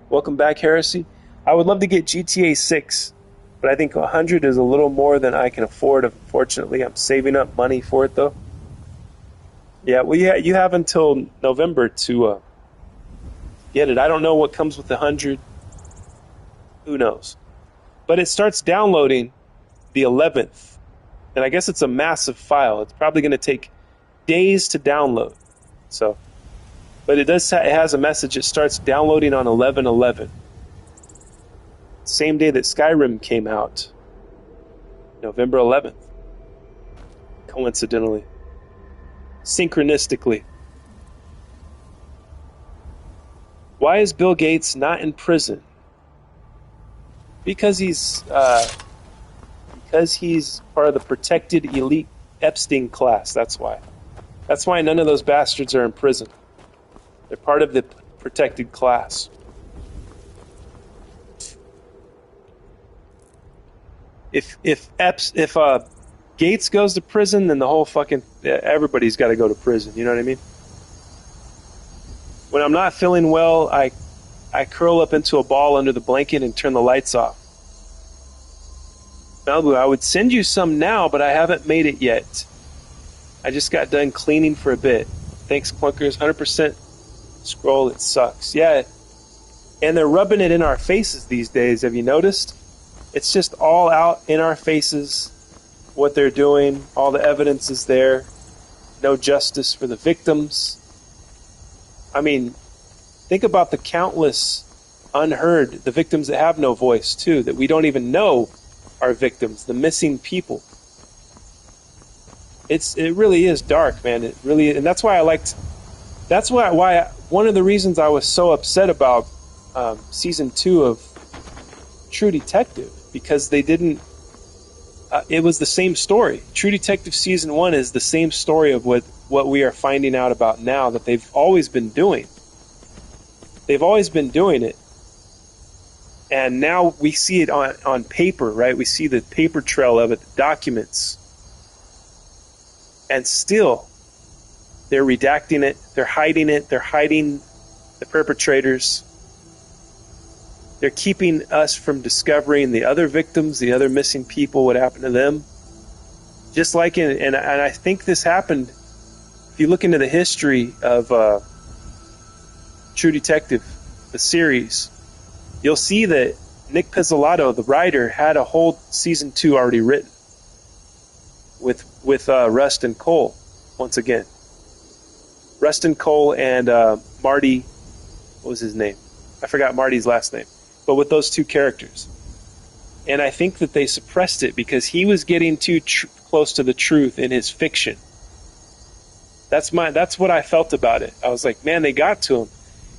S8: Welcome back, Heresy. I would love to get GTA 6, but I think 100 is a little more than I can afford. Unfortunately, I'm saving up money for it, though. Yeah, well, you have until November to get it. I don't know what comes with the 100. Who knows? But it starts downloading the 11th, and I guess it's a massive file. It's probably going to take days to download. So, but it has a message. It starts downloading on 11/11. Same day that Skyrim came out, November 11th. Coincidentally, synchronistically. Why is Bill Gates not in prison? Because he's part of the protected elite Epstein class. That's why. That's why none of those bastards are in prison. They're part of the protected class. If Gates goes to prison, then the whole fucking everybody's got to go to prison. You know what I mean? When I'm not feeling well, I curl up into a ball under the blanket and turn the lights off. Malibu, I would send you some now, but I haven't made it yet. I just got done cleaning for a bit. Thanks, Clunkers. 100% scroll, it sucks. Yeah, and they're rubbing it in our faces these days. Have you noticed? It's just all out in our faces, what they're doing. All the evidence is there. No justice for the victims. I mean, think about the countless the victims that have no voice, too, that we don't even know are victims, the missing people. It really is dark, man. It really, and that's why why one of the reasons I was so upset about season 2 of True Detective, because they didn't. It was the same story. True Detective season 1 is the same story of what we are finding out about now that they've always been doing. They've always been doing it, and now we see it on paper, right? We see the paper trail of it, the documents. And still, they're redacting it, they're hiding it, they're hiding the perpetrators. They're keeping us from discovering the other victims, the other missing people, what happened to them. Just like and I think this happened, if you look into the history of True Detective, the series, you'll see that Nick Pizzolatto, the writer, had a whole season 2 already written with Rustin Cole, once again. Rustin Cole and Marty, what was his name? I forgot Marty's last name. But with those two characters. And I think that they suppressed it because he was getting too close to the truth in his fiction. That's what I felt about it. I was like, man, they got to him.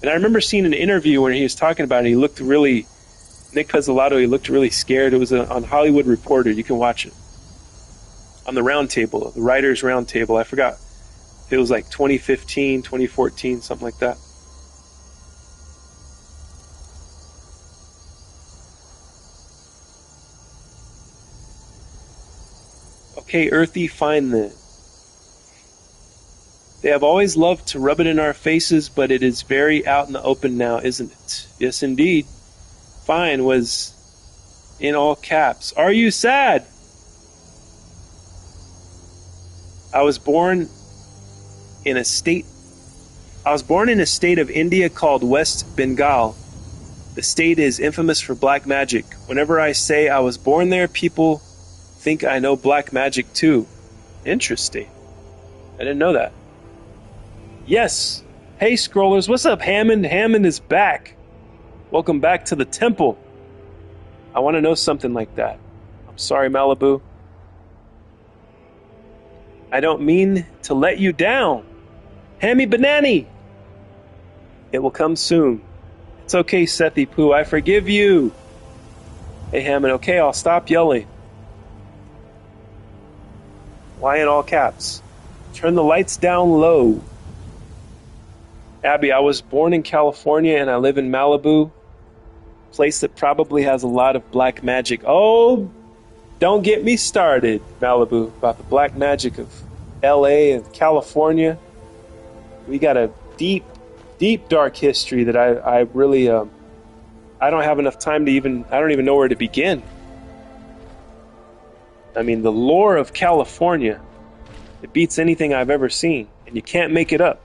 S8: And I remember seeing an interview where he was talking about it. He looked really Nick Pizzolatto, he looked really scared. It was on Hollywood Reporter. You can watch it. On the round table, the writers' round table. I forgot. It was like 2015, 2014, something like that. Okay, Earthy, fine then. They have always loved to rub it in our faces, but it is very out in the open now, isn't it? Yes, indeed. Fine was in all caps. Are you sad? I was born in a state of India called West Bengal. The state is infamous for black magic. Whenever I say I was born there, people think I know black magic too. Interesting. I didn't know that. Yes. Hey, Scrollers. What's up, Hammond? Hammond is back. Welcome back to the temple. I want to know something like that. I'm sorry, Malibu. I don't mean to let you down. Hammy Banani. It will come soon. It's okay, Sethi Poo. I forgive you. Hey, Hammond. Okay, I'll stop yelling. Why in all caps? Turn the lights down low. Abby, I was born in California and I live in Malibu. Place that probably has a lot of black magic. Oh, don't get me started, Malibu, about the black magic of LA and California. We got a deep, deep dark history that I really, I don't have enough time to I don't even know where to begin. I mean, the lore of California, it beats anything I've ever seen, and you can't make it up.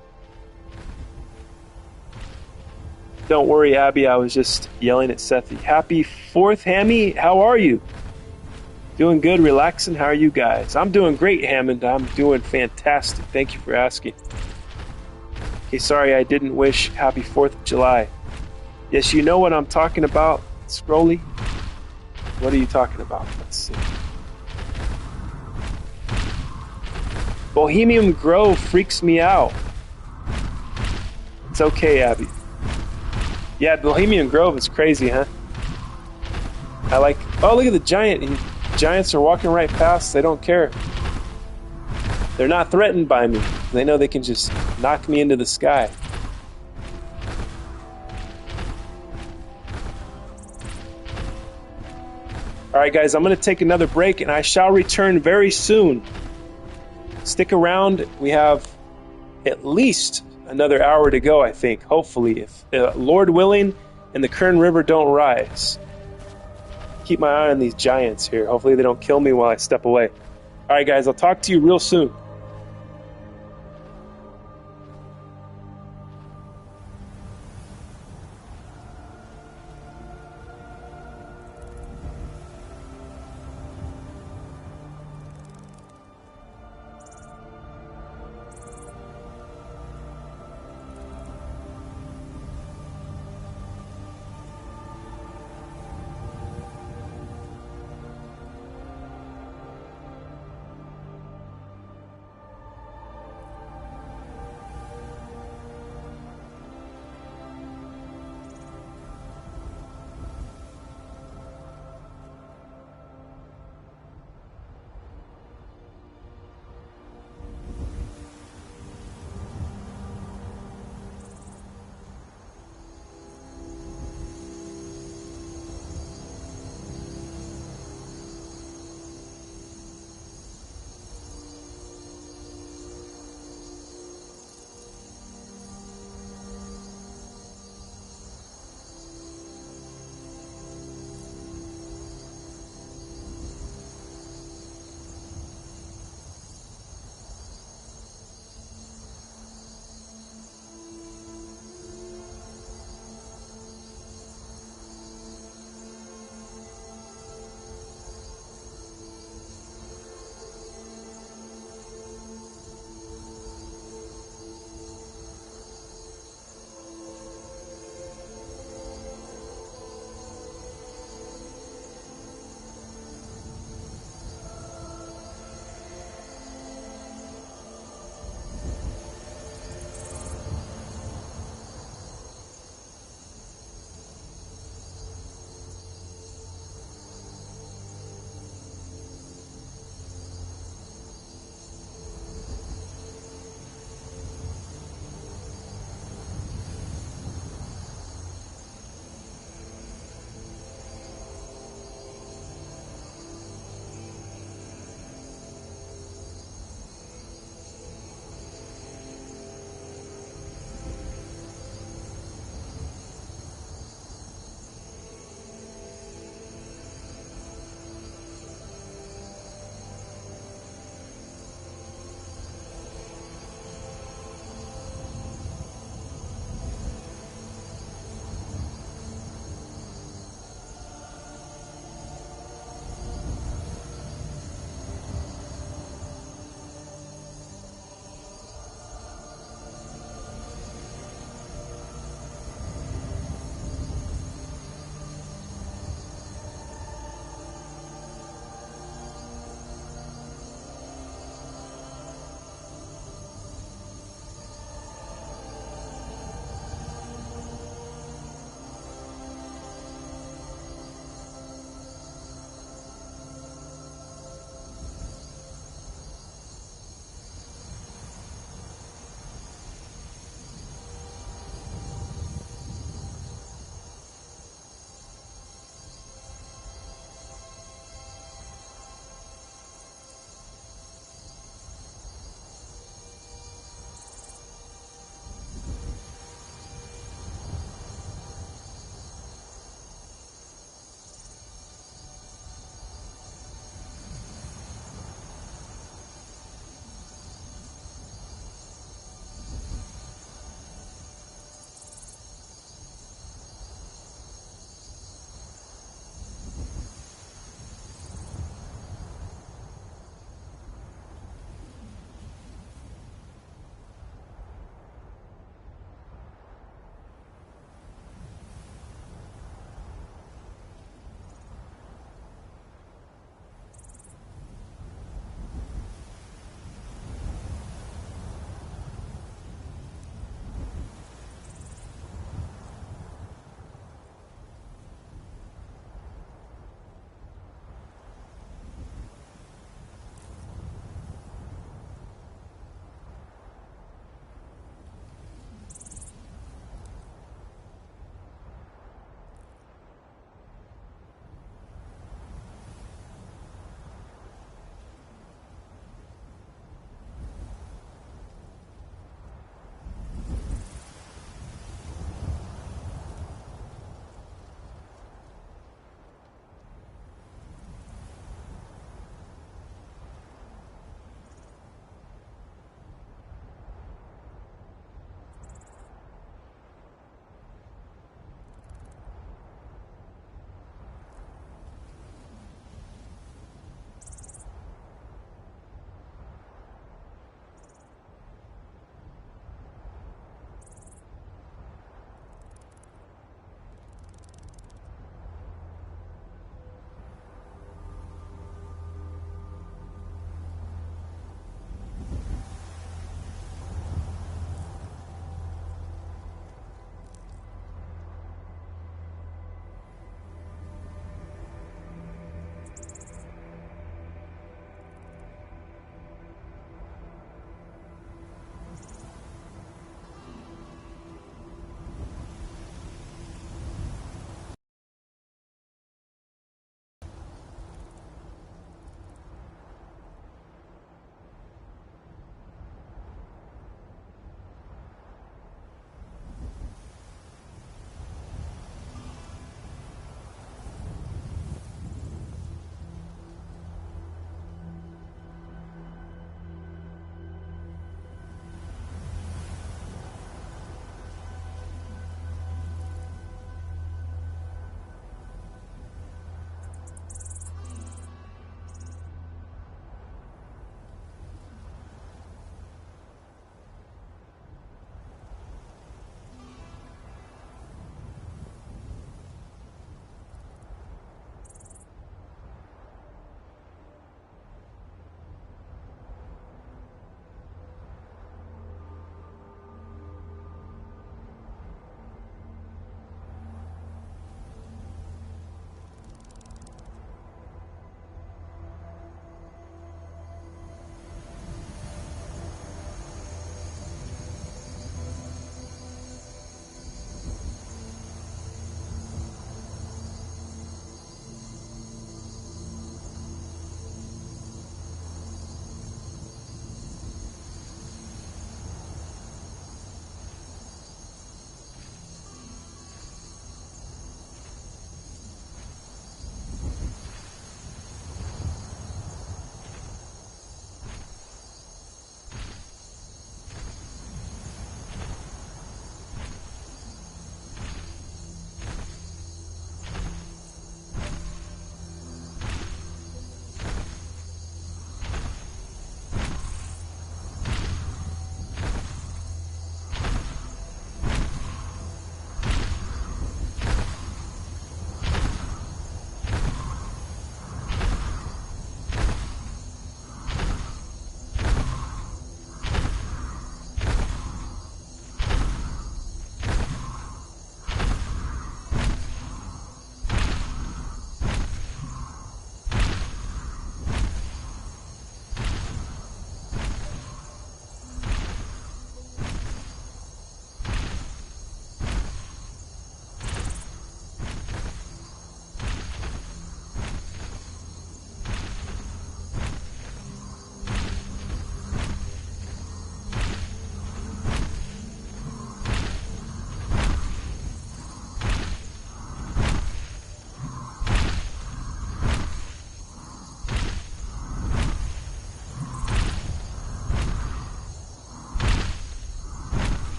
S8: Don't worry, Abby, I was just yelling at Sethi. Happy 4th, Hammy. How are you? Doing good, relaxing. How are you guys? I'm doing great, Hammond. I'm doing fantastic. Thank you for asking. Okay, sorry I didn't wish happy 4th of July. Yes, you know what I'm talking about, Scrolly? What are you talking about? Let's see. Bohemian Grove freaks me out. It's okay, Abby. Yeah, Bohemian Grove is crazy, huh? I like... Oh, look at the giant. Giants are walking right past. They don't care. They're not threatened by me. They know they can just knock me into the sky. Alright, guys, I'm going to take another break, and I shall return very soon. Stick around. We have at least another hour to go, I think. Hopefully, if Lord willing and the Kern River don't rise. Keep my eye on these giants here. Hopefully they don't kill me while I step away. Alright, guys, I'll talk to you real soon.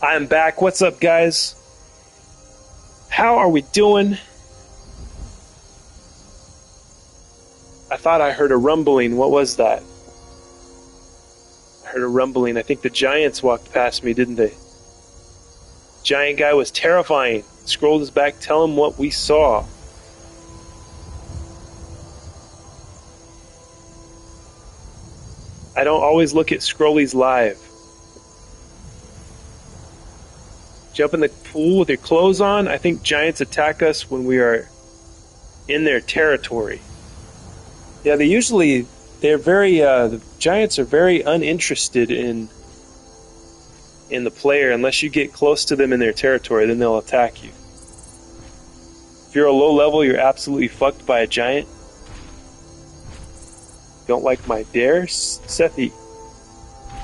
S8: I'm back. What's up, guys? How are we doing? I thought I heard a rumbling. What was that? I heard a rumbling. I think the giants walked past me, didn't they? Giant guy was terrifying. Scrolled his back. Tell him what we saw. I don't always look at Scrollies live. Jump in the pool with your clothes on. I think giants attack us when we are in their territory. Yeah, they're very, the giants are very uninterested in the player unless you get close to them in their territory, then they'll attack you. If you're a low level, you're absolutely fucked by a giant. Don't like my dare? Sethi,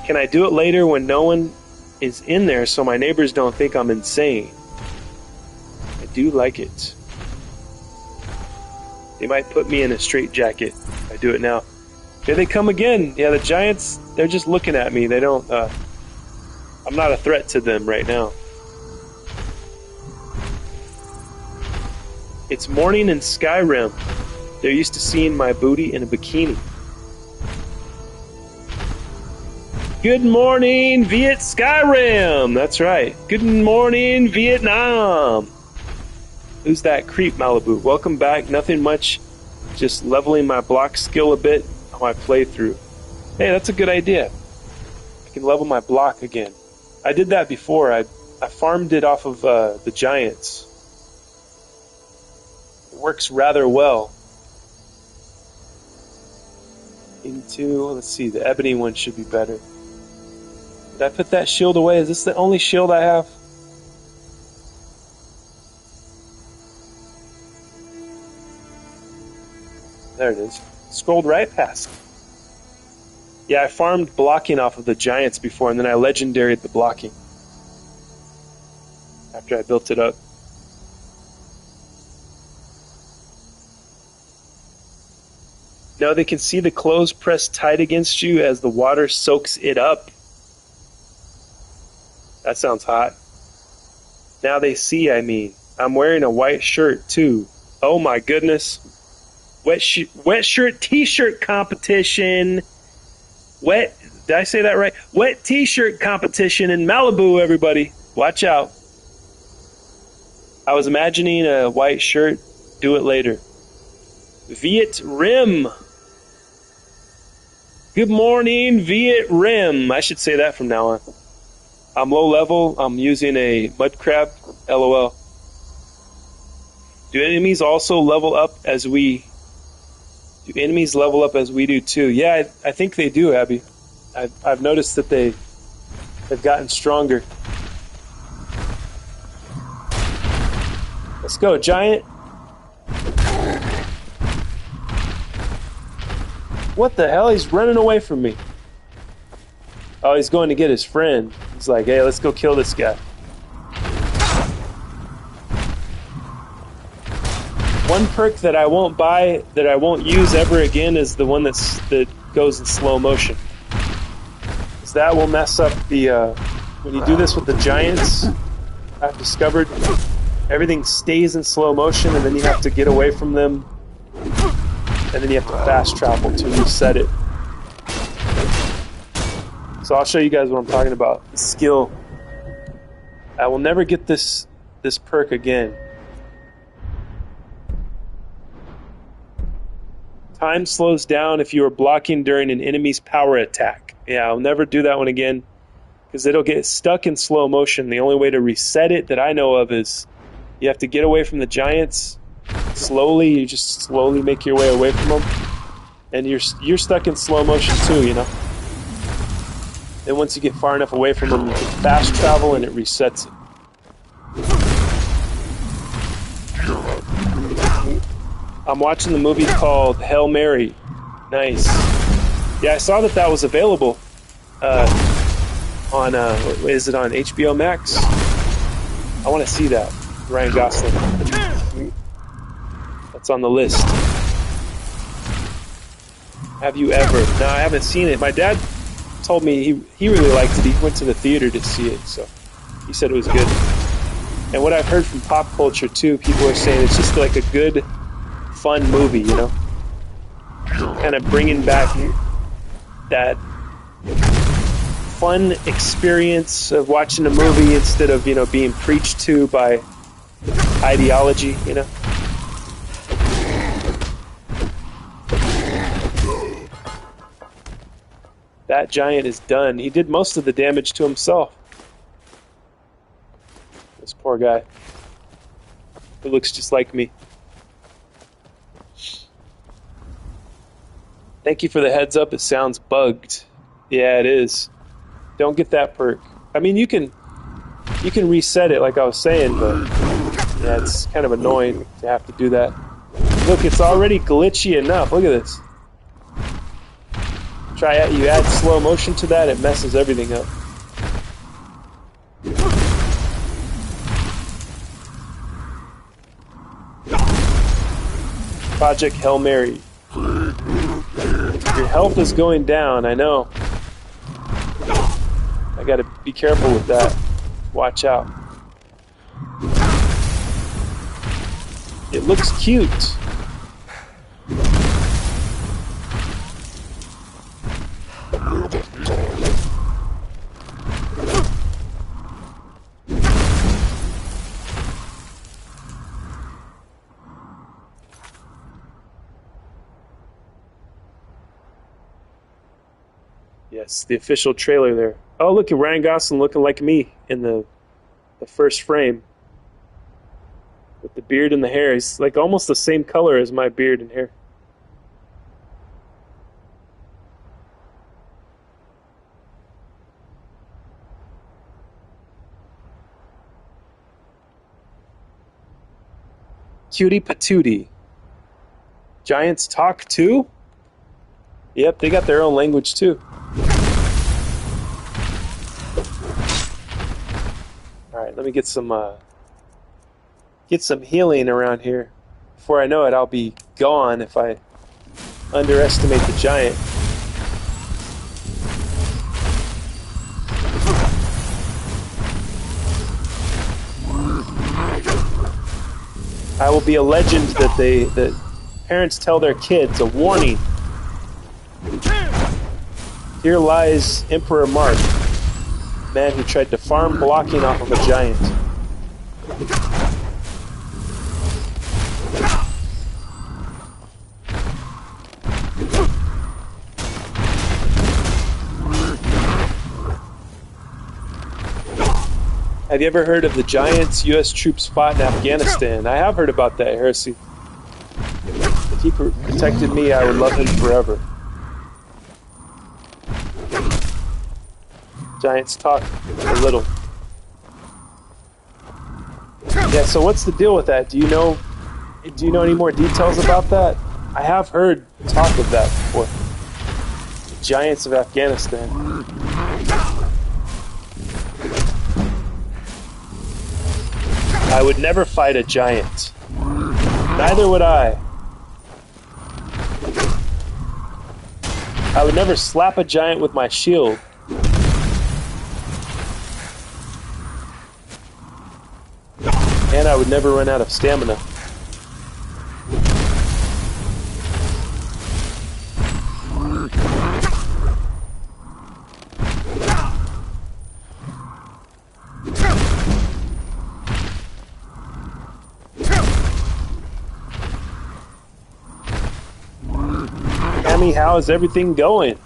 S8: can I do it later when no one is in there so my neighbors don't think I'm insane? I do like it. They might put me in a straitjacket if I do it now. Here they come again. Yeah, the giants, they're just looking at me. They don't, I'm not a threat to them right now. It's morning in Skyrim. They're used to seeing my booty in a bikini. Good morning, Viet Skyrim! That's right. Good morning, Vietnam! Who's that creep, Malibu? Welcome back. Nothing much. Just leveling my block skill a bit on my playthrough. Hey, that's a good idea. I can level my block again. I did that before. I farmed it off of the giants. It works rather well. Let's see, the ebony one should be better. Did I put that shield away? Is this the only shield I have? There it is. Scrolled right past. Yeah, I farmed blocking off of the giants before, and then I legendaried the blocking after I built it up. Now they can see the clothes pressed tight against you as the water soaks it up. That sounds hot. Now they see, I'm wearing a white shirt too. Oh my goodness. Wet shirt t-shirt competition. Did I say that right? Wet t-shirt competition in Malibu, everybody. Watch out. I was imagining a white shirt. Do it later. Viet Rim. Good morning, Viet Rim. I should say that from now on. I'm low level. I'm using a mud crab. LOL. Do enemies also level up as we... Do enemies level up as we do too? Yeah, I think they do, Abby. I've noticed that they've gotten stronger. Let's go, giant. What the hell? He's running away from me. Oh, he's going to get his friend. He's like, hey, let's go kill this guy. One perk that I won't buy, that I won't use ever again, is the one that goes in slow motion. Because that will mess up the... when you do this with the giants, I've discovered everything stays in slow motion, and then you have to get away from them. And then you have to fast travel to reset it. So I'll show you guys what I'm talking about. The skill. I will never get this perk again. Time slows down if you are blocking during an enemy's power attack. Yeah, I'll never do that one again, because it'll get stuck in slow motion. The only way to reset it that I know of is you have to get away from the giants slowly. You just slowly make your way away from them, and you're stuck in slow motion too, you know. Then once you get far enough away from them, you can fast travel and it resets it. I'm watching the movie called Hail Mary. Nice. Yeah, I saw that was available on, is it on HBO Max? I want to see that. Ryan Gosling. That's on the list. Have you ever? No, I haven't seen it. My dad told me he really liked it. He went to the theater to see it, so He said it was good. And what I've heard from pop culture too, people are saying it's just like a good, fun movie, you know? Kind of bringing back that fun experience of watching a movie instead of, you know, being preached to by ideology, you know? That giant is done. He did most of the damage to himself. This poor guy. Who looks just like me. Thank you for the heads up. It sounds bugged. Yeah, it is. Don't get that perk. I mean, you can reset it like I was saying, but yeah, it's kind of annoying to have to do that. Look, it's already glitchy enough. Look at this. You add slow motion to that, it messes everything up. Project Hail Mary. Your health is going down, I know. I gotta be careful with that. Watch out. It looks cute. Yes, the official trailer there. Oh, look at Ryan Gosling looking like me in the first frame. With the beard and the hair. He's like almost the same color as my beard and hair. Cutie patootie. Giants talk too? Yep, they got their own language too. Alright, let me get some healing around here. Before I know it, I'll be gone if I underestimate the giant. I will be a legend that parents tell their kids, a warning. Here lies Emperor Mark, man who tried to farm blocking off of a giant. Have you ever heard of the giants U.S. troops fought in Afghanistan? I have heard about that heresy. If he protected me, I would love him forever. Giants talk a little. Yeah, so what's the deal with that? Do you know any more details about that? I have heard talk of that before. The giants of Afghanistan. I would never fight a giant. Neither would I. I would never slap a giant with my shield. And I would never run out of stamina. Tammy, how is everything going?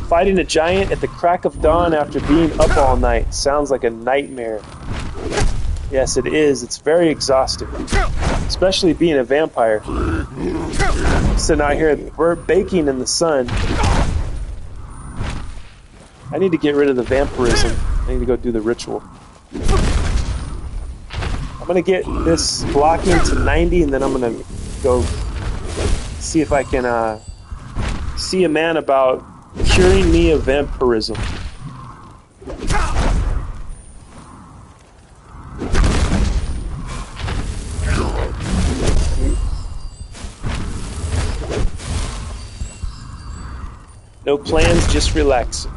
S8: Fighting a giant at the crack of dawn after being up all night sounds like a nightmare. Yes, it is. It's very exhausting. Especially being a vampire. Sitting out here, we're baking in the sun. I need to get rid of the vampirism. I need to go do the ritual. I'm going to get this blocking to 90 and then I'm going to go see if I can see a man about curing me of vampirism. No plans, just relaxing.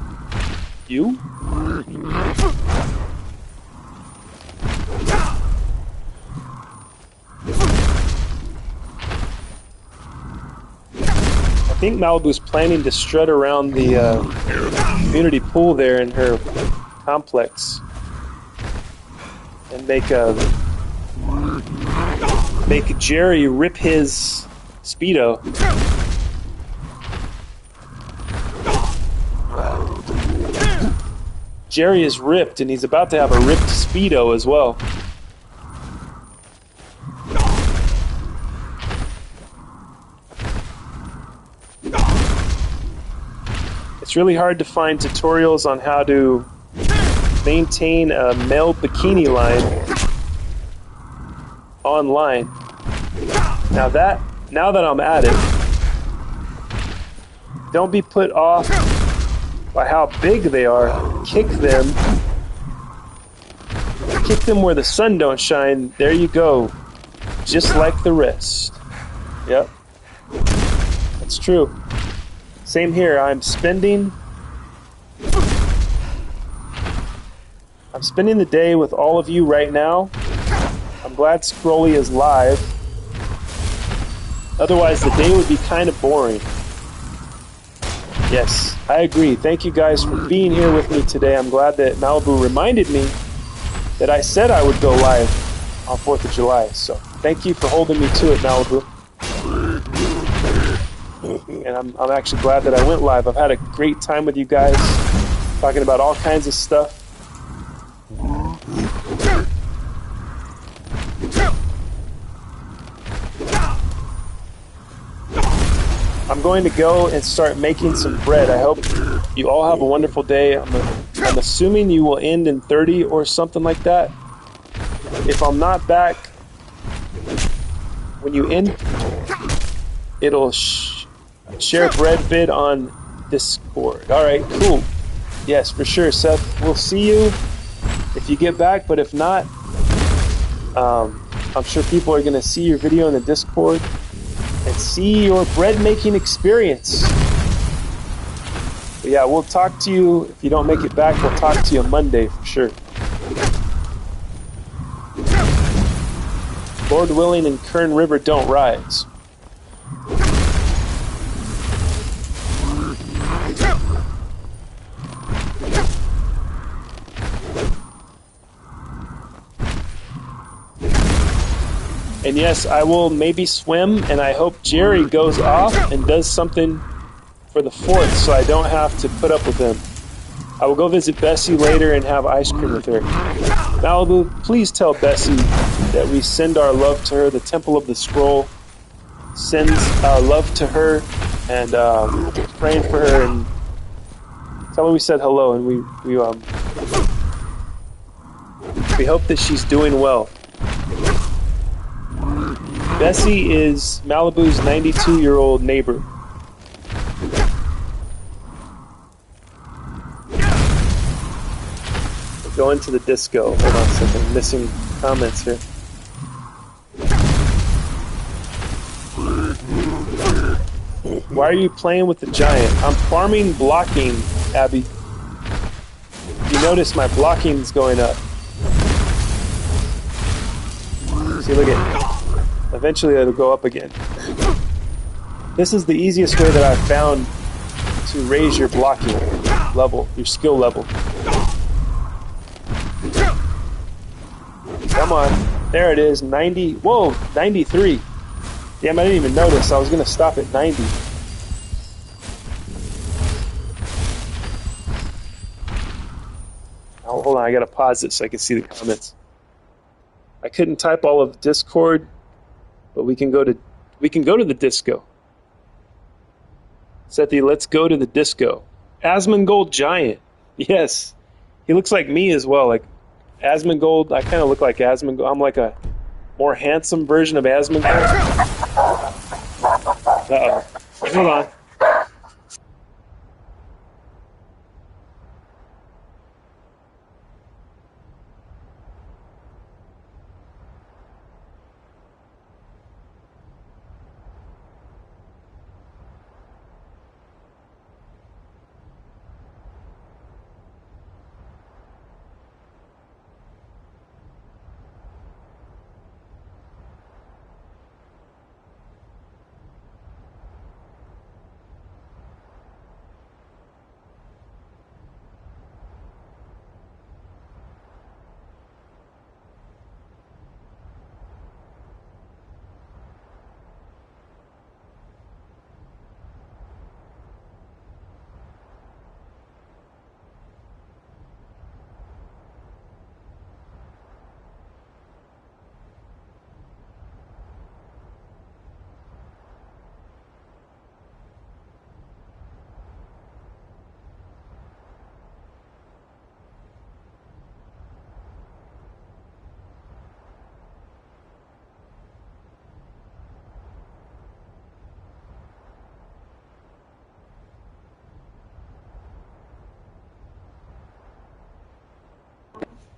S8: You? I think Malibu's planning to strut around the community pool there in her complex and make Jerry rip his Speedo. Jerry is ripped, and he's about to have a ripped Speedo as well. It's really hard to find tutorials on how to maintain a male bikini line online. Now that I'm at it, don't be put off by how big they are. Kick them where the sun don't shine. There you go. Just like the rest. Yep. That's true. Same here. I'm spending the day with all of you right now. I'm glad Scrolly is live. Otherwise, the day would be kind of boring. Yes, I agree. Thank you guys for being here with me today. I'm glad that Malibu reminded me that I said I would go live on 4th of July. So thank you for holding me to it, Malibu. And I'm actually glad that I went live. I've had a great time with you guys, talking about all kinds of stuff. I'm going to go and start making some bread. I hope you all have a wonderful day. I'm assuming you will end in 30 or something like that. If I'm not back when you end, it'll share bread vid on Discord. All right, cool. Yes, for sure, Seth. We'll see you if you get back, but if not, I'm sure people are going to see your video in the Discord and see your bread making experience. But yeah, we'll talk to you. If you don't make it back, we'll talk to you on Monday for sure. Lord willing and Kern River don't rise. And yes, I will maybe swim, and I hope Jerry goes off and does something for the 4th so I don't have to put up with him. I will go visit Bessie later and have ice cream with her. Malibu, please tell Bessie that we send our love to her. The Temple of the Scroll sends our love to her, and praying for her, and tell her we said hello, and we hope that she's doing well. Bessie is Malibu's 92-year-old neighbor. We're going to the disco. Hold on a second. I'm missing comments here. Why are you playing with the giant? I'm farming blocking, Abby. You notice my blocking's going up. See, look at. Eventually it'll go up again. This is the easiest way that I've found to raise your blocking level, your skill level. Come on. There it is. 90. Whoa, 93. Damn, I didn't even notice. I was going to stop at 90. Oh, hold on. I got to pause it so I can see the comments. I couldn't type all of Discord, but we can go to the disco. Sethi, let's go to the disco. Asmongold Giant. Yes. He looks like me as well. Like Asmongold, I kind of look like Asmongold. I'm like a more handsome version of Asmongold. Uh-oh. Hold on.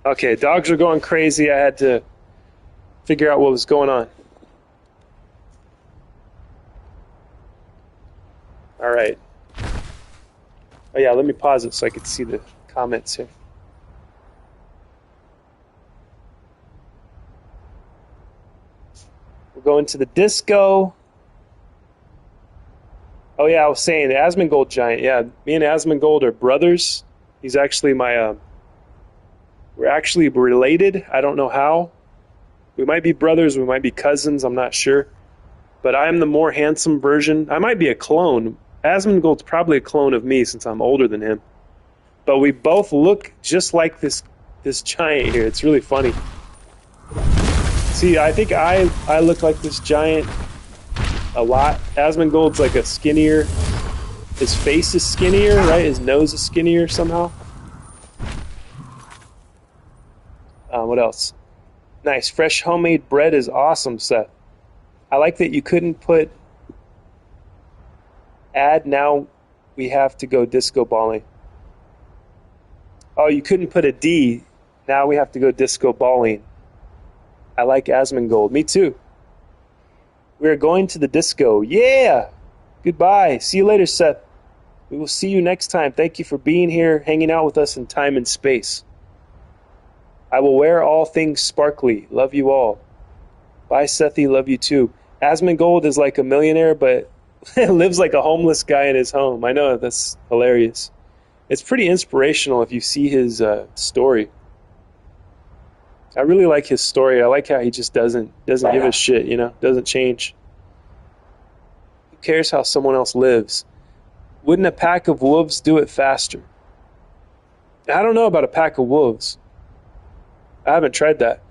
S8: Okay, dogs are going crazy. I had to figure out what was going on. All right. Oh yeah, let me pause it so I can see the comments here. We're going to the disco. Oh yeah, I was saying the Asmongold giant. Yeah, me and Asmongold are brothers. He's actually my. We're actually related. I don't know how. We might be brothers. We might be cousins. I'm not sure. But I am the more handsome version. I might be a clone. Asmongold's probably a clone of me since I'm older than him. But we both look just like this giant here. It's really funny. See, I think I look like this giant a lot. Asmongold's like a skinnier. His face is skinnier, right? His nose is skinnier somehow. What else? Nice. Fresh homemade bread is awesome, Seth. I like that you couldn't put add now we have to go disco balling. Oh, you couldn't put a D. Now we have to go disco balling. I like Asmongold. Me too. We are going to the disco. Yeah! Goodbye. See you later, Seth. We will see you next time. Thank you for being here, hanging out with us in time and space. I will wear all things sparkly. Love you all. Bye, Sethi. Love you too. Asmongold is like a millionaire, but lives like a homeless guy in his home. I know, that's hilarious. It's pretty inspirational if you see his story. I really like his story. I like how he just doesn't give a shit, you know, doesn't change. Who cares how someone else lives? Wouldn't a pack of wolves do it faster? I don't know about a pack of wolves. I haven't tried that.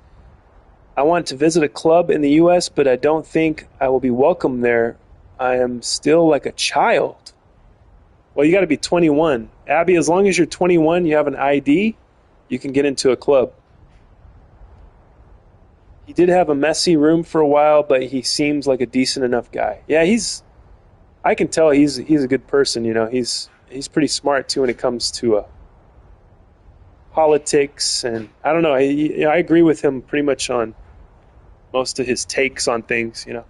S8: I want to visit a club in the U.S., but I don't think I will be welcome there. I am still like a child. Well, you got to be 21. Abby, as long as you're 21, you have an ID, you can get into a club. He did have a messy room for a while, but he seems like a decent enough guy. Yeah, I can tell he's a good person, you know. He's pretty smart too when it comes to politics, and I don't know. I agree with him pretty much on most of his takes on things, you know.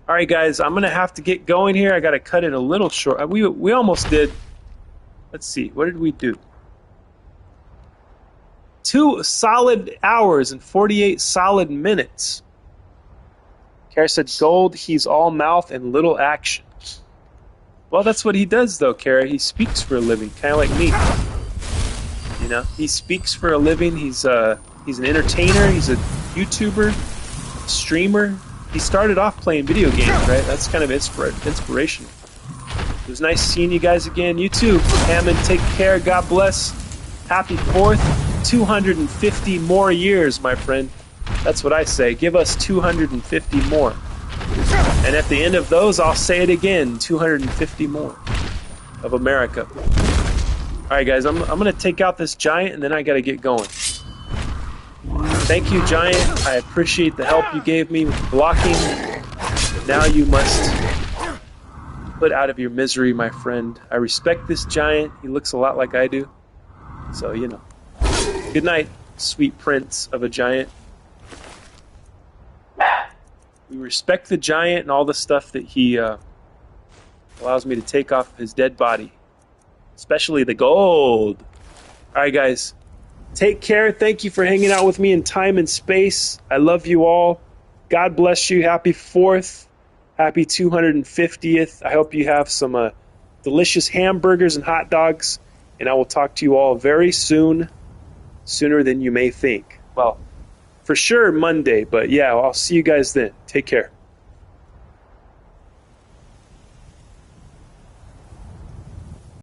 S8: All right, guys, I'm gonna have to get going here. I gotta cut it a little short. We almost did. Let's see, what did we do? 2 solid hours and 48 solid minutes. Kara said, Gold, he's all mouth and little action. Well, that's what he does, though, Kara. He speaks for a living, kind of like me. You know, he speaks for a living. He's an entertainer. He's a YouTuber, streamer. He started off playing video games, right? That's kind of inspirational. It was nice seeing you guys again. You too. Hammond, take care. God bless. Happy 4th. 250 more years, my friend. That's what I say. Give us 250 more. And at the end of those, I'll say it again. 250 more of America. All right, guys, I'm going to take out this giant, and then I got to get going. Thank you, Giant. I appreciate the help you gave me with blocking. Now you must put out of your misery, my friend. I respect this giant. He looks a lot like I do. So, you know. Good night, sweet prince of a giant. We respect the giant and all the stuff that he allows me to take off of his dead body. Especially the gold. All right, guys. Take care. Thank you for hanging out with me in time and space. I love you all. God bless you. Happy 4th. Happy 250th. I hope you have some delicious hamburgers and hot dogs. And I will talk to you all very soon. Sooner than you may think. Well, for sure Monday. But yeah, I'll see you guys then. Take care.